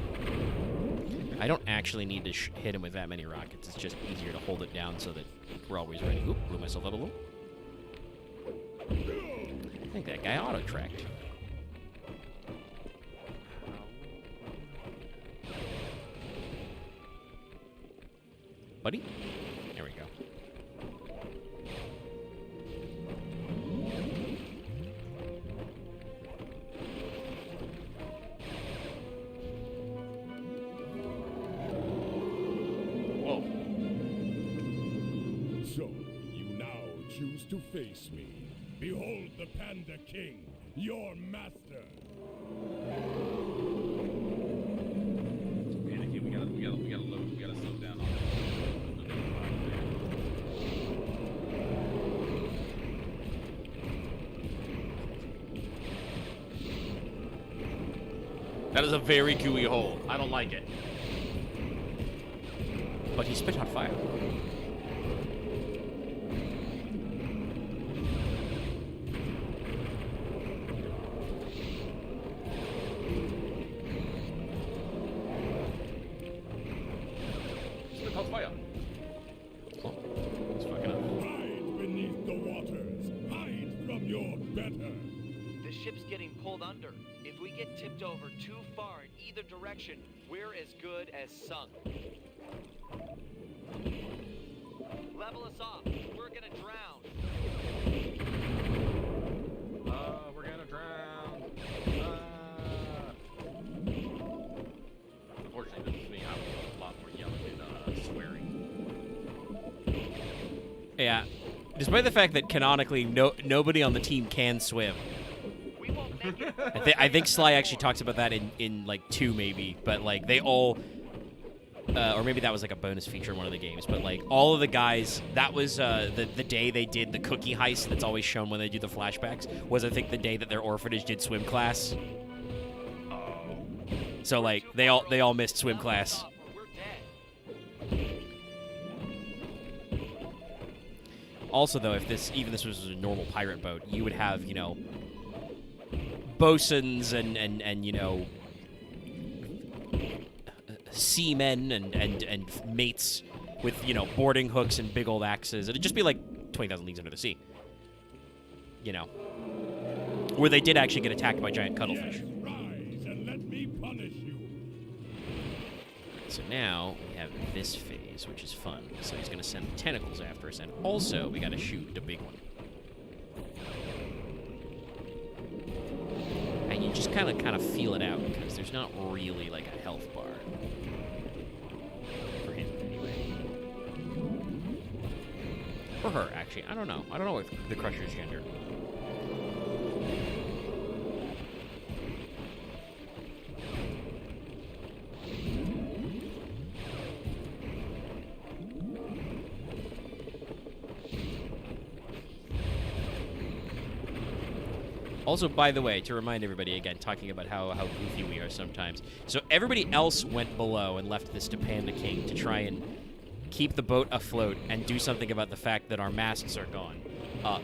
I don't actually need to hit him with that many rockets. It's just easier to hold it down so that we're always ready. Oop, blew myself up a little. I think that guy auto-tracked. Buddy? There we go. Whoa. So, you now choose to face me. Behold the Panda King, your master. Man, again, we gotta slow down on that is a very gooey hole. I don't like it. But he spit out fire. Spit out fire. Oh, he's fucking up. Hide beneath the waters. Hide from your better. The ship's getting pulled under. If we get tipped over too far in either direction, we're as good as sunk. Level us off. We're gonna drown. We're gonna drown. Unfortunately, this is me. I'm a lot more yelling and swearing. Yeah. Despite the fact that canonically nobody on the team can swim. We won't make it. I think Sly actually talks about that in like 2 maybe, but like they all, or maybe that was like a bonus feature in one of the games, but like all of the guys, that was the day they did the cookie heist that's always shown when they do the flashbacks, was I think the day that their orphanage did swim class. So like they all missed swim class. We're dead. Also though, if this was a normal pirate boat, you would have, bosuns and seamen and mates with, you know, boarding hooks and big old axes. It'd just be like 20,000 Leagues Under the Sea. You know. Where they did actually get attacked by giant cuttlefish. Rise and let me punish you. So now we have this phase, which is fun. So he's going to send tentacles after us, and also we got to shoot the big one. And you just kind of feel it out because there's not really like a health bar for him anyway. For her, actually, I don't know. I don't know what the Crusher's gender. Also, by the way, to remind everybody again, talking about how goofy we are sometimes. So everybody else went below and left this to Panda King to try and keep the boat afloat and do something about the fact that our masts are gone.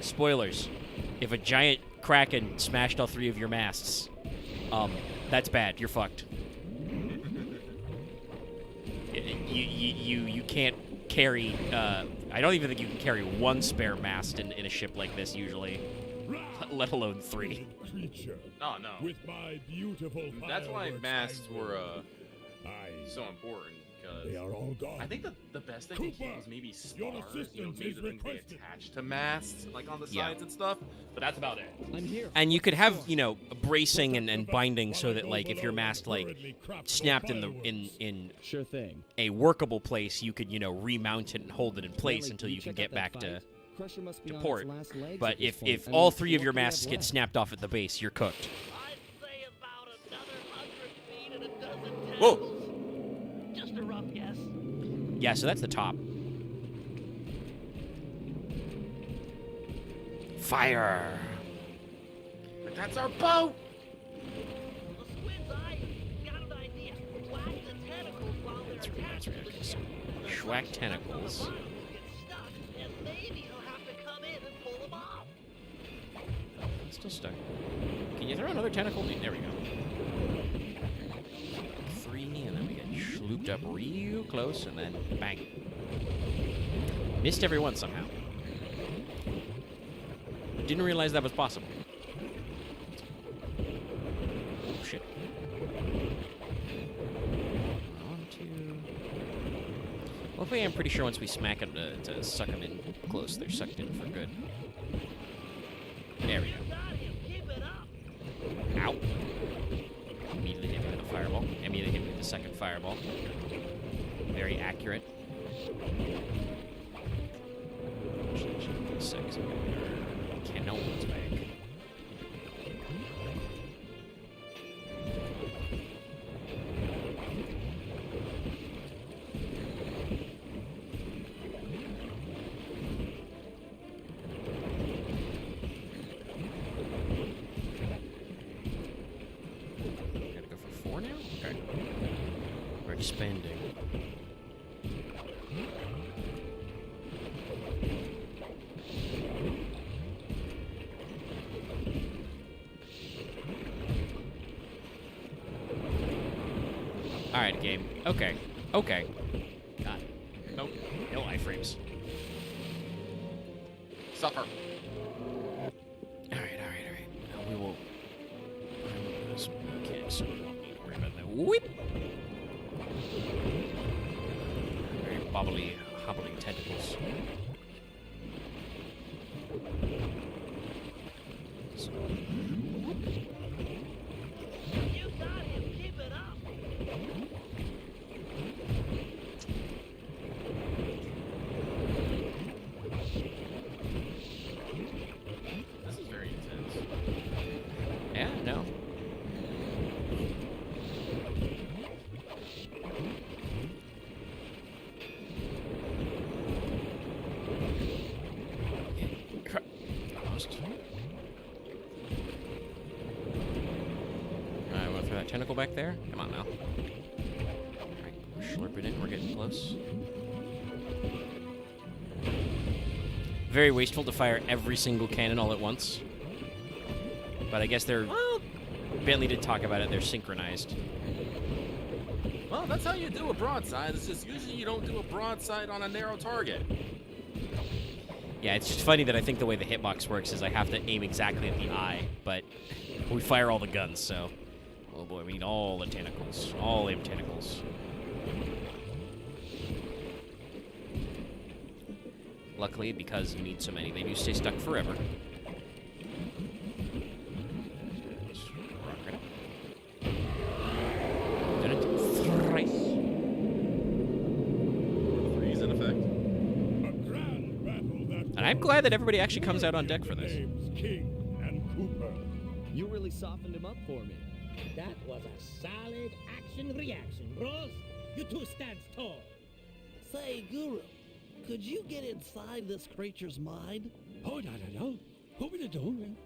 Spoilers. If a giant kraken smashed all 3 of your masts, that's bad. You're fucked. You can't carry... I don't even think you can carry 1 spare mast in a ship like this, usually. Let alone 3. Oh, no. With my beautiful That's why fireworks masks were so important. They are all gone. I think the best thing they did was maybe your spars, assistance maybe is the things they requested. attach to masts, like on the Yeah. sides and stuff. But that's about it. I'm here. And you could have, you know, bracing and binding so that, like, if your mast, like, snapped in Sure thing. a workable place, you could, you know, remount it and hold it in place Riley, until you you can check out get back that to fight? Crusher must be on its port. last legs But at this if point. I all mean, 3 of what your do we have masts get left? snapped off at the base, you're cooked. I'd say about another 100 feet and a dozen tentacles. Whoa! Just a rough guess. Yeah, so that's the top. Fire! But that's our boat! The squid's eye got an idea. Whack the tentacles while they're attached to the ship. Schwack tentacles. Get stuck, and maybe he'll have to come in and pull them off. It's still stuck. Can you throw another tentacle? There we go. 3, and then we get slooped up real close, and then bang. Missed every one somehow. Didn't realize that was possible. Oh, shit. 1, 2. Luckily, I'm pretty sure once we smack them to suck them in close, they're sucked in for good. There we go. Ow. Immediately hit me with a fireball. Immediately hit me with the second fireball. Very accurate. Six. Cannons back. Gotta go for 4 now? Okay. We're expanding. Alright, game. Okay. Okay. Got it. Nope. No iframes. Suffer. Alright. Now we will... Okay, so we won't need to worry about that. Whip! Very bobbly, hobbly tentacles. So... You got him. Keep it up. This is very intense. Yeah, no. Almost. Alright, want to throw that tentacle back there? Come on now. Alright, slurp it in. We're getting close. Very wasteful to fire every single cannon all at once. But I guess they're... Well, Bentley did talk about it. They're synchronized. Well, Well, that's how you do a broadside. It's just usually you don't do a broadside on a narrow target. Yeah, it's just funny that I think the way the hitbox works is I have to aim exactly at the eye, but we fire all the guns, so... Oh boy, we need all the tentacles. All aim tentacles. Luckily, because you need so many, they do stay stuck forever. Rock right up. Did it thrice. Freeze in effect. And I'm glad that everybody actually comes out on deck for this. King and Cooper. You really softened him up for me. That was a solid action-reaction, bros. You two stand tall. Say, Guru, could you get inside this creature's mind? Oh, no. What were you doing?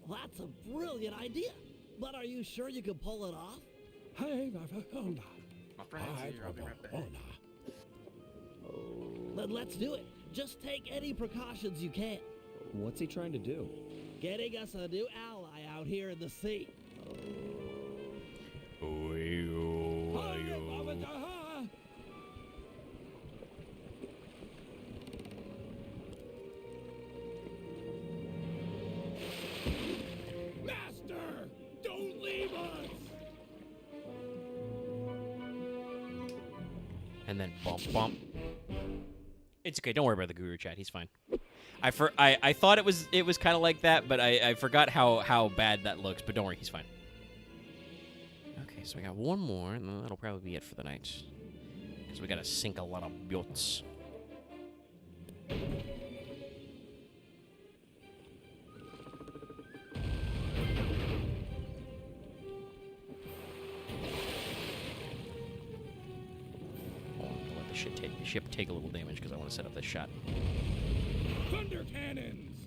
That's a brilliant idea. But are you sure you can pull it off? Hey, My friend's here. I'll be right back. Then let's do it. Just take any precautions you can. What's he trying to do? Getting us a new ally out here in the sea. Master, don't leave us. And then bump, bump. It's okay. Don't worry about the Guru chat. He's fine. I thought it was kind of like that, but I forgot how bad that looks. But don't worry, he's fine. Okay, so we got one more, and then that'll probably be it for the night. Because we gotta sink a lot of boats. Let the ship take a little damage because I want to set up this shot. Thunder cannons.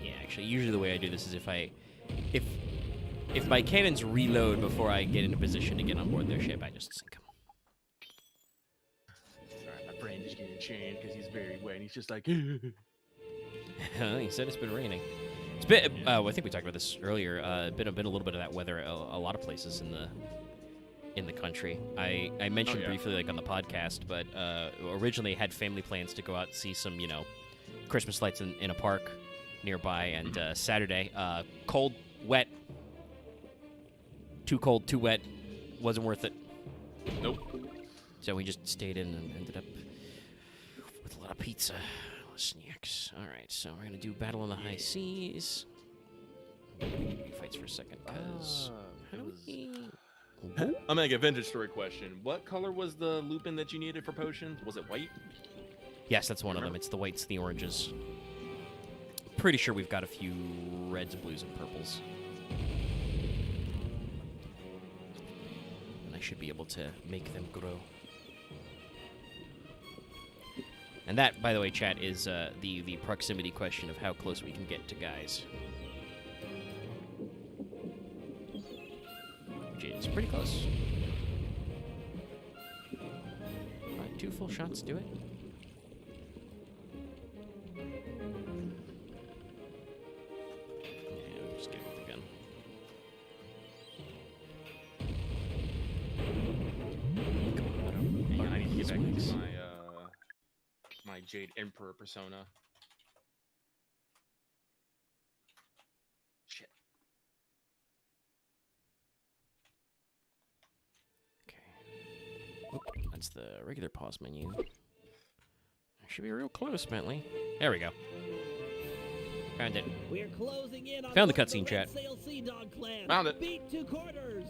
Yeah, actually, usually the way I do this is if my cannons reload before I get into position to get on board their ship, I just sink them. Alright, my friend is getting changed because he's very wet, and he's just like... He said it's been raining. It's been. I think we talked about this earlier. Been a little bit of that weather. A lot of places in the country. I mentioned briefly like on the podcast, but originally had family plans to go out and see some Christmas lights in a park nearby. And Saturday, cold, wet, too cold, too wet, wasn't worth it. Nope. So we just stayed in and ended up with a lot of pizza. Snacks. All right, so we're gonna do Battle on the High Seas. Fights for a second, cause I'm gonna make a vintage story question. What color was the lupin that you needed for potions? Was it white? Yes, that's one of them. It's the whites, the oranges. Pretty sure we've got a few reds, blues, and purples. And I should be able to make them grow. And that, by the way, chat, is the proximity question of how close we can get to guys. Which is pretty close. Alright, 2 full shots, do it. Yeah, we'll just get it with the gun. Hang on, I need to get back into my Jade Emperor persona. Shit. Okay. Oop, that's the regular pause menu. Should be real close, Bentley. There we go. Found it. We're closing in on Found the cutscene, chat. Sail Sea Dog clan. Found it. Beat 2 quarters.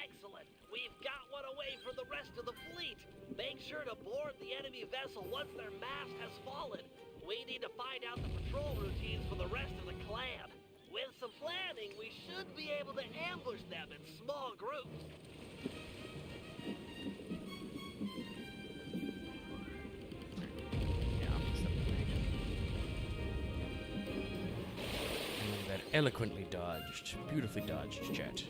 Excellent. We've got one away for the rest of the fleet. Make sure to board the enemy vessel once their mast has fallen. We need to find out the patrol routines for the rest of the clan. With some planning, we should be able to ambush them in small groups. And that eloquently dodged, beautifully dodged, chat.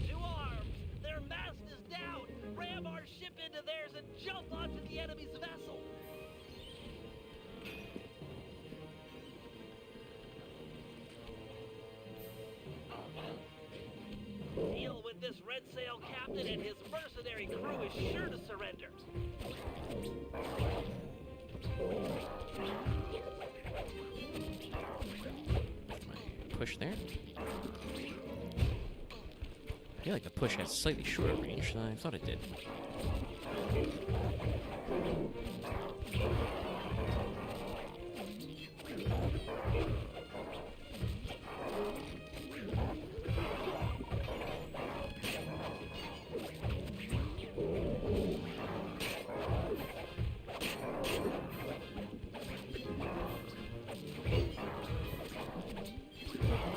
To arms! Their mast is down! Ram our Jump onto the enemy's vessel! Deal with this Red Sail captain and his mercenary crew is sure to surrender. Push there. I feel like the push has slightly shorter range than I thought it did.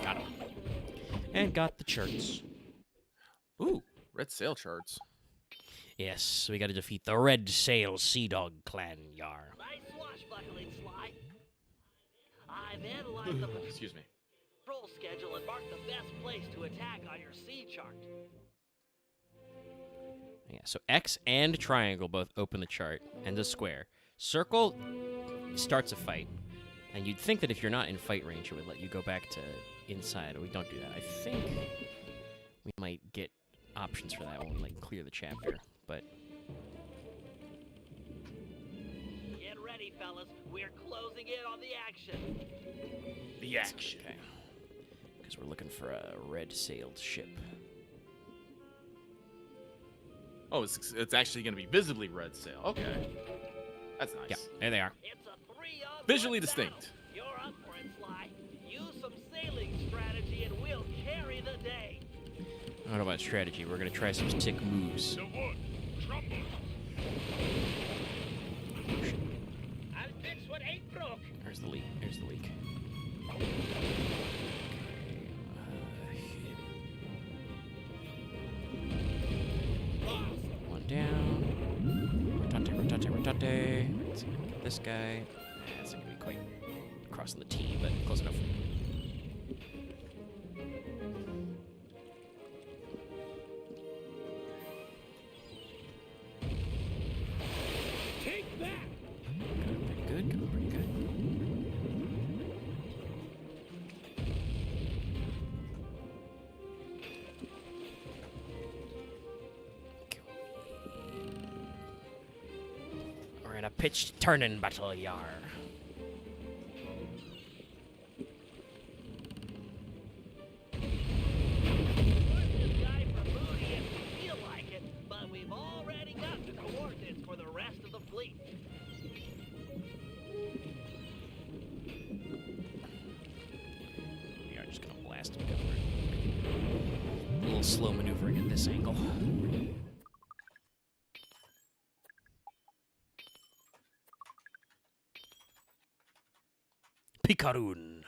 Got him. And got the charts. Ooh, red sail charts. Yes, we gotta defeat the Red Sail Sea Dog Clan, yar. Nice swashbuckling, Sly. I've analyzed the Excuse me. patrol schedule and marked the best place to attack on your sea chart. Yeah, so X and triangle both open the chart, and the square. Circle starts a fight. And you'd think that if you're not in fight range, it would let you go back to inside. We don't do that. I think we might get options for that when we like clear the chapter, but Get ready, fellas. We're closing in on the action. The action. okay. Because we're looking for a red-sailed ship. Oh, it's actually going to be visibly red sail. Okay. That's nice. Yeah, there they are. It's a 3-on-1 Visually battle. distinct. You're up for it, Sly. Use some sailing strategy and we'll carry the day. I don't know about strategy. We're gonna try some tick moves. The wood crumbles. I'll fix what ain't broke. There's the leak. There's the leak. One down. Rotate, rotate, rotate. Let's get this guy. That's not gonna be quite crossing the T, but close enough. Take that! Pretty good. Going pretty good. We're in a pitched turning battle, yar. Guy for booty if we feel like it, but we've already got the coordinates for the rest of the fleet. We are just gonna blast him. A little slow maneuvering at this angle. Picaroon.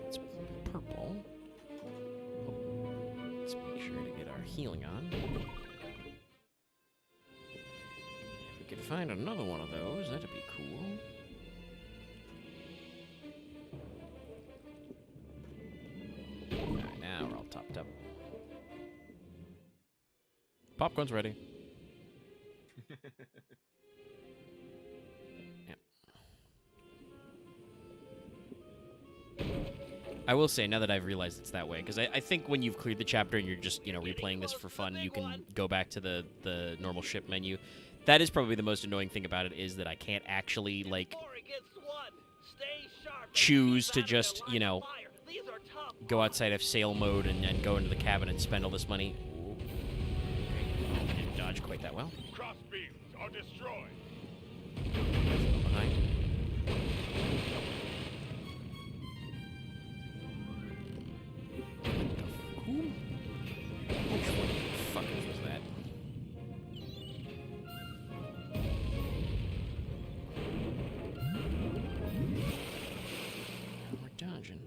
It's purple. Let's make sure to get our healing on. If we could find another one of those, that'd be cool. Alright, now we're all topped up. Popcorn's ready. Yep. I will say, now that I've realized it's that way, because I think when you've cleared the chapter and you're just, replaying this for fun, you can go back to the normal ship menu. That is probably the most annoying thing about it, is that I can't actually, choose to just, go outside of sail mode and go into the cabin and spend all this money. Okay, didn't dodge quite that well. Crossbeams are destroyed. Behind. Cool. Which one of you fuckers was that? We're dodging.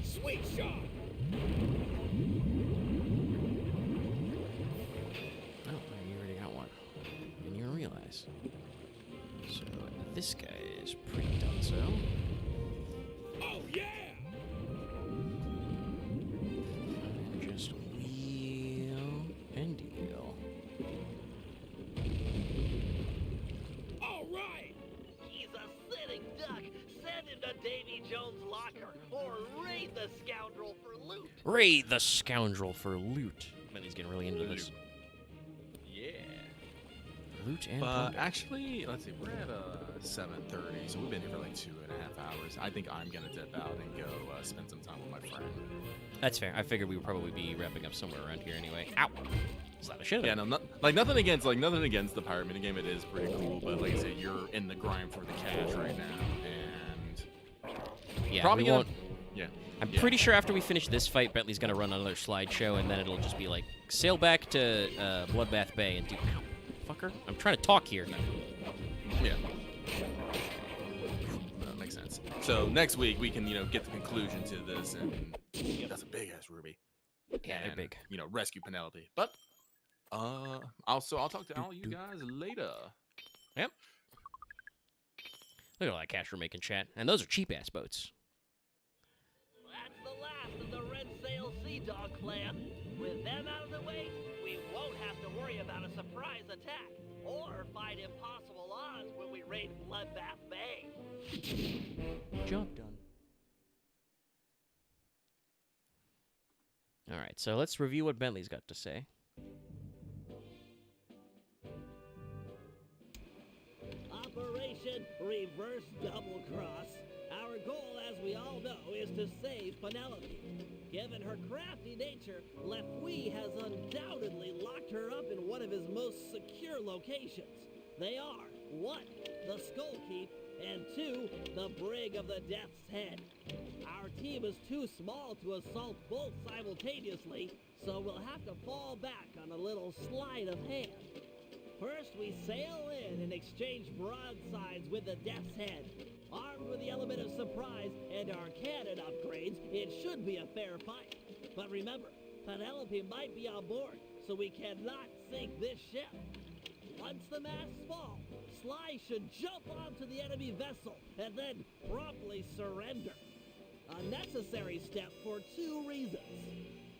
Sweet shot! Oh, you already got one. this guy is pretty dunzo. Oh, yeah! And just wheel and deal. All right! He's a sitting duck. Send him to Davy Jones' locker or raid the scoundrel for loot. Raid the scoundrel for loot. Man, he's getting really into this. Yeah. Loot and But plunder. actually, let's see, we're at 7:30, so we've been here for like 2.5 hours. I think I'm gonna dip out and go spend some time with my friend. That's fair. I figured we would probably be wrapping up somewhere around here anyway. Ow! Slap the shit out Yeah, of no, nothing against the pirate minigame. It is pretty cool, but like I said, you're in the grind for the cash right now, and Yeah, probably we won't. Yeah, I'm yeah. pretty sure after we finish this fight, Bentley's gonna run another slideshow, and then it'll just be like, sail back to Bloodbath Bay and do. Ow, fucker! I'm trying to talk here. Yeah. That makes sense. So next week we can, get the conclusion to this, and that's a big ass ruby. Yeah, they're And, big. Rescue Penelope. But I'll talk to all you guys later. Yep. Look at all that cash we're making, chat, and those are cheap ass boats. That's the last of the Red Sail Sea Dog clan. With them out of the way, we won't have to worry about a surprise attack or fight impossible odds when we raid Bloodbath Bay. Job done. All right, so let's review what Bentley's got to say. Operation Reverse Double Cross. Our goal, as we all know, is to save Penelope. Given her crafty nature, Lefouille has undoubtedly locked her up in one of his most secure locations. They are 1. The Skull Keep, and 2. The Brig of the Death's Head. Our team is too small to assault both simultaneously, so we'll have to fall back on a little sleight of hand. First, we sail in and exchange broadsides with the Death's Head. Armed with the element of surprise and our cannon upgrades, it should be a fair fight. But remember, Penelope might be on board, so we cannot sink this ship. Once the masts fall, Sly should jump onto the enemy vessel and then promptly surrender. A necessary step for 2 reasons.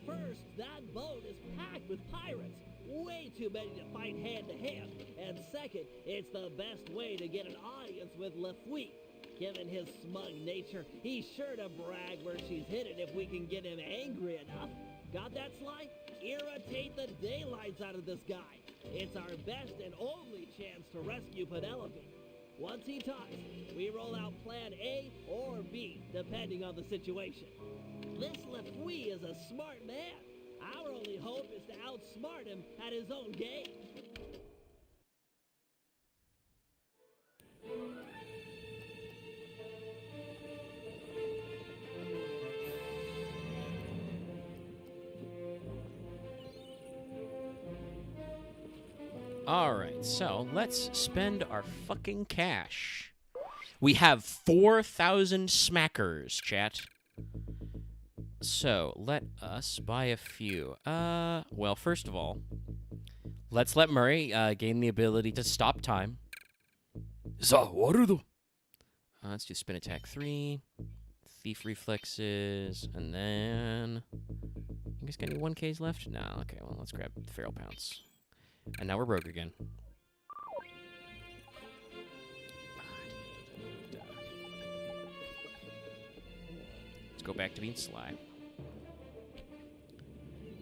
First, that boat is packed with pirates, way too many to fight hand-to-hand. And second, it's the best way to get an audience with Lefouille. Given his smug nature, he's sure to brag where she's hidden if we can get him angry enough. Got that, Sly? Irritate the daylights out of this guy. It's our best and only chance to rescue Penelope. Once he talks, we roll out plan A or B, depending on the situation. This Lefouille is a smart man. Our only hope is to outsmart him at his own game. All right, so let's spend our fucking cash. We have 4,000 smackers, chat. So let us buy a few. Well, first of all, let's let Murray gain the ability to stop time. Let's do spin attack 3, thief reflexes, and then you guys got any 1Ks left? No. Okay, well let's grab feral pounce. And now we're broke again. Let's go back to being Sly.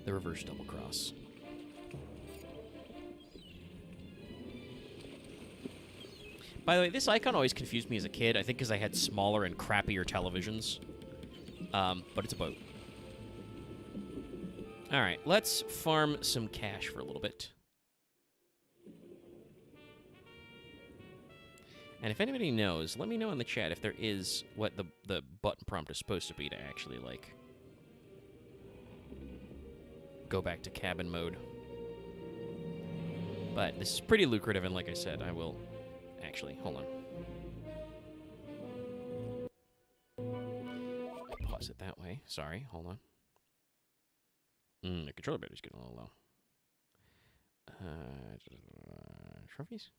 The reverse double cross. By the way, this icon always confused me as a kid. I think because I had smaller and crappier televisions. But it's a boat. All right, let's farm some cash for a little bit. And if anybody knows, let me know in the chat if there is what the button prompt is supposed to be to actually, like, go back to cabin mode. But this is pretty lucrative, and like I said, I will actually, hold on. Pause it that way. Sorry, hold on. The controller battery's getting a little low. Trophies?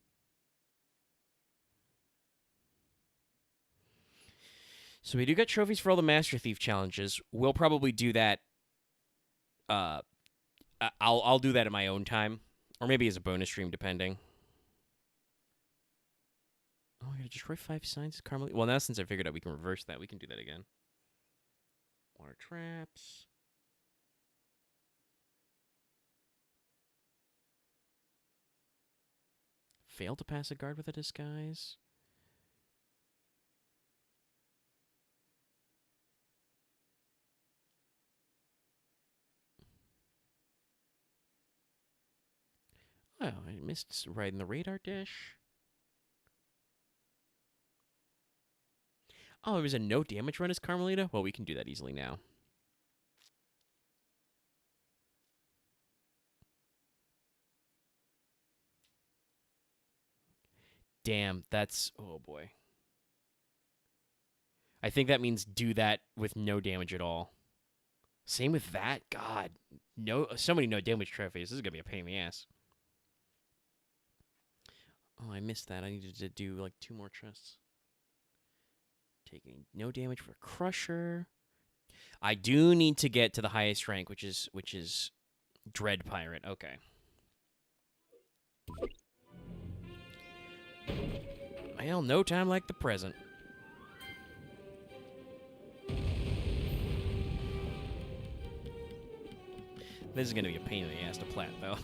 So we do get trophies for all the Master Thief challenges. We'll probably do that. I'll do that at my own time, or maybe as a bonus stream, depending. Oh, I gotta destroy 5 signs, Carmelita. Well, now since I figured out we can reverse that, we can do that again. Water traps. Fail to pass a guard with a disguise. Oh, I missed riding the radar dish. Oh, it was a no damage run as Carmelita? Well, we can do that easily now. Damn, that's... Oh, boy. I think that means do that with no damage at all. Same with that? God. No, so many no damage trophies. This is going to be a pain in the ass. Oh, I missed that. I needed to do, like, 2 more chests. Taking no damage for Crusher. I do need to get to the highest rank, which is Dread Pirate. Okay. Well, no time like the present. This is going to be a pain in the ass to plat, though.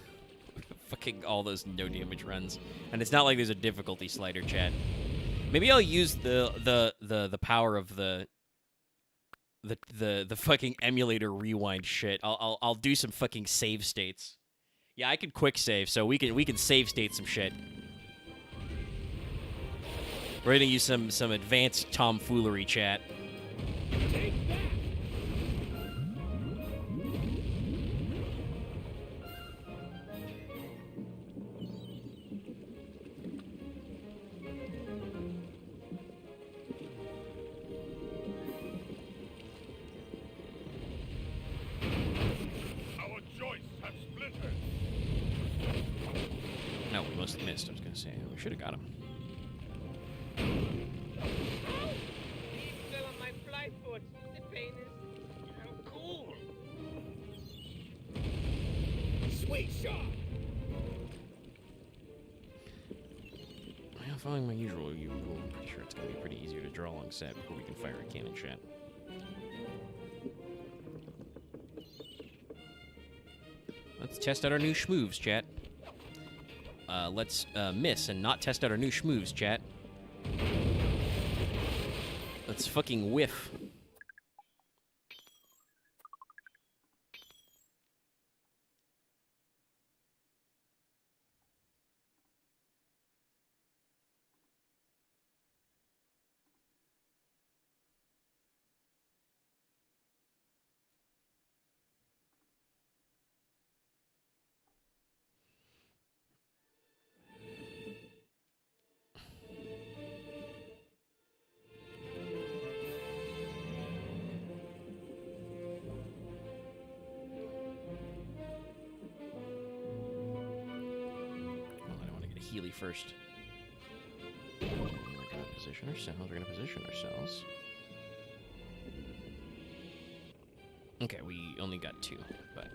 Fucking all those no damage runs. And it's not like there's a difficulty slider, chat. Maybe I'll use the power of the fucking emulator rewind shit. I'll do some fucking save states. Yeah, I can quick save, so we can save state some shit. We're gonna use some advanced tomfoolery, chat. No, we must have missed. I was gonna say we should have got him. Still on my fly foot. The pain is cool. Sweet shot. Well, following my usual rule, I'm pretty sure it's gonna be pretty easier to draw along set before we can fire a cannon shot. Let's test out our new schmoves, chat. Let's miss and not test out our new schmoves, chat. Let's fucking whiff. Healy first. We're gonna position ourselves. Okay, we only got 2, but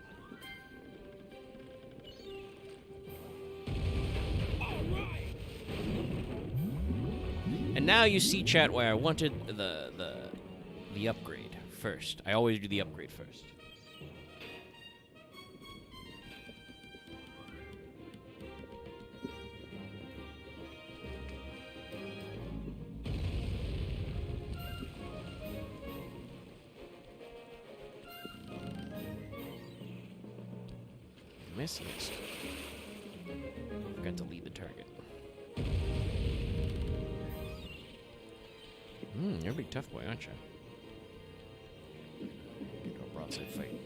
and now you see, chat, why I wanted the upgrade first. I always do the upgrade first. Missed. Forgot to lead the target. You're a big tough boy, aren't you? Get to a broadside fight.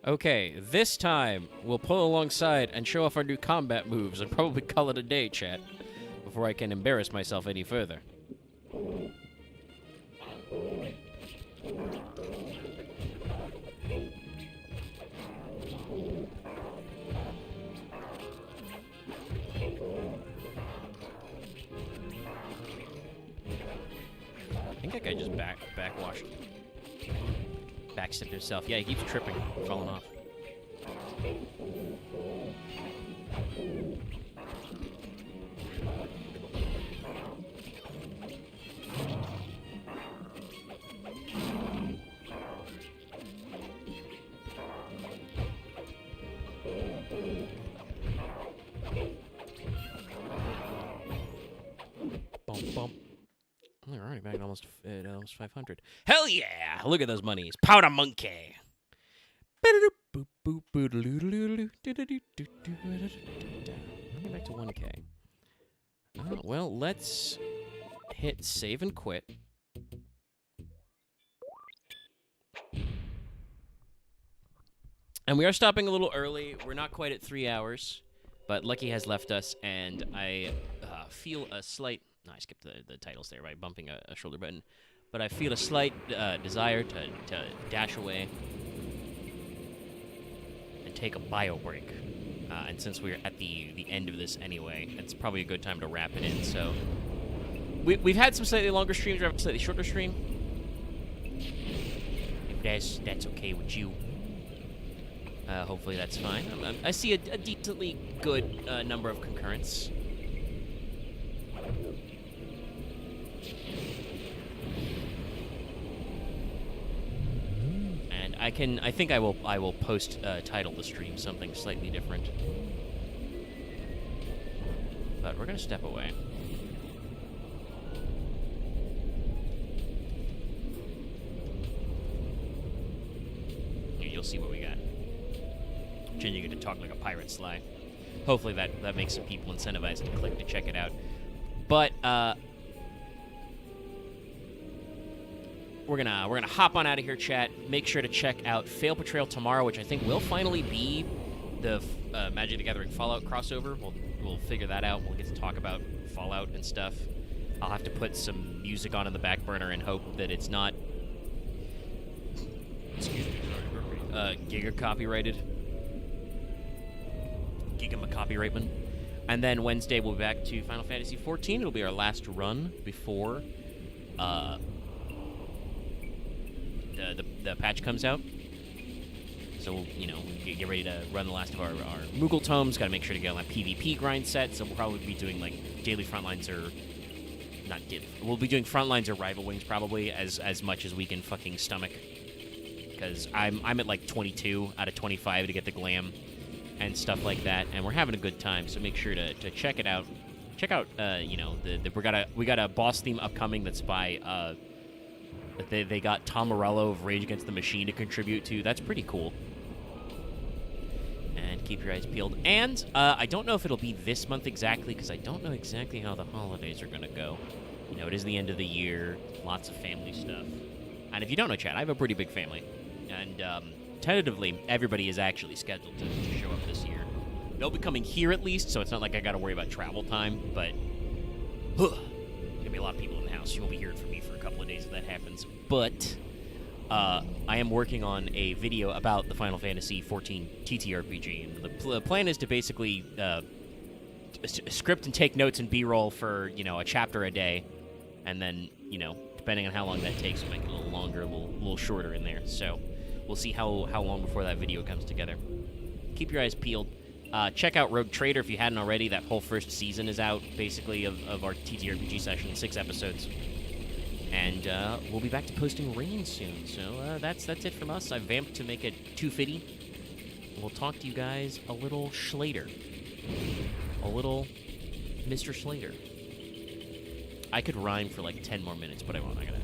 Okay, this time we'll pull alongside and show off our new combat moves and probably call it a day, chat. before I can embarrass myself any further. I think that guy just backwashed. Backstepped himself. Yeah, he keeps tripping, falling off. Bump, bump. Oh, we're already back at almost 500. Hell yeah! Look at those monies. Powder monkey. Get back to 1K. Well, let's hit save and quit. And we are stopping a little early. We're not quite at 3 hours, but Lucky has left us, and I feel a slight... No, I skipped the titles there by bumping a shoulder button. But I feel a slight desire to dash away and take a bio break. And since we're at the end of this anyway, it's probably a good time to wrap it in. So we've had some slightly longer streams, or a slightly shorter stream. If that's okay with you. Hopefully that's fine. I see a decently good number of concurrents. And I think I will post title the stream something slightly different. But we're gonna step away. You'll see what we got. Changing it to talk like a pirate Sly. Hopefully that makes some people incentivized to click to check it out. But we're gonna hop on out of here, chat. Make sure to check out Fail Portrayal tomorrow, which I think will finally be the Magic the Gathering Fallout crossover. We'll figure that out. We'll get to talk about Fallout and stuff. I'll have to put some music on in the back burner and hope that it's not Giga copyrighted. Giga copyrightman. And then Wednesday we'll be back to Final Fantasy XIV. It'll be our last run before the patch comes out. So we'll, get ready to run the last of our Moogle tomes. Got to make sure to get on that PvP grind set. So we'll probably be doing like daily frontlines or not daily. We'll be doing frontlines or rival wings probably as much as we can fucking stomach. Because I'm at like 22 out of 25 to get the glam and stuff like that, and we're having a good time. So make sure to check it out. Check out we got a boss theme upcoming that's by they got Tom Morello of Rage Against the Machine to contribute to. That's pretty cool. And keep your eyes peeled. And I don't know if it'll be this month exactly, because I don't know exactly how the holidays are gonna go. It is the end of the year, lots of family stuff. And if you don't know, chat, I have a pretty big family. And tentatively, everybody is actually scheduled to show up this year. They'll be coming here at least, so it's not like I got to worry about travel time, but there's going to be a lot of people in the house. You won't be hearing from me for a couple of days if that happens. But I am working on a video about the Final Fantasy XIV TTRPG. And the plan is to basically script and take notes and B-roll for, a chapter a day. And then, depending on how long that takes, we'll make it a little longer, a little shorter in there. So we'll see how long before that video comes together. Keep your eyes peeled. Check out Rogue Trader if you hadn't already. That whole first season is out, basically, of our TTRPG session, 6 episodes. And we'll be back to posting Reign soon. So that's it from us. I vamped to make it 250. We'll talk to you guys a little Schlater. A little Mr. Slater. I could rhyme for like 10 more minutes, but I won't. I gotta